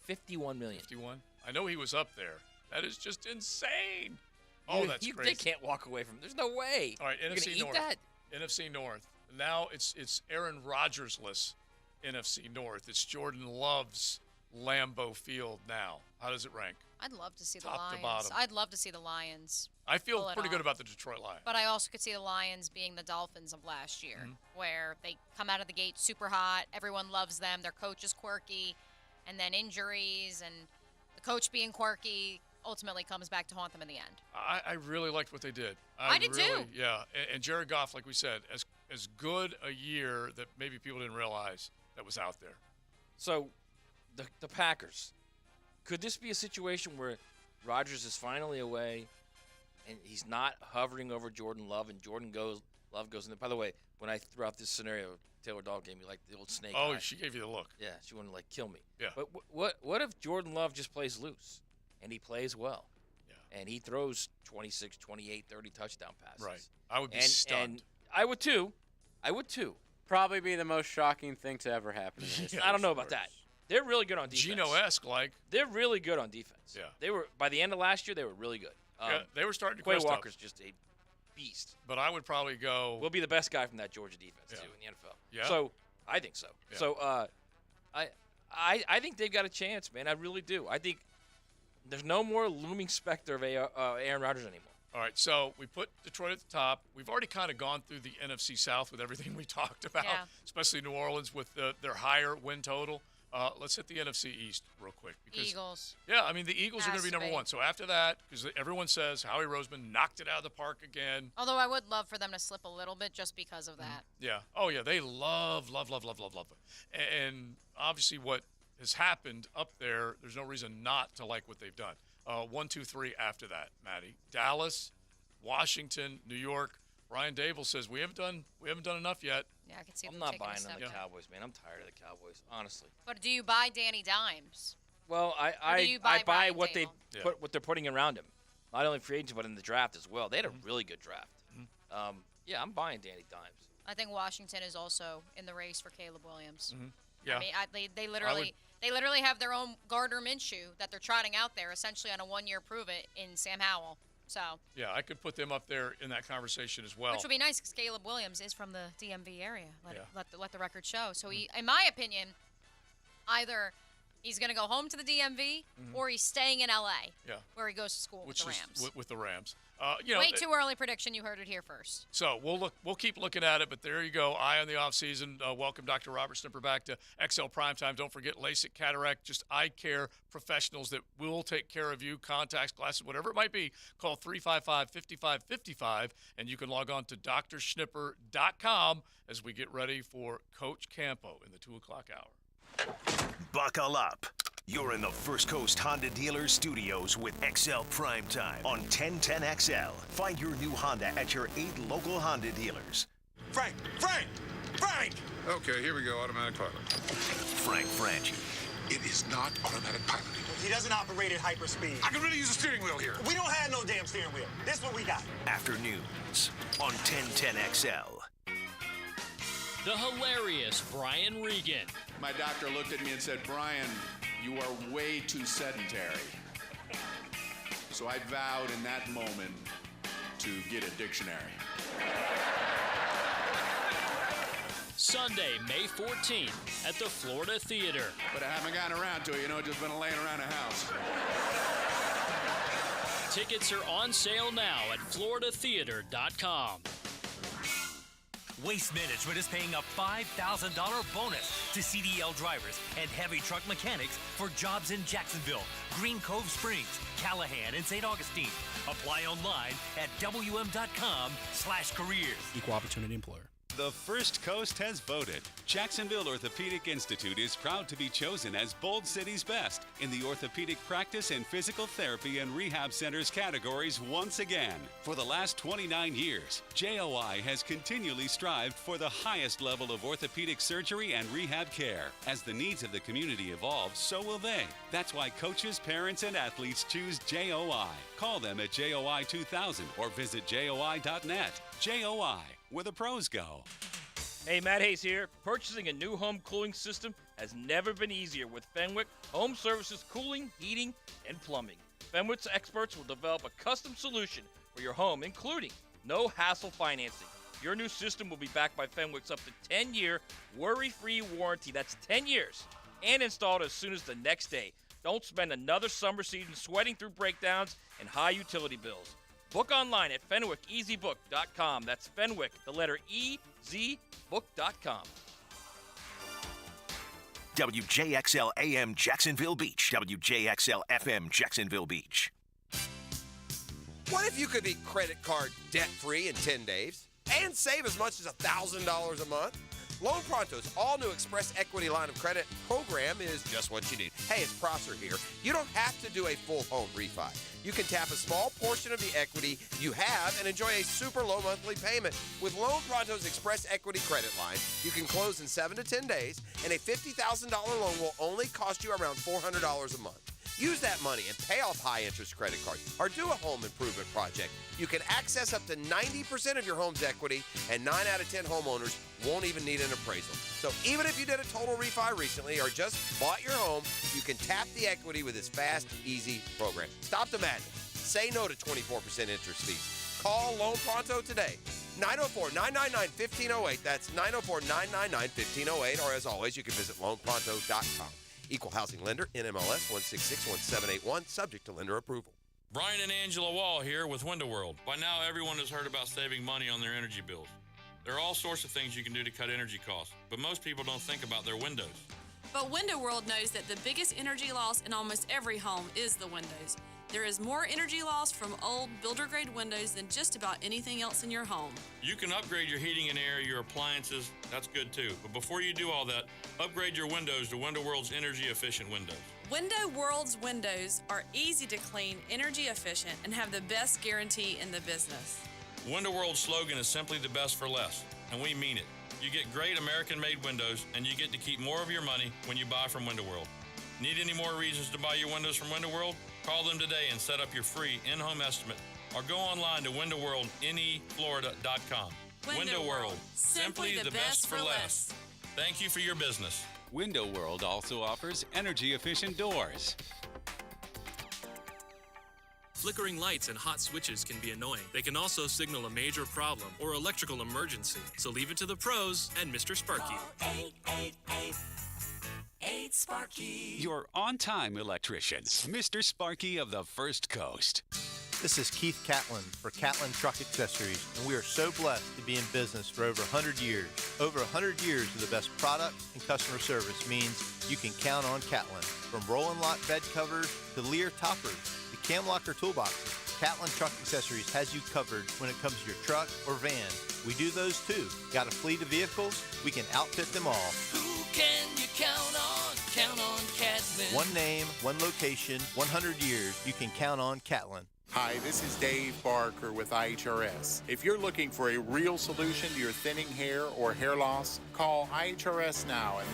$51 million. 51? I know he was up there. That is just insane. Oh, that's crazy. They can't walk away from it. There's no way. All right, You're NFC gonna North. Eat that? NFC North. Now it's Aaron Rodgers-less NFC North. It's Jordan Love's Lambeau Field now. How does it rank? I'd love to see the Top Lions. to bottom. I'd love to see the Lions. I feel pull it pretty good off. about the Detroit Lions. But I also could see the Lions being the Dolphins of last year, where they come out of the gate super hot. Everyone loves them. Their coach is quirky. And then injuries and the coach being quirky ultimately comes back to haunt them in the end. I really liked what they did. I did too. Yeah, and Jared Goff, like we said, as good a year that maybe people didn't realize that was out there. So, the Packers, could this be a situation where Rodgers is finally away and he's not hovering over Jordan Love and Love goes in there? By the way, when I threw out this scenario, Taylor Dahl gave me like the old snake eye. She gave you the look. Yeah, she wanted to like kill me. Yeah. But what if Jordan Love just plays loose and he plays well? Yeah. And he throws 26, 28, 30 touchdown passes. Right. I would be stunned. And I would too. Probably be the most shocking thing to ever happen. I don't know about that. They're really good on defense. Geno-esque, like. They're really good on defense. Yeah. They were by the end of last year. They were really good. Yeah, they were starting to Quay crest up. Walker's just a beast. But I would probably go. We'll be the best guy from that Georgia defense too in the NFL. Yeah. So I think so. Yeah. So I think they've got a chance, man. I really do. I think there's no more looming specter of Aaron Rodgers anymore. All right, so we put Detroit at the top. We've already kind of gone through the NFC South with everything we talked about, especially New Orleans with their higher win total. Let's hit the NFC East real quick. Because, Eagles. Yeah, I mean, the Eagles are going to be number one. So after that, because everyone says Howie Roseman knocked it out of the park again. Although I would love for them to slip a little bit just because of that. Yeah. Oh, yeah, they love it. And obviously what has happened up there, there's no reason not to like what they've done. 1, 2, 3 after that, Maddie. Dallas, Washington, New York. Brian Dable says we haven't done enough yet. Yeah, I can see I'm them not taking a buying step on the back. Cowboys, man. I'm tired of the Cowboys, honestly. But do you buy Danny Dimes? Well, Or do you I buy Brian what Dable? what they're putting around him, not only free agents but in the draft as well. They had a really good draft. Yeah, I'm buying Danny Dimes. I think Washington is also in the race for Caleb Williams. Yeah. I mean, they literally have their own Gardner Minshew that they're trotting out there, essentially on a one-year prove-it in Sam Howell. So. Yeah, I could put them up there in that conversation as well. Which would be nice because Caleb Williams is from the DMV area. Let the record show. So he, in my opinion, either he's going to go home to the DMV or he's staying in LA. Yeah. Where he goes to school with the Rams. With the Rams. Way too early prediction. You heard it here first. So we'll keep looking at it, but there you go. Eye on the offseason. Welcome Dr. Robert Snipper back to XL Primetime. Don't forget LASIK, cataract, just eye care professionals that will take care of you, contacts, glasses, whatever it might be. Call 355-5555, and you can log on to drschnipper.com as we get ready for Coach Campo in the 2 o'clock hour. Buckle up. You're in the First Coast Honda Dealer Studios with XL Primetime on 1010XL. Find your new Honda at your 8 local Honda dealers. Frank! Okay, here we go, automatic pilot. Frank Franchi. It is not automatic piloting. He doesn't operate at hyperspeed. I can really use a steering wheel here. We don't have no damn steering wheel. This is what we got. Afternoons on 1010XL. The hilarious Brian Regan. My doctor looked at me and said, Brian, you are way too sedentary. So I vowed in that moment to get a dictionary. Sunday, May 14th at the Florida Theater. But I haven't gotten around to it, just been laying around the house. Tickets are on sale now at floridatheater.com. Waste Management is paying a $5,000 bonus to CDL drivers and heavy truck mechanics for jobs in Jacksonville, Green Cove Springs, Callahan, and St. Augustine. Apply online at wm.com/careers. Equal opportunity employer. The First Coast has voted. Jacksonville Orthopedic Institute is proud to be chosen as Bold City's best in the orthopedic practice and physical therapy and rehab centers categories once again. For the last 29 years, JOI has continually strived for the highest level of orthopedic surgery and rehab care. As the needs of the community evolve, so will they. That's why coaches, parents, and athletes choose JOI. Call them at JOI 2000 or visit JOI.net. JOI, where the pros go. Hey, Matt Hayes here. Purchasing a new home cooling system has never been easier with Fenwick Home Services Cooling, Heating, and Plumbing. Fenwick's experts will develop a custom solution for your home, including no-hassle financing. Your new system will be backed by Fenwick's up to 10-year worry-free warranty. That's 10 years. And installed as soon as the next day. Don't spend another summer season sweating through breakdowns and high utility bills. Book online at FenwickEasyBook.com. That's Fenwick, the letter E-Z, book.com. WJXL AM Jacksonville Beach. WJXL FM Jacksonville Beach. What if you could be credit card debt-free in 10 days and save as much as $1,000 a month? Loan Pronto's all-new Express Equity line of credit program is just what you need. Hey, it's Prosser here. You don't have to do a full home refi. You can tap a small portion of the equity you have and enjoy a super low monthly payment. With Loan Pronto's Express Equity credit line, you can close in 7 to 10 days, and a $50,000 loan will only cost you around $400 a month. Use that money and pay off high-interest credit cards or do a home improvement project. You can access up to 90% of your home's equity, and 9 out of 10 homeowners won't even need an appraisal. So even if you did a total refi recently or just bought your home, you can tap the equity with this fast, easy program. Stop the madness. Say no to 24% interest fees. Call Loan Pronto today. 904-999-1508. That's 904-999-1508. Or as always, you can visit loanpronto.com. Equal housing lender, NMLS 1661781, subject to lender approval. Brian and Angela Wall here with Window World. By now, everyone has heard about saving money on their energy bills. There are all sorts of things you can do to cut energy costs, but most people don't think about their windows. But Window World knows that the biggest energy loss in almost every home is the windows. There is more energy loss from old builder-grade windows than just about anything else in your home. You can upgrade your heating and air, your appliances, that's good too. But before you do all that, upgrade your windows to Window World's energy-efficient windows. Window World's windows are easy to clean, energy efficient, and have the best guarantee in the business. Window World's slogan is simply the best for less, and we mean it. You get great American-made windows, and you get to keep more of your money when you buy from Window World. Need any more reasons to buy your windows from Window World? Call them today and set up your free in-home estimate, or go online to windowworldneflorida.com. Window World, simply the best for less. Thank you for your business. Window World also offers energy-efficient doors. Flickering lights and hot switches can be annoying. They can also signal a major problem or electrical emergency. So leave it to the pros and Mr. Sparky. 888-8 Your on-time electrician, Mr. Sparky of the First Coast. This is Keith Catlin for Catlin Truck Accessories, and we are so blessed to be in business for over 100 years. Over 100 years of the best product and customer service means you can count on Catlin. From Roll-and Lock bed covers to Lear toppers to cam locker toolboxes, Catlin Truck Accessories has you covered when it comes to your truck or van. We do those too. Got a fleet of vehicles? We can outfit them all. Who can you count on? Count on Catlin. One name, one location, 100 years. You can count on Catlin. Hi, this is Dave Barker with IHRS. If you're looking for a real solution to your thinning hair or hair loss, call IHRS now at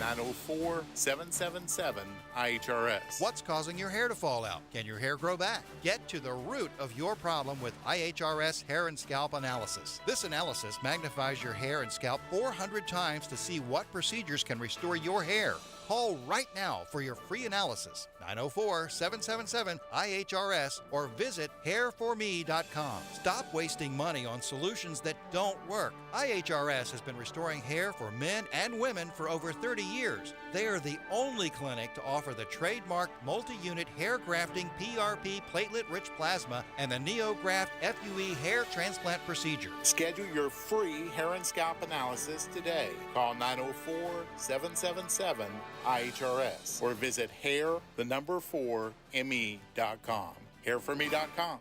904-777-IHRS. What's causing your hair to fall out? Can your hair grow back? Get to the root of your problem with IHRS Hair and Scalp Analysis. This analysis magnifies your hair and scalp 400 times to see what procedures can restore your hair. Call right now for your free analysis. 904-777-IHRS or visit hairforme.com. Stop wasting money on solutions that don't work. IHRS has been restoring hair for men and women for over 30 years. They are the only clinic to offer the trademarked multi-unit hair grafting PRP platelet-rich plasma and the NeoGraft FUE hair transplant procedure. Schedule your free hair and scalp analysis today. Call 904-777-IHRS or visit hair4me.com. Hairforme.com.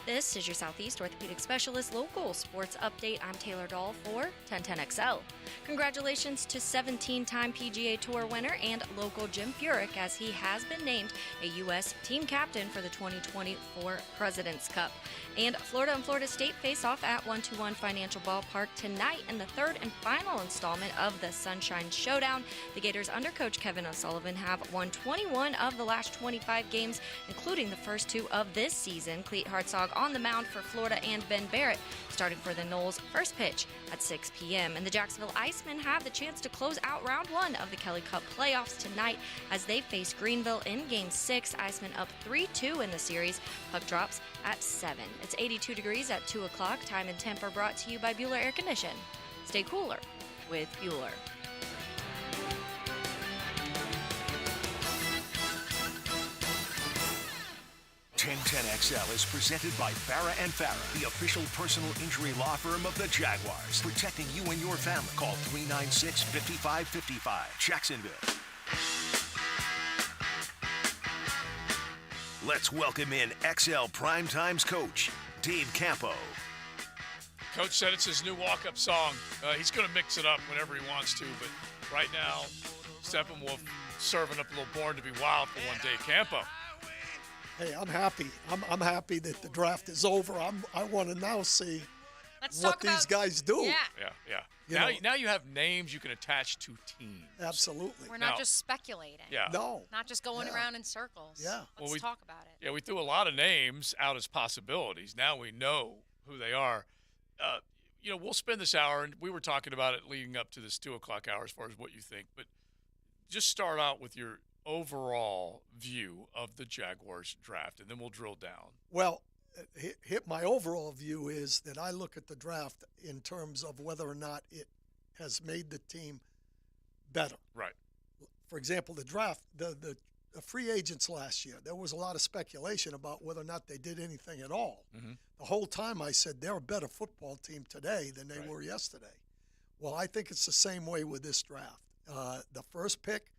This is your Southeast Orthopedic Specialist Local Sports Update. I'm Taylor Dahl for 1010XL. Congratulations to 17-time PGA Tour winner and local Jim Furyk, as he has been named a U.S. team captain for the 2024 President's Cup. And Florida and Florida State face off at 121 Financial Ballpark tonight in the third and final installment of the Sunshine Showdown. The Gators under Coach Kevin O'Sullivan have won 21 of the last 25 games, including the first 2 of this season. Cleat Hartzog on the mound for Florida and Ben Barrett starting for the Noles. First pitch at 6 p.m. And the Jacksonville Icemen have the chance to close out round 1 of the Kelly Cup playoffs tonight as they face Greenville in Game 6. Icemen up 3-2 in the series. Puck drops at 7. It's 82 degrees at 2 o'clock. Time and temp are brought to you by Bueller Air Condition. Stay cooler with Bueller. XL is presented by Farah & Farah, the official personal injury law firm of the Jaguars. Protecting you and your family. Call 396-5555. Jacksonville. Let's welcome in XL Primetime's coach, Dave Campo. Coach said it's his new walk-up song. He's going to mix it up whenever he wants to, but right now, Steppenwolf serving up a little Born to be Wild for one Dave Campo. Hey, I'm happy. I'm happy that the draft is over. I want to now see what these guys do. Yeah. Now you have names you can attach to teams. Absolutely. We're not just speculating. Yeah. No. Not just going around in circles. Yeah. Let's talk about it. Yeah, we threw a lot of names out as possibilities. Now we know who they are. We'll spend this hour, and we were talking about it leading up to this 2 o'clock hour as far as what you think. But just start out with your overall view of the Jaguars draft, and then we'll drill down. Well, my overall view is that I look at the draft in terms of whether or not it has made the team better. Right. For example, the draft, the free agents last year, there was a lot of speculation about whether or not they did anything at all. Mm-hmm. The whole time I said they're a better football team today than they were yesterday. Well, I think it's the same way with this draft. The first pick,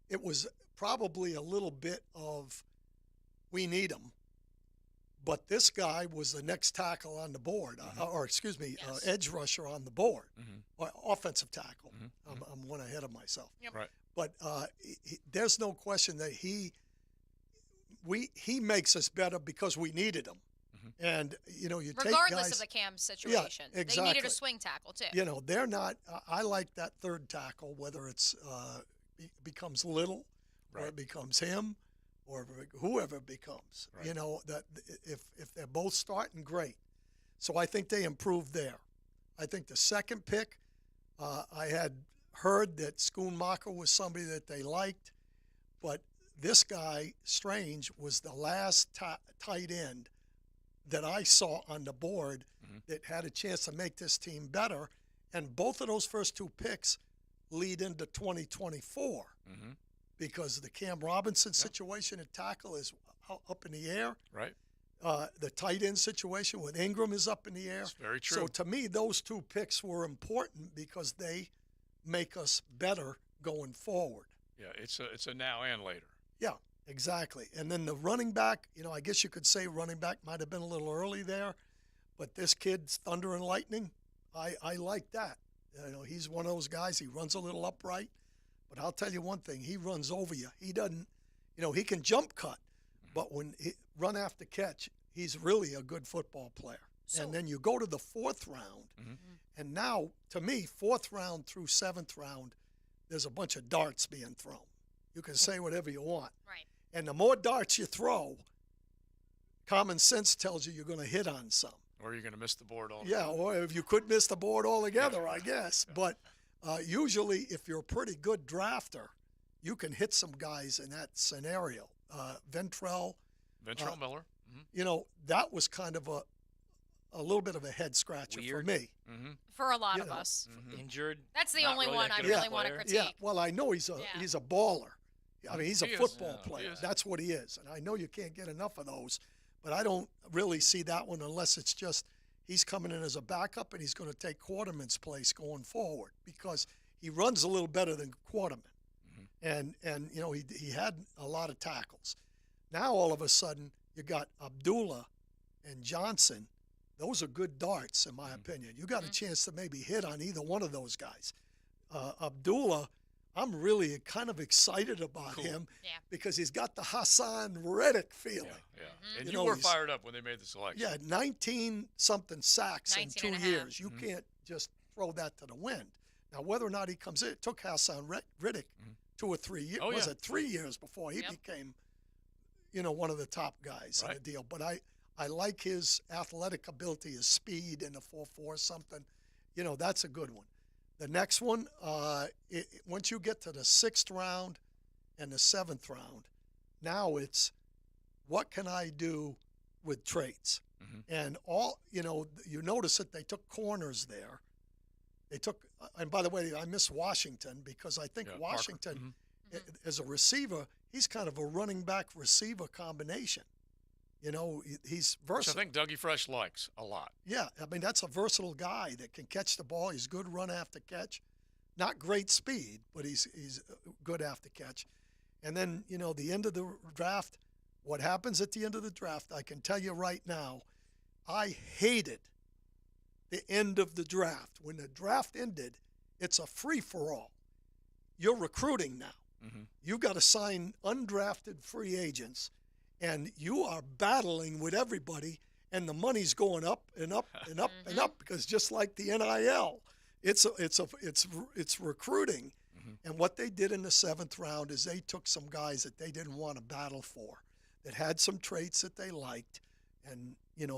it was probably a little bit of we need him, but this guy was the next tackle on the board, edge rusher on the board, or offensive tackle. I'm one ahead of myself. Yep. Right. But there's no question that he makes us better because we needed him. And, you take guys. Regardless of the Cam situation. Yeah, exactly. They needed a swing tackle, too. They're not I like that third tackle, whether it's becomes Little or it becomes him or whoever it becomes. Right. That if they're both starting, great. So I think they improved there. I think the second pick, I had heard that Schoonmaker was somebody that they liked, but this guy, Strange, was the last tight end that I saw on the board that had a chance to make this team better. And both of those first 2 picks lead into 2024 because the Cam Robinson situation at tackle is up in the air. Right. The tight end situation with Ingram is up in the air. That's very true. So to me, those 2 picks were important because they make us better going forward. Yeah, it's a now and later. Yeah, exactly. And then the running back, I guess you could say running back might have been a little early there, but this kid's thunder and lightning. I like that. He's one of those guys. He runs a little upright, but I'll tell you one thing: he runs over you. He doesn't, he can jump cut, but when he run after catch, he's really a good football player. And then you go to the 4th round, and now to me, 4th round through 7th round, there's a bunch of darts being thrown. You can say whatever you want. Right. And the more darts you throw, common sense tells you you're going to hit on some. Or you're going to miss the board altogether. Yeah, or if you could miss the board altogether, I guess. Yeah. But Usually, if you're a pretty good drafter, you can hit some guys in that scenario. Ventrell Miller. That was kind of a little bit of a head scratcher for me. For a lot of us. Injured. That's the only really one I really want to critique. Yeah, well, I know he's a baller. I mean, he's a football player. That's what he is. And I know you can't get enough of those, but I don't really see that one unless it's just he's coming in as a backup and he's going to take Quarterman's place going forward because he runs a little better than Quarterman. And he had a lot of tackles. Now, all of a sudden, you got Abdullah and Johnson. Those are good darts, in my opinion. You got a chance to maybe hit on either one of those guys. Abdullah, I'm really kind of excited about him because he's got the Hassan Reddick feeling. Yeah. And you were fired up when they made the selection. Yeah, 19-something sacks in 2 years. You Mm-hmm. can't just throw that to the wind. Now, whether or not he comes in, it took Hassan Reddick 2 or 3 years. Was it 3 years before he became, one of the top guys in the deal? But I like his athletic ability, his speed in the 4.4 something. That's a good one. The next one, once you get to the 6th round and the 7th round, now it's what can I do with traits? And you notice that they took corners there. They took, and by the way, I miss Washington because I think Washington, as a receiver, he's kind of a running back receiver combination. He's versatile. Which I think Dougie Fresh likes a lot. Yeah, I mean, that's a versatile guy that can catch the ball. He's good run after catch. Not great speed, but he's good after catch. And then, the end of the draft, what happens at the end of the draft, I can tell you right now, I hated the end of the draft. When the draft ended, it's a free-for-all. You're recruiting now. You've got to sign undrafted free agents, and you are battling with everybody, and the money's going up and up and up and up because just like the NIL, it's recruiting. And what they did in the 7th round is they took some guys that they didn't want to battle for, that had some traits that they liked, and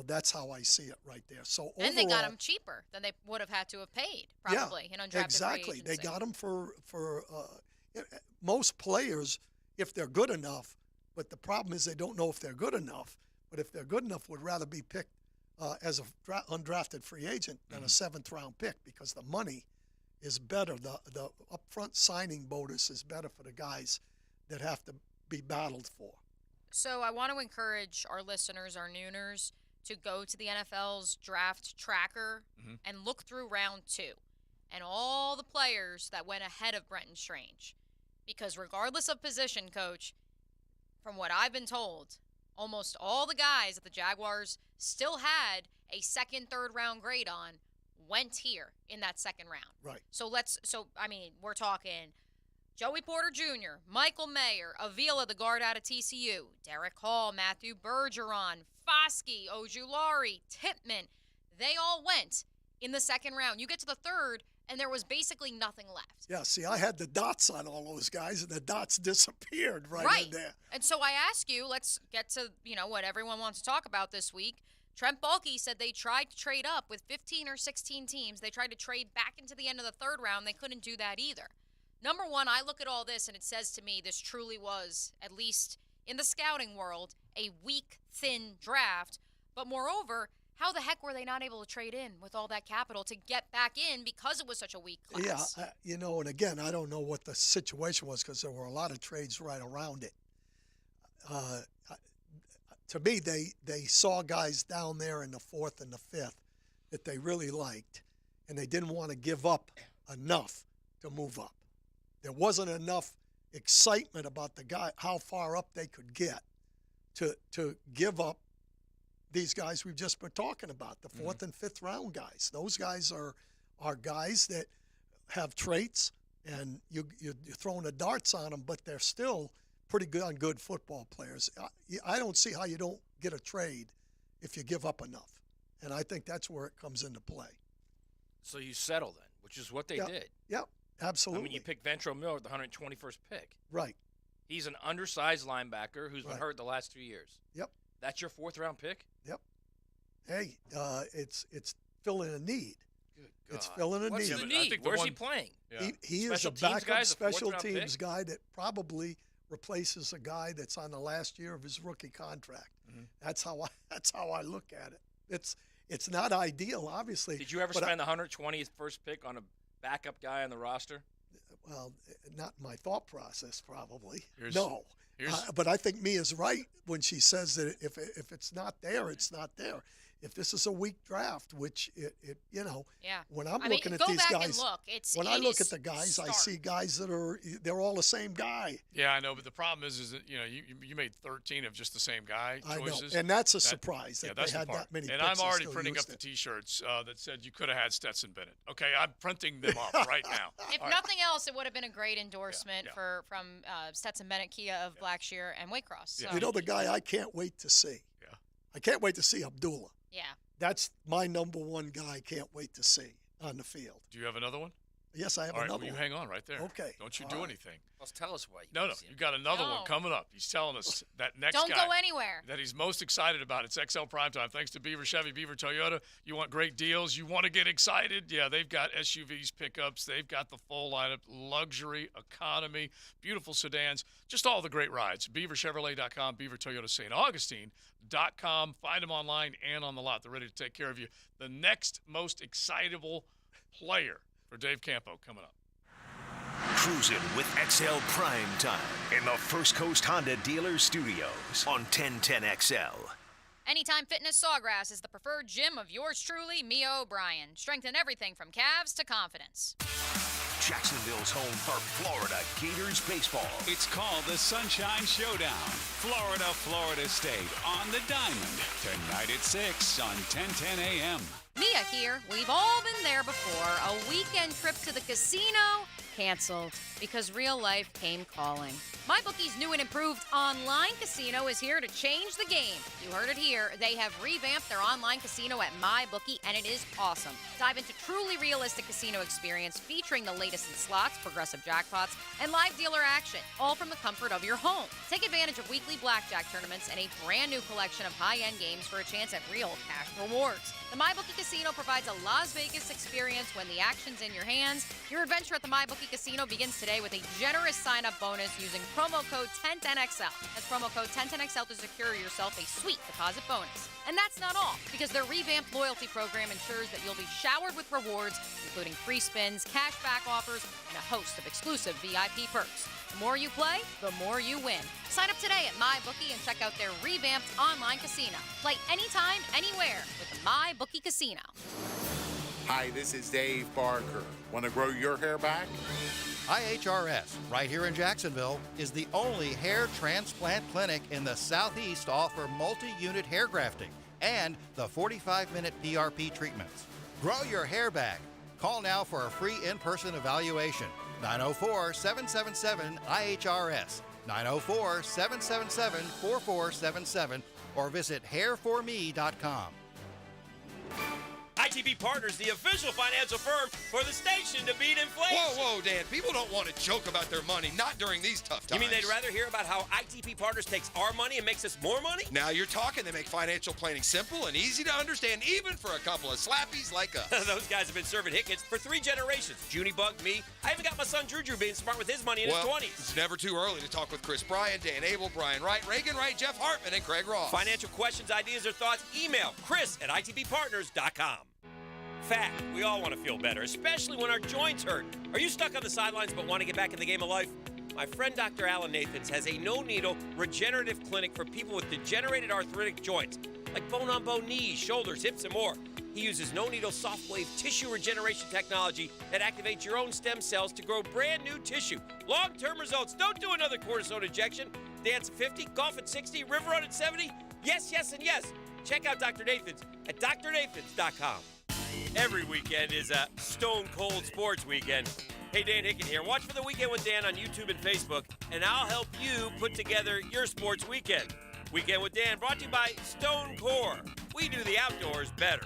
that's how I see it right there. So and they got them cheaper than they would have had to have paid, probably. Yeah, exactly. They got them for most players if they're good enough. But the problem is they don't know if they're good enough. But if they're good enough, would rather be picked as a undrafted free agent than a 7th round pick because the money is better. The upfront signing bonus is better for the guys that have to be battled for. So I want to encourage our listeners, our nooners, to go to the NFL's draft tracker and look through round 2 and all the players that went ahead of Brenton Strange. Because regardless of position, Coach, from what I've been told, almost all the guys that the Jaguars still had a 2nd, 3rd round grade on went here in that 2nd round. Right. So we're talking Joey Porter Jr., Michael Mayer, Avila, the guard out of TCU, Derek Hall, Matthew Bergeron, Foskey, Ojulari, Tippmann. They all went in the 2nd round. You get to the 3rd, and there was basically nothing left. Yeah, see, I had the dots on all those guys, and the dots disappeared right in there. And so I ask you, let's get to, what everyone wants to talk about this week. Trent Baalke said they tried to trade up with 15 or 16 teams. They tried to trade back into the end of the 3rd round. They couldn't do that either. Number one, I look at all this, and it says to me this truly was, at least in the scouting world, a weak, thin draft. But moreover, how the heck were they not able to trade in with all that capital to get back in because it was such a weak class? Yeah, and again, I don't know what the situation was because there were a lot of trades right around it. To me, they saw guys down there in the 4th and the 5th that they really liked, and they didn't want to give up enough to move up. There wasn't enough excitement about the guy, how far up they could get to give up these guys we've just been talking about, the 4th and 5th round guys. Those guys are guys that have traits, and you're throwing the darts on them, but they're still pretty good football players. I don't see how you don't get a trade if you give up enough, and I think that's where it comes into play. So you settle then, which is what they did. Yep, absolutely. I mean, you picked Ventrell Miller with the 121st pick. Right. He's an undersized linebacker who's been hurt the last 2 years. Yep. That's your 4th round pick? Yep. Hey, it's filling a need. It's filling a What's need. the need? Where's he playing? He is Special a teams backup guy, the special fourth-round teams pick? guy that probably replaces a guy that's on the last year of his rookie contract. That's how I look at it. It's not ideal, obviously. Did you ever but spend the 120th first pick on a backup guy on the roster? Well, not my thought process, probably. Here's- No. here's- But I think Mia's right when she says that if it's not there, it's not there. If this is a weak draft, which it Yeah. when I'm I mean, looking at go these back and guys, look. when It I look is at the guys, I stark. see guys they're all the same guy. Yeah, I know, but the problem is that you made 13 of just the same guy I know, choices. and that's a surprise that that's they the had part. that many And picks I'm and already still printing used up the it. T-shirts that said you could have had Stetson Bennett. Okay, I'm printing them up right now. If All right. nothing else, it would have been a great endorsement from Stetson Bennett Kia of Blackshear and Waycross. So. You know the guy I can't wait to see. Yeah. I can't wait to see Abdullah. Yeah. That's my number one guy I can't wait to see on the field. Do you have another one? Yes, I have All right, another well, you one. hang on right there. Okay. Don't you All do right. anything. Well, tell us why. No, you got another No. one coming up. He's telling us that next Don't guy go anywhere. that he's most excited about. It's XL Primetime. Thanks to Beaver Chevy, Beaver Toyota. You want great deals? You want to get excited? Yeah, they've got SUVs, pickups. They've got the full lineup, luxury, economy, beautiful sedans, just all the great rides. BeaverChevrolet.com, Beaver Toyota St. Augustine.com. Find them online and on the lot. They're ready to take care of you. The next most excitable player for Dave Campo coming up. Cruising with XL Prime Time in the First Coast Honda Dealer Studios on 1010XL. Anytime Fitness Sawgrass is the preferred gym of yours truly, Mia O'Brien. Strengthen everything from calves to confidence. Jacksonville's home for Florida Gators baseball. It's called the Sunshine Showdown. Florida State on the Diamond. Tonight at 6 on 1010 a.m. Mia here. We've all been there before. A weekend trip to the casino canceled because real life came calling. MyBookie's new and improved online casino is here to change the game. You heard it here. They have revamped their online casino at MyBookie, and it is awesome. Dive into truly realistic casino experience featuring the latest in slots, progressive jackpots, and live dealer action, all from the comfort of your home. Take advantage of weekly blackjack tournaments and a brand new collection of high-end games for a chance at real cash rewards. The MyBookie Casino provides a Las Vegas experience when the action's in your hands. Your adventure at the MyBookie Casino begins today with a generous sign-up bonus using promo code 1010XL. That's promo code 1010XL to secure yourself a sweet deposit bonus. And that's not all, because their revamped loyalty program ensures that you'll be showered with rewards, including free spins, cashback offers, and a host of exclusive VIP perks. The more you play, the more you win. Sign up today at MyBookie and check out their revamped online casino. Play anytime, anywhere with the MyBookie Casino. Hi, this is Dave Barker. Want to grow your hair back? IHRS, right here in Jacksonville, is the only hair transplant clinic in the Southeast to offer multi-unit hair grafting and the 45-minute PRP treatments. Grow your hair back. Call now for a free in-person evaluation. 904-777-IHRS, 904-777-4477, or visit hairforme.com. ITB Partners, the official financial firm for the station to beat inflation. Whoa, Dan. People don't want to joke about their money, not during these tough times. You mean they'd rather hear about how ITP Partners takes our money and makes us more money? Now you're talking. They make financial planning simple and easy to understand, even for a couple of slappies like us. Those guys have been serving Hickets for 3 generations. Junie Bug, me. I even got my son Juju being smart with his money in his 20s. It's never too early to talk with Chris Bryan, Dan Abel, Brian Wright, Reagan Wright, Jeff Hartman, and Craig Ross. Financial questions, ideas, or thoughts, email chris@itbpartners.com. Fact, we all want to feel better, especially when our joints hurt. Are you stuck on the sidelines but want to get back in the game of life? My friend Dr. Alan Nathans has a no-needle regenerative clinic for people with degenerated arthritic joints, like bone-on-bone knees, shoulders, hips, and more. He uses no-needle soft wave tissue regeneration technology that activates your own stem cells to grow brand new tissue. Long-term results. Don't do another cortisone injection. Dance at 50, golf at 60, river run at 70. Yes, yes, and yes. Check out Dr. Nathans at drnathans.com. Every weekend is a Stone Cold Sports Weekend. Hey, Dan Hicken here. Watch for the Weekend with Dan on YouTube and Facebook, and I'll help you put together your sports weekend. Weekend with Dan brought to you by Stone Core. We do the outdoors better.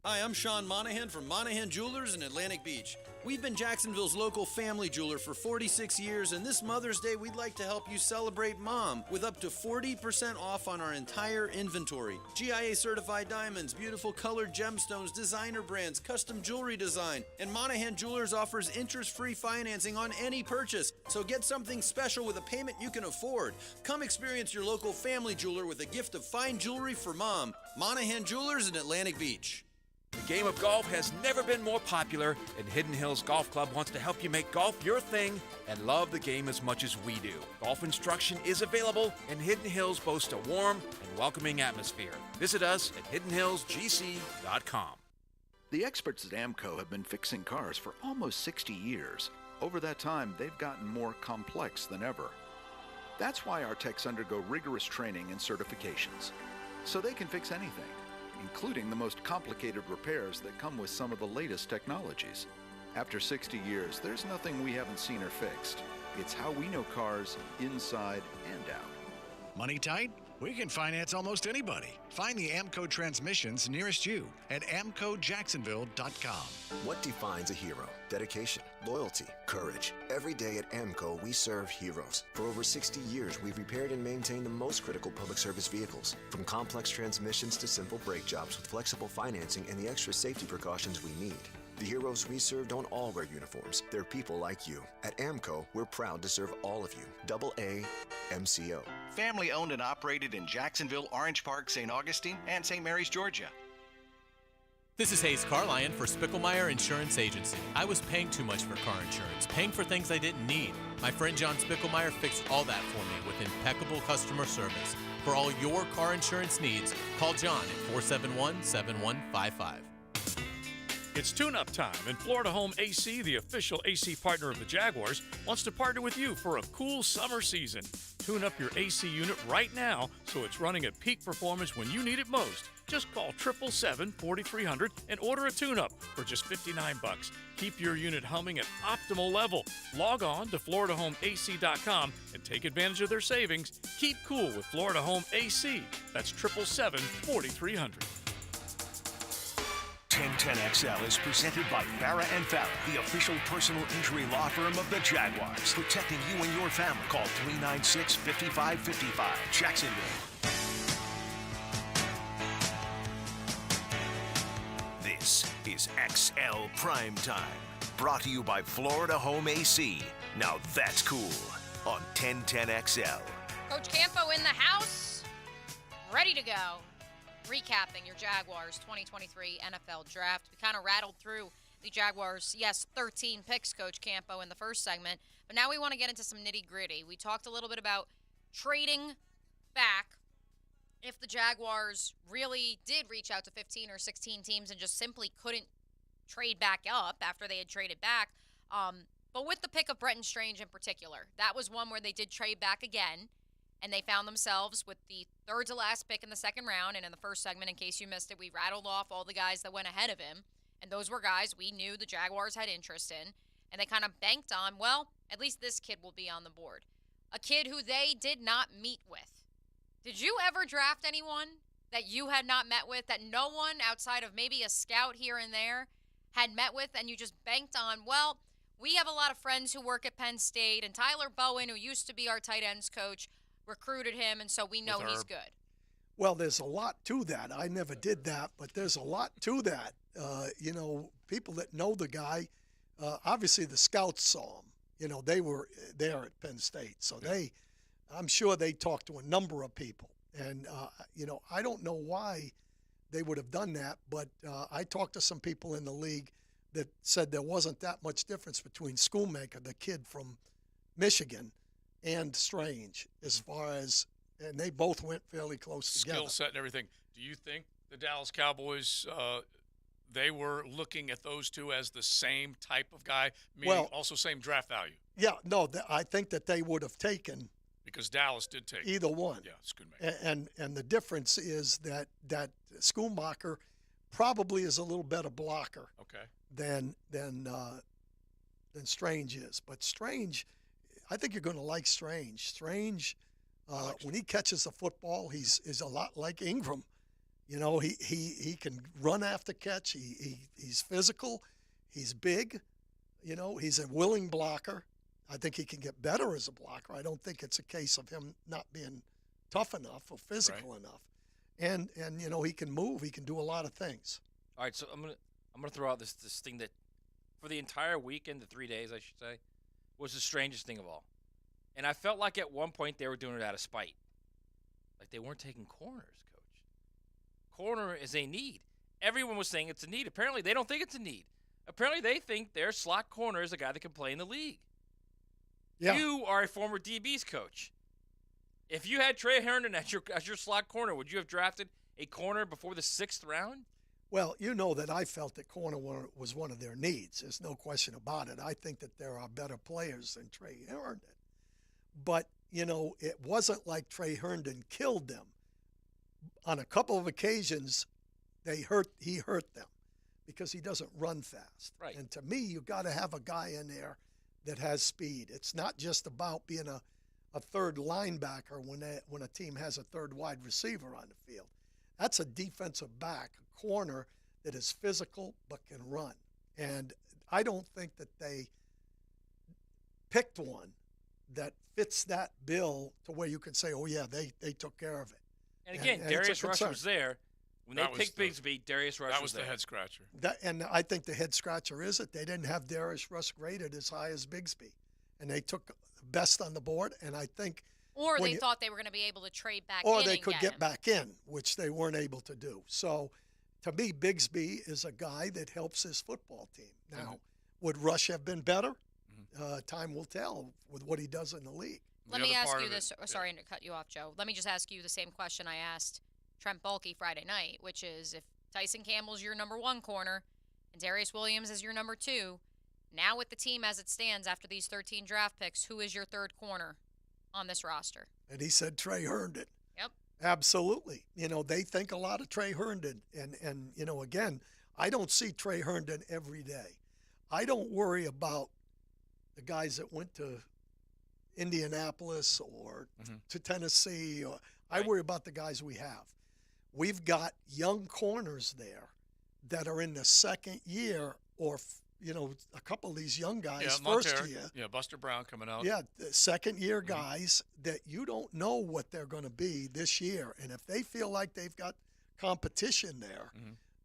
Hi, I'm Sean Monahan from Monahan Jewelers in Atlantic Beach. We've been Jacksonville's local family jeweler for 46 years, and this Mother's Day, we'd like to help you celebrate Mom with up to 40% off on our entire inventory. GIA certified diamonds, beautiful colored gemstones, designer brands, custom jewelry design, and Monahan Jewelers offers interest-free financing on any purchase. So get something special with a payment you can afford. Come experience your local family jeweler with a gift of fine jewelry for Mom. Monahan Jewelers in Atlantic Beach. The game of golf has never been more popular, and Hidden Hills Golf Club wants to help you make golf your thing and love the game as much as we do. Golf instruction is available, and Hidden Hills boasts a warm and welcoming atmosphere. Visit us at hiddenhillsgc.com. The experts at AMCO have been fixing cars for almost 60 years. Over that time, they've gotten more complex than ever. That's why our techs undergo rigorous training and certifications, so they can fix anything, including the most complicated repairs that come with some of the latest technologies. After 60 years, there's nothing we haven't seen or fixed. It's how we know cars inside and out. Money tight? We can finance almost anybody. Find the AMCO transmissions nearest you at amcojacksonville.com. What defines a hero? Dedication, loyalty, courage. Every day at AMCO, we serve heroes. For over 60 years, we've repaired and maintained the most critical public service vehicles. From complex transmissions to simple brake jobs with flexible financing and the extra safety precautions we need. The heroes we serve don't all wear uniforms. They're people like you. At AMCO, we're proud to serve all of you. AA MCO. Family owned and operated in Jacksonville, Orange Park, St. Augustine, and St. Mary's, Georgia. This is Hayes Carlion for Spicklemeyer Insurance Agency. I was paying too much for car insurance, paying for things I didn't need. My friend John Spicklemeyer fixed all that for me with impeccable customer service. For all your car insurance needs, call John at 471-7155. It's tune-up time, and Florida Home AC, the official AC partner of the Jaguars, wants to partner with you for a cool summer season. Tune up your AC unit right now so it's running at peak performance when you need it most. Just call 777-4300 and order a tune-up for just $59. Keep your unit humming at optimal level. Log on to FloridaHomeAC.com and take advantage of their savings. Keep cool with Florida Home AC. That's 777-4300. 1010XL is presented by Farah & Farah, the official personal injury law firm of the Jaguars. Protecting you and your family. Call 396-5555. Jacksonville. This is XL Primetime. Brought to you by Florida Home AC. Now that's cool on 1010XL. Coach Campo in the house, ready to go. Recapping your Jaguars 2023 NFL Draft. We kind of rattled through the Jaguars, 13 picks, Coach Campo, in the first segment. But now we want to get into some nitty-gritty. We talked a little bit about trading back if the Jaguars really did reach out to 15 or 16 teams and just simply couldn't trade back up after they had traded back. But with the pick of Brenton Strange in particular, that was one where they did trade back again. And they found themselves with the third to last pick in the second round. And in the first segment, in case you missed it, we rattled off all the guys that went ahead of him. And those were guys we knew the Jaguars had interest in. And they kind of banked on, well, at least this kid will be on the board. A kid who they did not meet with. Did you ever draft anyone that you had not met with, that no one outside of maybe a scout here and there had met with, and you just banked on, well, we have a lot of friends who work at Penn State, and Tyler Bowen, who used to be our tight ends coach, recruited him, and so we know he's good. Well, there's a lot to that. I never did that, but there's a lot to that. People that know the guy, obviously the scouts saw him. They were there at Penn State, so I'm sure they talked to a number of people. And, I don't know why they would have done that, but I talked to some people in the league that said there wasn't that much difference between Schoolmaker, the kid from Michigan, and Strange, as far as, and they both went fairly close together. Skill set and everything. Do you think the Dallas Cowboys, they were looking at those two as the same type of guy, meaning also same draft value? Yeah, no, I think that they would have taken. Because Dallas did take either one. Yeah, Schoonmaker. And the difference is that Schoonmaker probably is a little better blocker. Okay. Than Strange is. But Strange, I think you're going to like Strange. Strange, when he catches the football, he's a lot like Ingram. He can run after catch. He's physical. He's big. He's a willing blocker. I think he can get better as a blocker. I don't think it's a case of him not being tough enough or physical enough. And he can move. He can do a lot of things. All right, so I'm gonna throw out this thing that for the entire weekend, the 3 days I should say, was the strangest thing of all. And I felt like at one point they were doing it out of spite. Like they weren't taking corners, Coach. Corner is a need. Everyone was saying it's a need. Apparently they don't think it's a need. Apparently they think their slot corner is a guy that can play in the league. Yeah. You are a former DB's coach. If you had Trey Herndon as your slot corner, would you have drafted a corner before the 6th round? Well, you know that I felt that corner was one of their needs. There's no question about it. I think that there are better players than Trey Herndon. But, it wasn't like Trey Herndon killed them. On a couple of occasions, he hurt them because he doesn't run fast. Right. And to me, you got to have a guy in there that has speed. It's not just about being a third linebacker when a team has a third wide receiver on the field. That's a defensive back, a corner that is physical but can run. And I don't think that they picked one that fits that bill to where you can say, oh, yeah, they took care of it. And again, Darius Rush was there. When they picked Bigsby, Darius Rush that was there. The head scratcher. And I think the head scratcher is that they didn't have Darius Rush graded as high as Bigsby. And they took the best on the board, and I think Or they thought they were going to be able to trade back or in they and could get him. back in, which they weren't able to do. So, to me, Bigsby is a guy that helps his football team. Now, would Rush have been better? Time will tell with what he does in the league. Let me ask you this. Sorry to cut you off, Joe. Let me just ask you the same question I asked Trent Baalke Friday night, which is if Tyson Campbell's your number 1 corner and Darius Williams is your number 2, now with the team as it stands after these 13 draft picks, who is your 3rd corner on this roster? And he said Trey Herndon. Yep. Absolutely. They think a lot of Trey Herndon. And again, I don't see Trey Herndon every day. I don't worry about the guys that went to Indianapolis or to Tennessee. I worry about the guys we have. We've got young corners there that are in the second year or, a couple of these young guys, first year. Yeah, Buster Brown coming out. Yeah, second-year guys that you don't know what they're going to be this year. And if they feel like they've got competition there,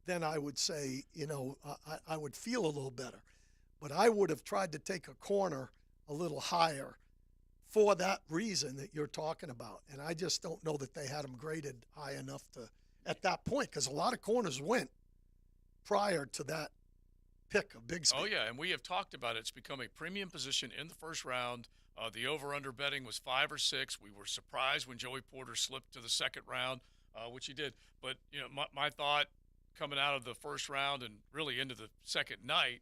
then I would say, I would feel a little better. But I would have tried to take a corner a little higher for that reason that you're talking about. And I just don't know that they had them graded high enough at that point, because a lot of corners went prior to that pick of Bigsby. Oh, yeah, and we have talked about it. It's become a premium position in the first round. The over-under betting was 5 or 6. We were surprised when Joey Porter slipped to the second round, which he did. But, my thought coming out of the first round and really into the second night,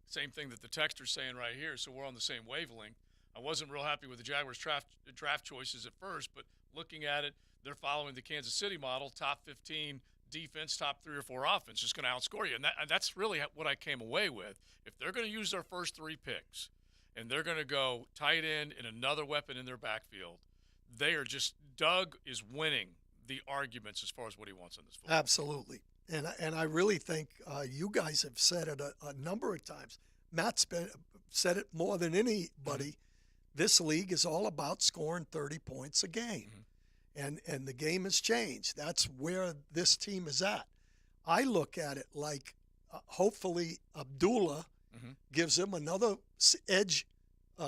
same thing that the texter's saying right here, so we're on the same wavelength. I wasn't real happy with the Jaguars' draft choices at first, but looking at it, they're following the Kansas City model, top 15 defense, top 3 or 4 offense, just going to outscore you. And that's really what I came away with. If they're going to use their first 3 picks and they're going to go tight end and another weapon in their backfield, they are just – Doug is winning the arguments as far as what he wants on this football. Absolutely. And I really think you guys have said it a number of times. Matt's said it more than anybody. This league is all about scoring 30 points a game. And the game has changed. That's where this team is at. I look at it like hopefully Abdullah gives him another edge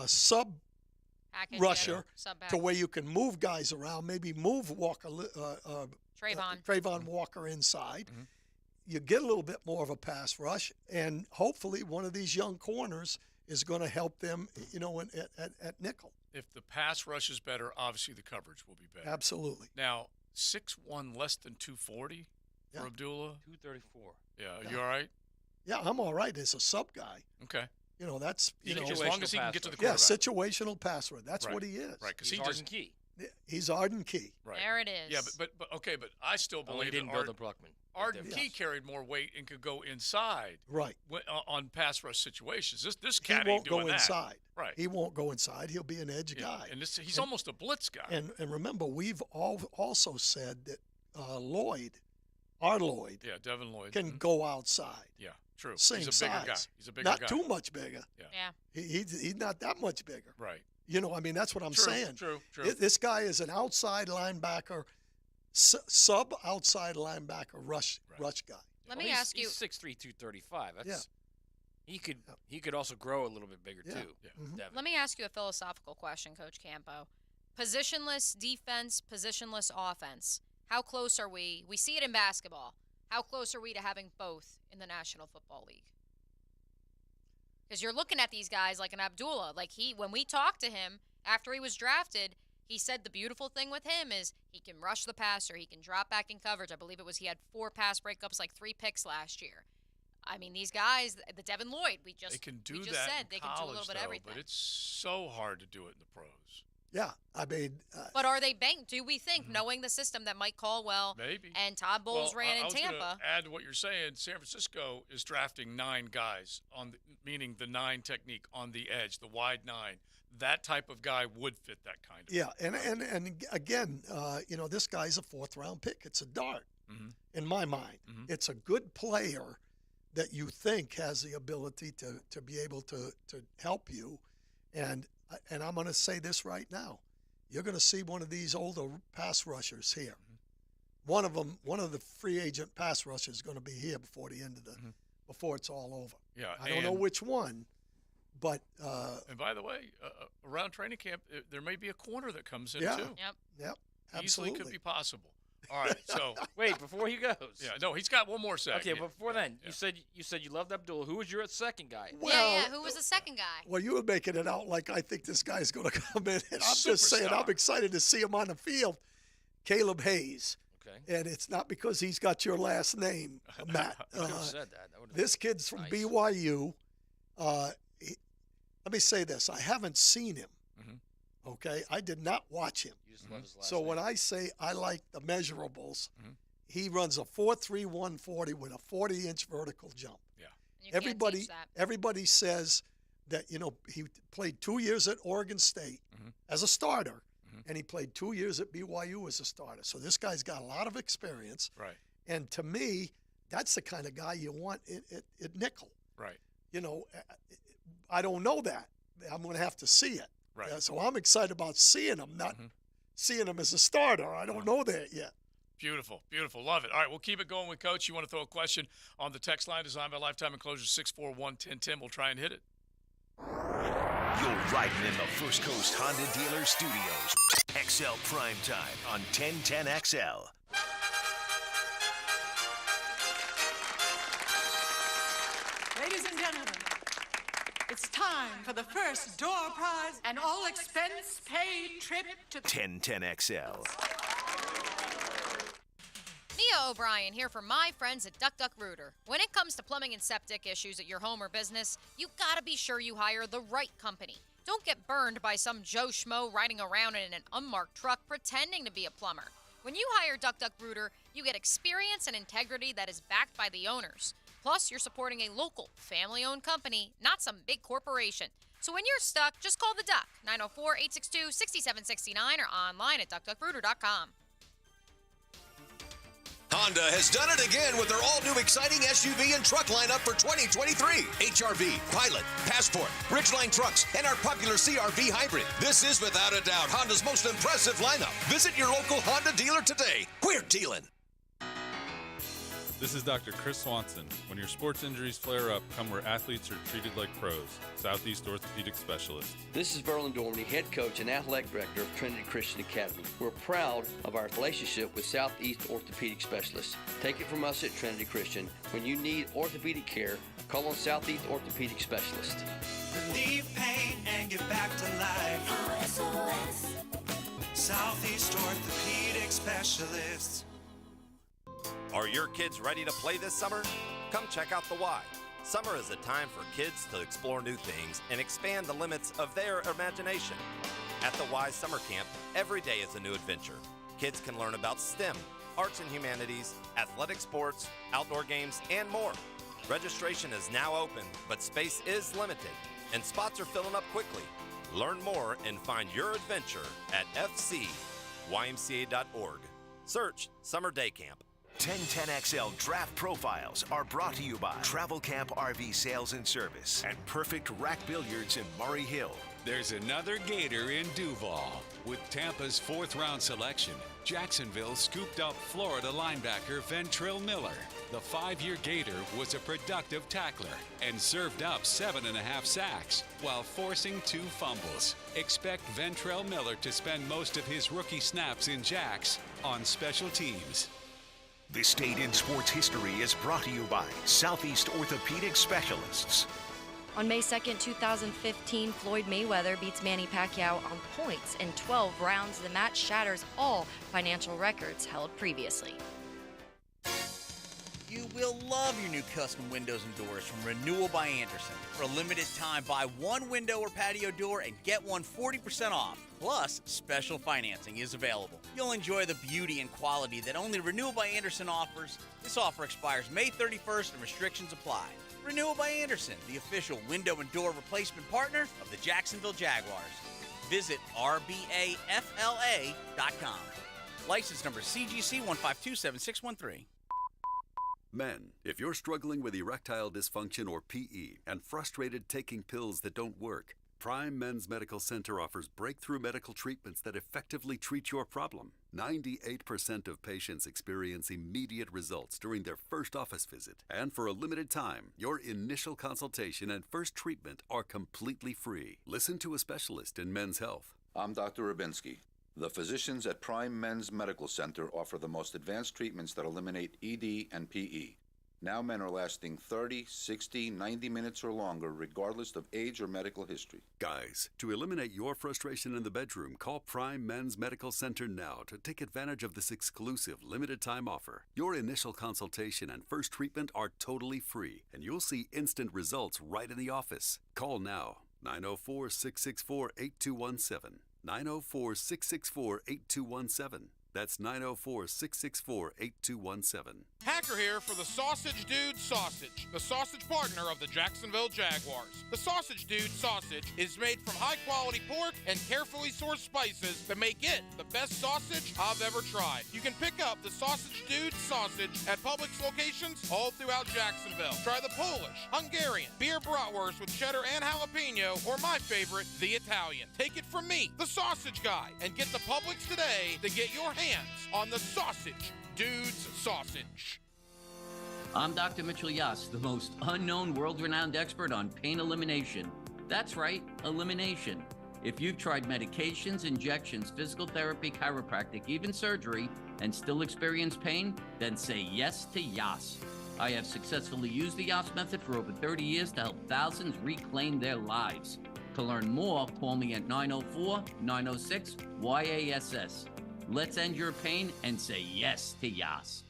sub Package, rusher sub-back. to where you can move guys around, maybe move Walker, Trayvon Walker inside. You get a little bit more of a pass rush, and hopefully one of these young corners is going to help them, at nickel. If the pass rush is better, obviously the coverage will be better. Absolutely. Now, 6'1", less than 240 for Abdullah? 234. Yeah, you all right? Yeah, I'm all right as a sub guy. Okay. That's as long as he can get to the quarterback. Yeah, situational pass rush. That's what he is. Right, because he's Arden Key. He's Arden Key. Right. There it is. Yeah, but I still believe didn't that build a Bruckman. Arden Key carried more weight and could go inside. Right. On pass rush situations. This He cat won't ain't doing go that. inside. Right. He won't go inside. He'll be an edge guy. And he's almost a blitz guy. And remember, we've also said that Lloyd, our Lloyd, Devin Lloyd, can go outside. Yeah. True. Same He's a bigger size. guy. He's a bigger not guy. too much bigger. Yeah. He's not that much bigger. Right. You know, I mean, that's what I'm saying. True. This guy is an outside linebacker, sub outside linebacker rush guy. Let me ask you. He's 6'3", 235. That's, Yeah. He could also grow a little bit bigger, Yeah. too. Yeah. Devin. Let me ask you a philosophical question, Coach Campo. Positionless defense, positionless offense. How close are we? We see it in basketball. How close are we to having both in the National Football League? Because you're looking at these guys like an Abdullah. Like when we talked to him after he was drafted, he said the beautiful thing with him is he can rush the passer, he can drop back in coverage. I believe he had 4 pass breakups, like 3 picks last year. I mean, these guys, the Devin Lloyd, They can do we just that said in they college, can do a little bit of though, everything. but it's so hard to do it in the pros. Yeah, I mean. But are they banked? Do we think, knowing the system that Mike Caldwell Maybe. and Todd Bowles ran I in was gonna Tampa? add to what you're saying. San Francisco is drafting 9 guys meaning the 9 technique on the edge, the wide 9. That type of guy would fit that kind of. Yeah, and again, this guy's a 4th-round pick. It's a dart, in my mind. It's a good player that you think has the ability to be able to help you, and I'm going to say this right now. You're going to see one of these older pass rushers here. One of the free agent pass rushers is going to be here before the end of before it's all over. Yeah, I don't know which one, but and by the way, around training camp, there may be a corner that comes in yeah, too. Yep, Easily absolutely. could be possible. All right, so wait, before he goes. Yeah, no, he's got one more second. Okay, but before then, you said you loved Abdullah. Who was your second guy? Well, Who was the second guy? Well, you were making it out like I think this guy's going to come in. And I'm just saying I'm excited to see him on the field. Caleb Hayes. Okay. And it's not because he's got your last name, Matt. I could have said that. This kid's from BYU. Let me say this. I haven't seen him. Okay? I did not watch him. You just love his last So name. when I say I like the measurables, he runs a 4.3 140 with a 40-inch vertical jump. Yeah. You can't teach that. Everybody says that, he played 2 years at Oregon State as a starter, and he played 2 years at BYU as a starter. So this guy's got a lot of experience. Right. And to me, that's the kind of guy you want at nickel. Right. I don't know that. I'm going to have to see it. Right. So I'm excited about seeing him, not seeing him as a starter. I don't know that yet. Beautiful, beautiful. Love it. All right, we'll keep it going with Coach. You want to throw a question on the text line designed by Lifetime Enclosures 641-1010. We'll try and hit it. You're riding in the First Coast Honda Dealer Studios. XL Primetime on 1010XL. Ladies and gentlemen, it's time for the first door prize and all expense paid trip to 1010XL. Nia O'Brien here for my friends at Duck Duck Rooter. When it comes to plumbing and septic issues at your home or business, you gotta be sure you hire the right company. Don't get burned by some Joe Schmo riding around in an unmarked truck pretending to be a plumber. When you hire Duck Duck Rooter, you get experience and integrity that is backed by the owners. Plus, you're supporting a local, family-owned company, not some big corporation. So when you're stuck, just call the Duck, 904-862-6769 or online at duckduckrooter.com. Honda has done it again with their all-new exciting SUV and truck lineup for 2023. HRV, Pilot, Passport, Ridgeline trucks, and our popular CRV hybrid. This is without a doubt Honda's most impressive lineup. Visit your local Honda dealer today. We're dealing. This is Dr. Chris Swanson. When your sports injuries flare up, come where athletes are treated like pros. Southeast Orthopedic Specialists. This is Verlin Dormany, head coach and athletic director of Trinity Christian Academy. We're proud of our relationship with Southeast Orthopedic Specialists. Take it from us at Trinity Christian. When you need orthopedic care, call on Southeast Orthopedic Specialists. Relieve pain and get back to life. SOS. Southeast Orthopedic Specialists. Are your kids ready to play this summer? Come check out the Y. Summer is a time for kids to explore new things and expand the limits of their imagination. At the Y Summer Camp, every day is a new adventure. Kids can learn about STEM, arts and humanities, athletic sports, outdoor games, and more. Registration is now open, but space is limited, and spots are filling up quickly. Learn more and find your adventure at fcymca.org. Search Summer Day Camp. 1010XL Draft Profiles are brought to you by Travel Camp RV Sales and Service and Perfect Rack Billiards in Murray Hill. There's another Gator in Duval. With Tampa's fourth-round selection, Jacksonville scooped up Florida linebacker Ventrell Miller. The 5-year Gator was a productive tackler and served up 7.5 sacks while forcing 2 fumbles. Expect Ventrell Miller to spend most of his rookie snaps in Jacks on special teams. This Date in Sports History is brought to you by Southeast Orthopedic Specialists. On May 2nd, 2015, Floyd Mayweather beats Manny Pacquiao on points in 12 rounds. The match shatters all financial records held previously. You will love your new custom windows and doors from Renewal by Anderson. For a limited time, buy one window or patio door and get one 40% off. Plus, special financing is available. You'll enjoy the beauty and quality that only Renewal by Anderson offers. This offer expires May 31st and restrictions apply. Renewal by Anderson, the official window and door replacement partner of the Jacksonville Jaguars. Visit rbafla.com. License number CGC 1527613. Men, if you're struggling with erectile dysfunction or PE and frustrated taking pills that don't work, Prime Men's Medical Center offers breakthrough medical treatments that effectively treat your problem. 98% of patients experience immediate results during their first office visit. And for a limited time, your initial consultation and first treatment are completely free. Listen to a specialist in men's health. I'm Dr. Rubinsky. The physicians at Prime Men's Medical Center offer the most advanced treatments that eliminate ED and PE. Now men are lasting 30, 60, 90 minutes or longer, regardless of age or medical history. Guys, to eliminate your frustration in the bedroom, call Prime Men's Medical Center now to take advantage of this exclusive limited-time offer. Your initial consultation and first treatment are totally free, and you'll see instant results right in the office. Call now, 904-664-8217. 904-664-8217. That's 904-664-8217. Hacker here for the Sausage Dude Sausage, the sausage partner of the Jacksonville Jaguars. The Sausage Dude Sausage is made from high-quality pork and carefully sourced spices that make it the best sausage I've ever tried. You can pick up the Sausage Dude Sausage at Publix locations all throughout Jacksonville. Try the Polish, Hungarian, beer bratwurst with cheddar and jalapeno, or my favorite, the Italian. Take it from me, the Sausage Guy, and get to Publix today to get your hands on the Sausage Dude's Sausage. I'm Dr. Mitchell Yass, the most unknown world-renowned expert on pain elimination. That's right, elimination. If you've tried medications, injections, physical therapy, chiropractic, even surgery, and still experience pain, then say yes to Yass. I have successfully used the Yass method for over 30 years to help thousands reclaim their lives. To learn more, call me at 904-906-YASS. Let's end your pain and say yes to Yass.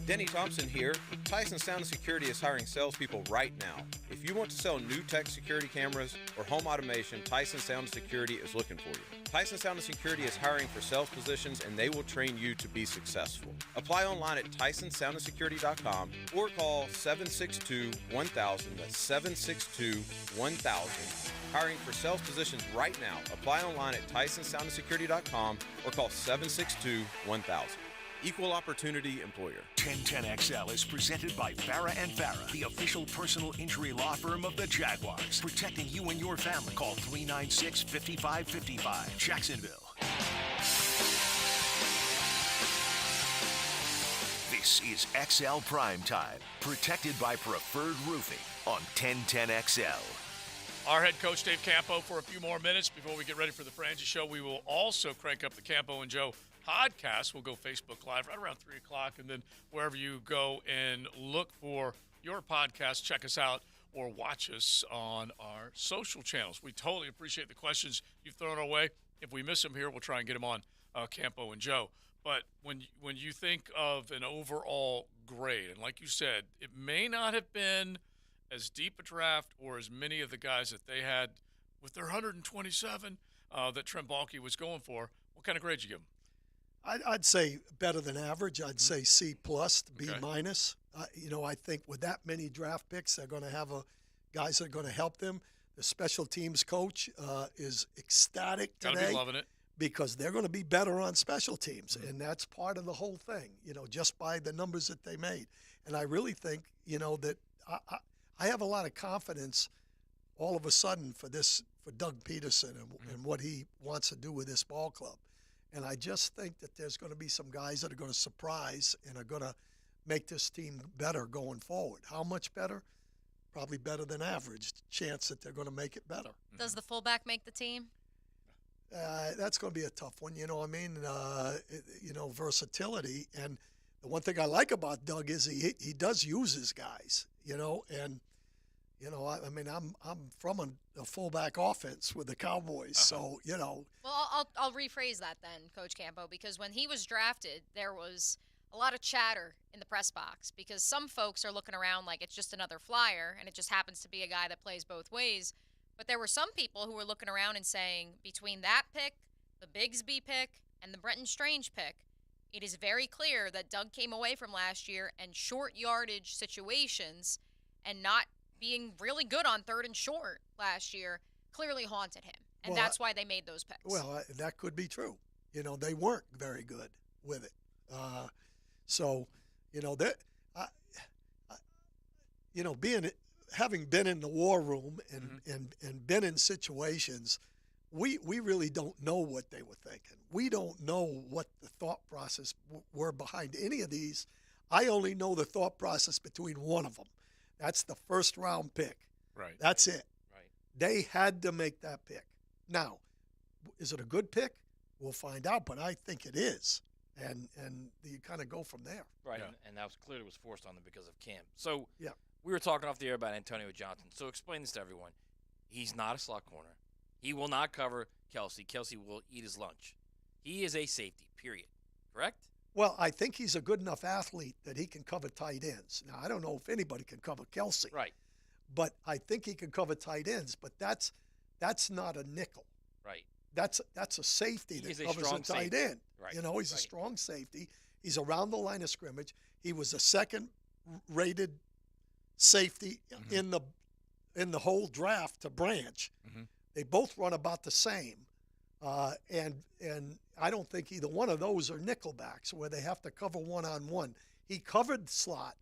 Denny Thompson here. Tyson Sound and Security is hiring salespeople right now. If you want to sell new tech security cameras or home automation, Tyson Sound and Security is looking for you. Tyson Sound and Security is hiring for sales positions, and they will train you to be successful. Apply online at TysonSoundandSecurity.com or call 762-1000. That's 762-1000. Hiring for sales positions right now. Apply online at TysonSoundandSecurity.com or call 762-1000. Equal opportunity employer. 1010XL is presented by Farah & Farah, the official personal injury law firm of the Jaguars. Protecting you and your family. Call 396-5555. Jacksonville. This is XL Primetime. Protected by Preferred Roofing on 1010XL. Our head coach, Dave Campo, for a few more minutes before we get ready for the Frangie Show. We will also crank up the Campo and Joe podcast. We'll go Facebook Live right around 3 o'clock, and then wherever you go and look for your podcast, check us out or watch us on our social channels. We totally appreciate the questions you've thrown our way. If we miss them here, we'll try and get them on Campo and Joe. But when you think of an overall grade, and like you said, it may not have been as deep a draft or as many of the guys that they had with their 127 that Trent Baalke was going for. What kind of grade you give them? I'd say better than average. I'd say C plus to B minus. I think with that many draft picks, they're going to have guys that are going to help them. The special teams coach is ecstatic today. Gotta be loving it. because they're going to be better on special teams, and that's part of the whole thing, just by the numbers that they made. And I really think, that I have a lot of confidence all of a sudden for Doug Peterson and what he wants to do with this ball club. And I just think that there's going to be some guys that are going to surprise and are going to make this team better going forward. How much better? Probably better than average. Chance that they're going to make it better. Does the fullback make the team? That's going to be a tough one. Versatility. And the one thing I like about Doug is he does use his guys, and I'm from a fullback offense with the Cowboys, so Well, I'll rephrase that then, Coach Campo, because when he was drafted, there was a lot of chatter in the press box because some folks are looking around like it's just another flyer and it just happens to be a guy that plays both ways. But there were some people who were looking around and saying between that pick, the Bigsby pick, and the Brenton Strange pick, it is very clear that Doug came away from last year and short yardage situations and not being really good on 3rd and short last year clearly haunted him. And that's why they made those picks. Well, that could be true. They weren't very good with it. Having been in the war room and been in situations, we really don't know what they were thinking. We don't know what the thought process were behind any of these. I only know the thought process between one of them. That's the first round pick. Right. That's it. Right. They had to make that pick. Now, is it a good pick? We'll find out, but I think it is. And you kind of go from there. Right, and that was clearly was forced on them because of Cam. So yeah, we were talking off the air about Antonio Johnson. So explain this to everyone. He's not a slot corner. He will not cover Kelsey. Kelsey will eat his lunch. He is a safety, period. Correct? Well, I think he's a good enough athlete that he can cover tight ends. Now, I don't know if anybody can cover Kelsey. Right. But I think he can cover tight ends, but that's not a nickel. Right. That's a safety that covers a tight end. Right. He's a strong safety. He's around the line of scrimmage. He was a second-rated safety in the whole draft to Branch. Mm-hmm. They both run about the same, and I don't think either one of those are nickelbacks where they have to cover one-on-one. He covered slot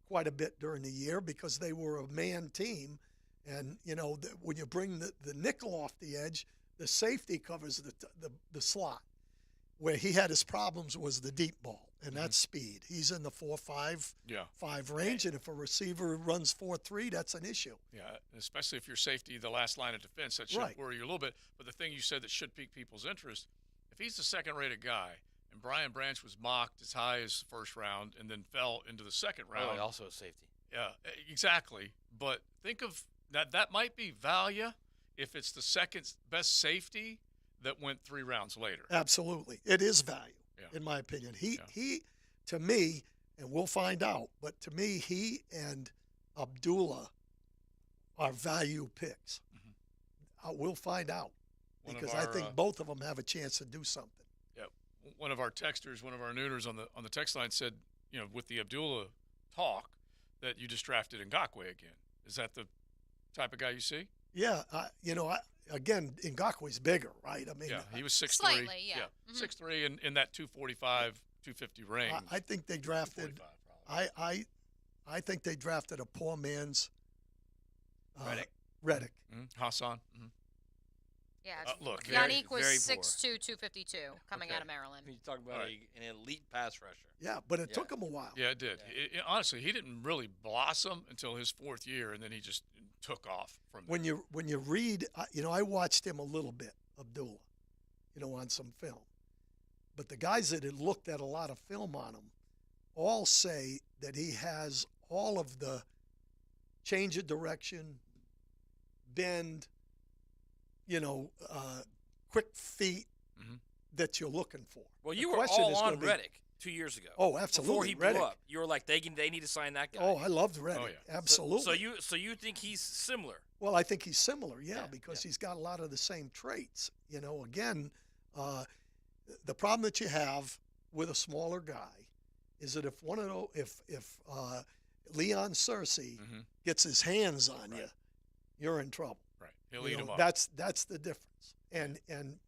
quite a bit during the year because they were a man team, and when you bring the nickel off the edge, the safety covers the slot. Where he had his problems was the deep ball, and that's speed. He's in the 4.5 range, and if a receiver runs 4.3, that's an issue. Yeah, especially if you're safety, the last line of defense, that should worry you a little bit. But the thing you said that should pique people's interest, if he's the second-rated guy, and Brian Branch was mocked as high as the first round and then fell into the second round. Oh, also a safety. Yeah, exactly. But think of that might be value if it's the second best safety that went 3 rounds later. Absolutely. It is value, in my opinion. He, to me, and we'll find out, but to me, he and Abdullah are value picks. We'll find out because I think both of them have a chance to do something. Yeah. One of our texters, one of our nooners on the text line said, with the Abdullah talk, that you just drafted Ngakoue again. Is that the type of guy you see? Yeah. Again, Ngakoue's bigger, right? I mean, he was 6'3". Slightly, yeah. 6'3" in that 245, 250 range. I think they drafted. I think they drafted a poor man's Reddick. Hassan. Yeah. Look, Yannick was very 6'2", 252, coming out of Maryland. You talk about an elite pass rusher. Yeah, but it took him a while. Yeah, it did. Honestly, he didn't really blossom until his 4th year, and then he just took off from there. When you read, I watched him a little bit, Abdullah, on some film. But the guys that had looked at a lot of film on him all say that he has all of the change of direction, bend, quick feet that you're looking for. Well, you were all on Reddick 2 years ago. Oh, absolutely. Before he blew up, you were like, they need to sign that guy. Oh, I loved Reddick. Oh, yeah. Absolutely. So you think he's similar? Well, I think he's similar, because he's got a lot of the same traits. Again, the problem that you have with a smaller guy is that if Leon Searcy gets his hands on you, you're in trouble. Right. He'll eat him up. That's the difference. and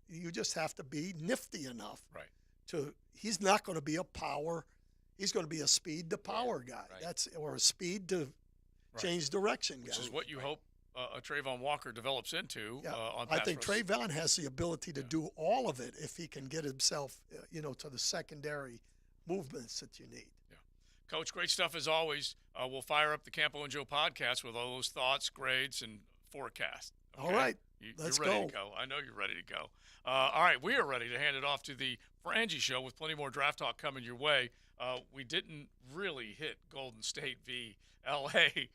you just have to be nifty enough. Right. He's not going to be a power. He's going to be a speed to power guy. right. Or a speed to change direction guy. Which is what you hope a Trayvon Walker develops into on I pass think rush. Trayvon has the ability to do all of it if he can get himself, to the secondary movements that you need. Coach, great stuff as always. We'll fire up the Campo and Joe podcast with all those thoughts, grades, and forecast. Okay? All right. Let's ready go. to go. I know you're ready to go. All right, we are ready to hand it off to the Frangie Show with plenty more draft talk coming your way. We didn't really hit Golden State v. L.A.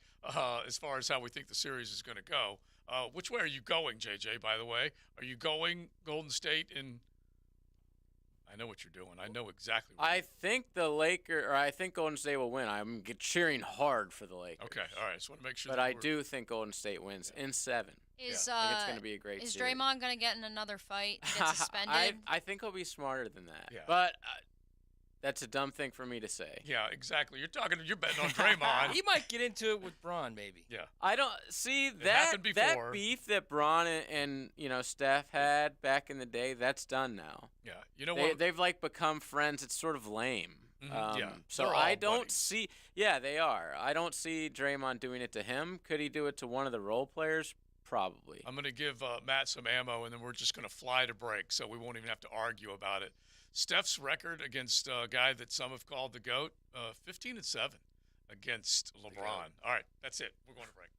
As far as how we think the series is going to go. Which way are you going, JJ, by the way? Are you going Golden State in – I know what you're doing. I know exactly what I think I think Golden State will win. I'm cheering hard for the Lakers. Okay, all right. Just want to make sure. But I do think Golden State wins in 7. Is I think it's going to be a great Is series. Draymond going to get in another fight and get suspended? I think he'll be smarter than that. Yeah. But that's a dumb thing for me to say. Yeah, exactly. You're betting on Draymond. He might get into it with Bron, maybe. Yeah. I don't see that happened before. beef that Bron and Steph had back in the day. That's done now. Yeah. You know what? They've become friends. It's sort of lame. Yeah. So They're all I don't buddies. see. Yeah, they are. I don't see Draymond doing it to him. Could he do it to one of the role players? Probably. I'm going to give Matt some ammo, and then we're just going to fly to break, so we won't even have to argue about it. Steph's record against a guy that some have called the GOAT, 15-7 against LeBron. All right, that's it. We're going to break.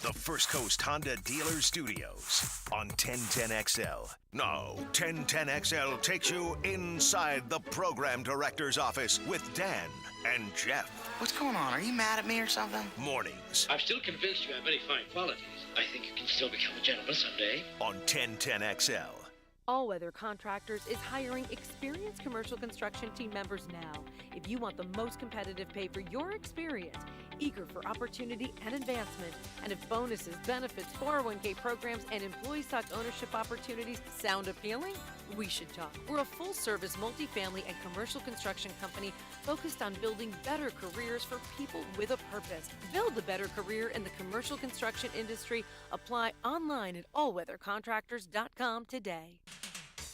The First Coast Honda Dealer Studios on 1010XL. Now, 1010XL takes you inside the program director's office with Dan and Jeff. What's going on? Are you mad at me or something? Mornings I'm still convinced you have very fine qualities. I think you can still become a gentleman someday. on 1010XL. All Weather Contractors is hiring experienced commercial construction team members now. If you want the most competitive pay for your experience, eager for opportunity and advancement, and if bonuses, benefits, 401k programs, and employee stock ownership opportunities sound appealing, we should talk. We're a full-service multifamily and commercial construction company focused on building better careers for people with a purpose. Build a better career in the commercial construction industry. Apply online at allweathercontractors.com today.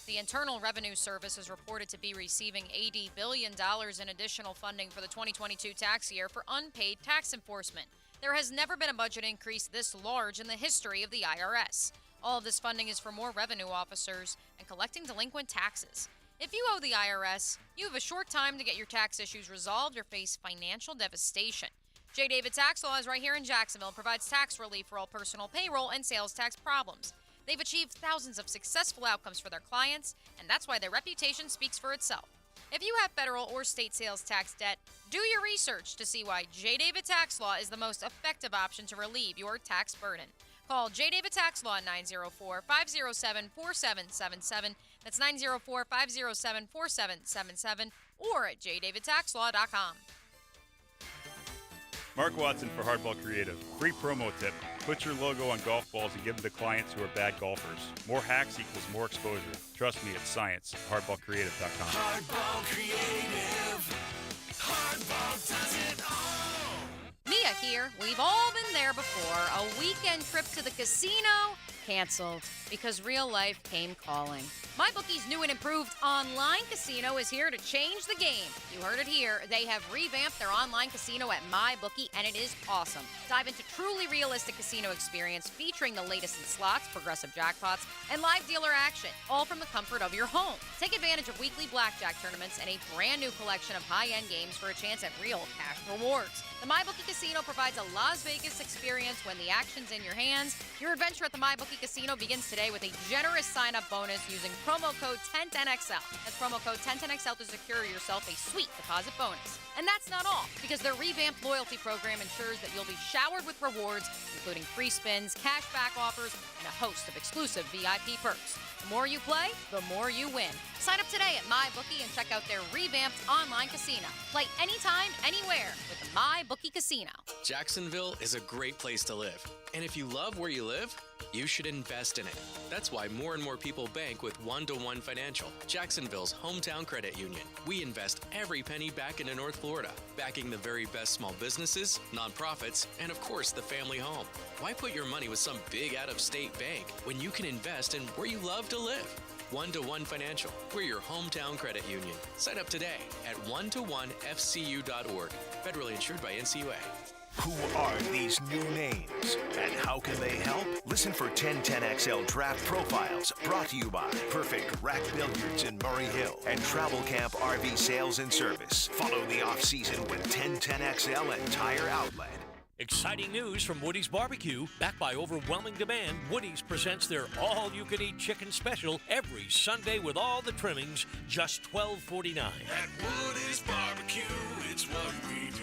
The Internal Revenue Service is reported to be receiving $80 billion in additional funding for the 2022 tax year for unpaid tax enforcement. There has never been a budget increase this large in the history of the IRS. All of this funding is for more revenue officers and collecting delinquent taxes. If you owe the IRS, you have a short time to get your tax issues resolved or face financial devastation. J. David Tax Law is right here in Jacksonville, provides tax relief for all personal payroll and sales tax problems. They've achieved thousands of successful outcomes for their clients, and that's why their reputation speaks for itself. If you have federal or state sales tax debt, do your research to see why J. David Tax Law is the most effective option to relieve your tax burden. Call J. David Tax Law at 904-507-4777. That's 904-507-4777 or at jdavidtaxlaw.com. Mark Watson for Hardball Creative. Free promo tip. Put your logo on golf balls and give them to clients who are bad golfers. More hacks equals more exposure. Trust me, it's science. Hardballcreative.com. Hardball Creative. Hardball does it all. Mia here. We've all been there before. A weekend trip to the casino canceled because real life came calling. MyBookie's new and improved online casino is here to change the game. You heard it here. They have revamped their online casino at MyBookie, and it is awesome. Dive into truly realistic casino experience featuring the latest in slots, progressive jackpots, and live dealer action, all from the comfort of your home. Take advantage of weekly blackjack tournaments and a brand new collection of high-end games for a chance at real cash rewards. The MyBookie Casino provides a Las Vegas experience when the action's in your hands. Your adventure at the MyBookie Casino begins today with a generous sign-up bonus using promo code 1010XL. That's promo code 1010XL to secure yourself a sweet deposit bonus. And that's not all, because their revamped loyalty program ensures that you'll be showered with rewards, including free spins, cashback offers, and a host of exclusive VIP perks. The more you play, the more you win. Sign up today at MyBookie and check out their revamped online casino. Play anytime, anywhere with the MyBookie Casino. Jacksonville is a great place to live. And if you love where you live, you should invest in it. That's why more and more people bank with One-to-One Financial, Jacksonville's hometown credit union. We invest every penny back into North Florida, backing the very best small businesses, nonprofits, and of course the family home. Why put your money with some big out-of-state bank when you can invest in where you love to live? One-to-One Financial. We're your hometown credit union. Sign up today at one-to-one-fcu.org. Federally insured by NCUA. Who are these new names and how can they help? Listen for 1010XL Draft Profiles, brought to you by Perfect Rack Billiards in Murray Hill and Travel Camp RV Sales and Service. Follow the off-season with 1010XL and Tire Outlet. Exciting news from Woody's Barbecue. Backed by overwhelming demand, Woody's presents their all-you-can-eat chicken special every Sunday with all the trimmings, just $12.49. At Woody's Barbecue, it's what we do.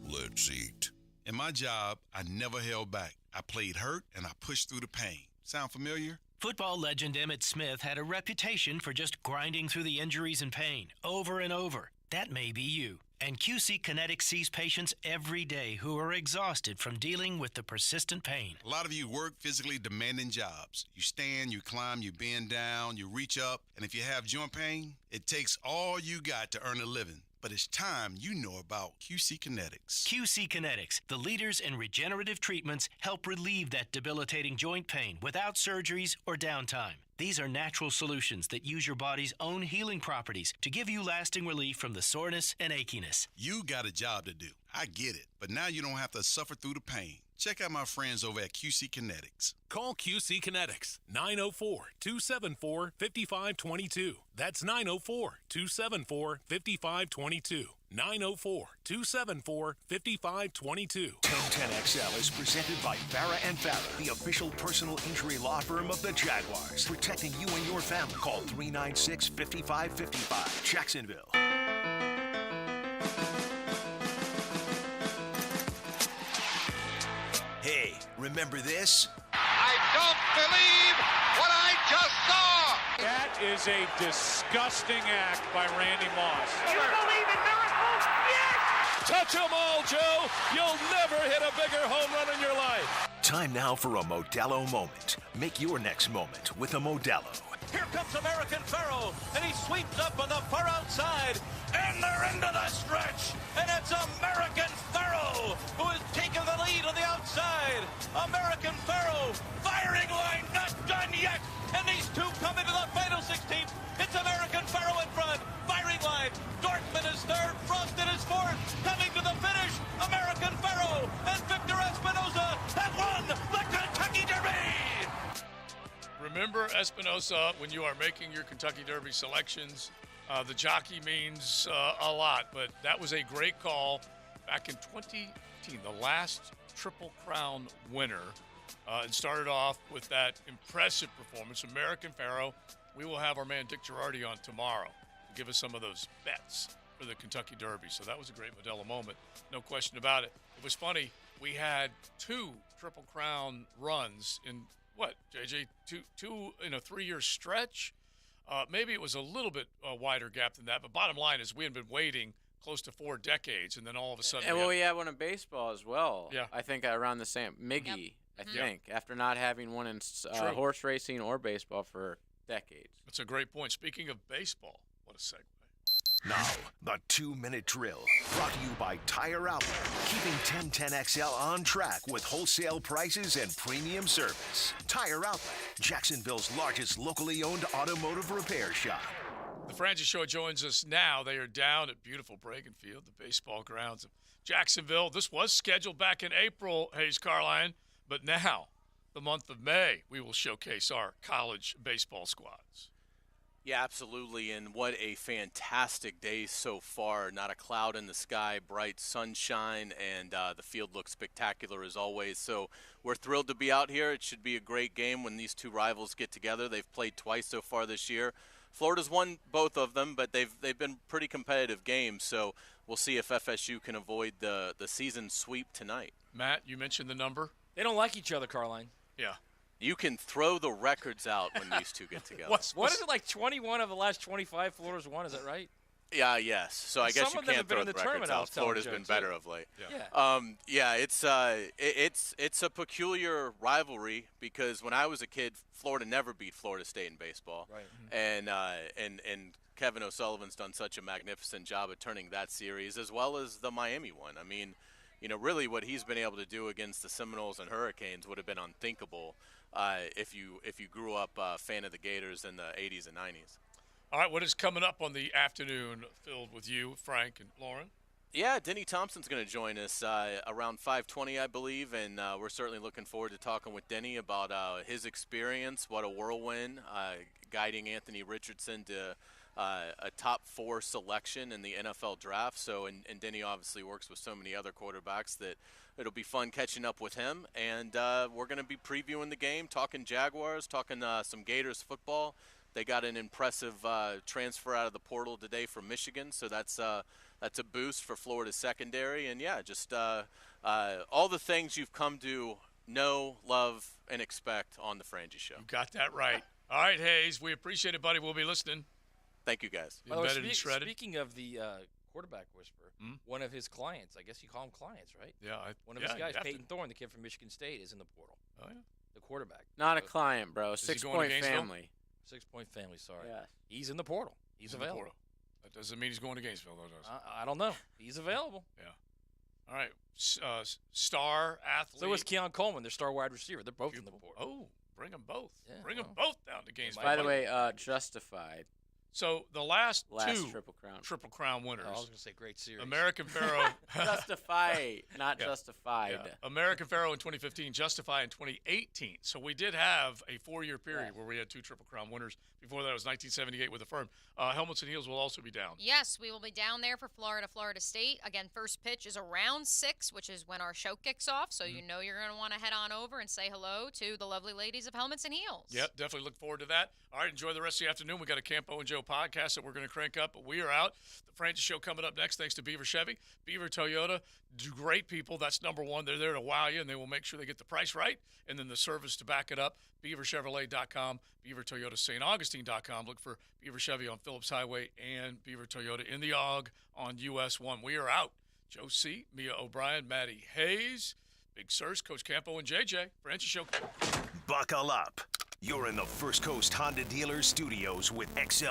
Let's eat. In my job, I never held back. I played hurt and I pushed through the pain. Sound familiar? Football legend Emmitt Smith had a reputation for just grinding through the injuries and pain over and over. That may be you. And QC Kinetics sees patients every day who are exhausted from dealing with the persistent pain. A lot of you work physically demanding jobs. You stand, you climb, you bend down, you reach up, and if you have joint pain, it takes all you got to earn a living. But it's time you know about QC Kinetics. QC Kinetics, the leaders in regenerative treatments, help relieve that debilitating joint pain without surgeries or downtime. These are natural solutions that use your body's own healing properties to give you lasting relief from the soreness and achiness. You got a job to do. I get it. But now you don't have to suffer through the pain. Check out my friends over at QC Kinetics. Call QC Kinetics, 904-274-5522. That's 904-274-5522. 904-274-5522. 1010XL is presented by Farah & Farah, the official personal injury law firm of the Jaguars. Protecting you and your family. Call 396-5555. Jacksonville. Hey, remember this? I don't believe what I just saw! That is a disgusting act by Randy Moss. You believe in miracles? Yes! Touch them all, Joe! You'll never hit a bigger home run in your life. Time now for a Modelo moment. Make your next moment with a Modelo. Here comes American Pharoah, and he sweeps up on the far outside, and they're into the stretch, and it's American Pharoah who is taking the lead on the outside. American Pharoah, firing line not done yet, and these two come into the final 16th. It's American Pharoah in front, firing line. Dortmund is third, Frosted is fourth, coming to the finish. American Pharoah and Victor Espinosa have won the Kentucky Derby. Remember, Espinosa, when you are making your Kentucky Derby selections, the jockey means a lot, but that was a great call back in 2015, the last Triple Crown winner. It started off with that impressive performance, American Pharoah. We will have our man Dick Girardi on tomorrow to give us some of those bets for the Kentucky Derby. So that was a great Modelo moment, no question about it. It was funny, we had two Triple Crown runs in what, JJ, two in a 3-year stretch? Maybe it was a little bit wider gap than that, but bottom line is we had been waiting close to 4 decades, and then all of a sudden... And we had one in baseball as well. Yeah. I think around the same. Miggy, I think, after not having one in horse racing or baseball for decades. That's a great point. Speaking of baseball, what a segue. Now, the 2-minute drill, brought to you by Tire Outlet, keeping 1010XL on track with wholesale prices and premium service. Tire Outlet, Jacksonville's largest locally owned automotive repair shop. The Francis Show joins us now. They are down at beautiful Bragan Field, the baseball grounds of Jacksonville. This was scheduled back in April, Hayes Carline, but now, the month of May, we will showcase our college baseball squads. Yeah, absolutely, and what a fantastic day so far. Not a cloud in the sky, bright sunshine, and the field looks spectacular as always. So we're thrilled to be out here. It should be a great game when these two rivals get together. They've played twice so far this year. Florida's won both of them, but they've been pretty competitive games, so we'll see if FSU can avoid the season sweep tonight. Matt, you mentioned the number. They don't like each other, Carline. Yeah. You can throw the records out when these two get together. What is it, like 21 of the last 25 Florida's won? Is that right? Yeah, yes. So I guess Some you of them can't have been throw in the the records tournament, I out. was telling Florida's Joe, been too. better of late. Yeah. It's a peculiar rivalry because when I was a kid, Florida never beat Florida State in baseball. Right. And Kevin O'Sullivan's done such a magnificent job at turning that series as well as the Miami one. I mean, really what he's been able to do against the Seminoles and Hurricanes would have been unthinkable if you grew up a fan of the Gators in the 80s and 90s. All right, what is coming up on the afternoon filled with you, Frank and Lauren? Yeah, Denny Thompson's going to join us around 5:20, I believe, and we're certainly looking forward to talking with Denny about his experience. What a whirlwind, guiding Anthony Richardson to a top 4 selection in the NFL draft. So, and Denny obviously works with so many other quarterbacks that it'll be fun catching up with him. And we're going to be previewing the game, talking Jaguars, talking some Gators football. They got an impressive transfer out of the portal today from Michigan, so that's a boost for Florida's secondary. And, yeah, just all the things you've come to know, love, and expect on the Frangie Show. You got that right. All right, Hayes, we appreciate it, buddy. We'll be listening. Thank you, guys. By the way, Embedded and shredded. Speaking of the quarterback whisperer, one of his clients, I guess you call them clients, right? Yeah. One of his guys, Peyton Thorne, the kid from Michigan State, is in the portal. Oh, yeah. The quarterback. Not a client, bro. Is he 6 going to point Gainesville? family. 6-point family, sorry. Yeah. He's in the portal. He's in the available. portal. That doesn't mean he's going to Gainesville, though, does it? I don't know. He's available. Yeah. All right. Star athlete. So is Keon Coleman, their star wide receiver. They're both in the portal. Oh, bring them both. Yeah, bring them both down to Gainesville. By the way, Justified. So the last two Triple Crown winners. I was going to say great series. American Pharaoh. Justified, not Justified. Yeah. American Pharaoh in 2015, Justify in 2018. So we did have a 4-year period where we had 2 Triple Crown winners. Before that, it was 1978 with the firm. Helmets and Heels will also be down. Yes, we will be down there for Florida State. Again, first pitch is around 6, which is when our show kicks off. So you know you're going to want to head on over and say hello to the lovely ladies of Helmets and Heels. Yep, definitely look forward to that. All right, enjoy the rest of the afternoon. We got a Campo and Joe podcast that we're going to crank up, but we are out. The Frangie Show coming up next, thanks to Beaver Chevy. Beaver Toyota, great people. That's number one. They're there to wow you, and they will make sure they get the price right, and then the service to back it up. BeaverChevrolet.com, BeaverToyotaStAugustine.com. Look for Beaver Chevy on Phillips Highway and Beaver Toyota in the AUG on US 1. We are out. Joe C., Mia O'Brien, Maddie Hayes, Big Sirs, Coach Campo, and JJ. Frangie Show. Buckle up. You're in the First Coast Honda Dealers Studios with XL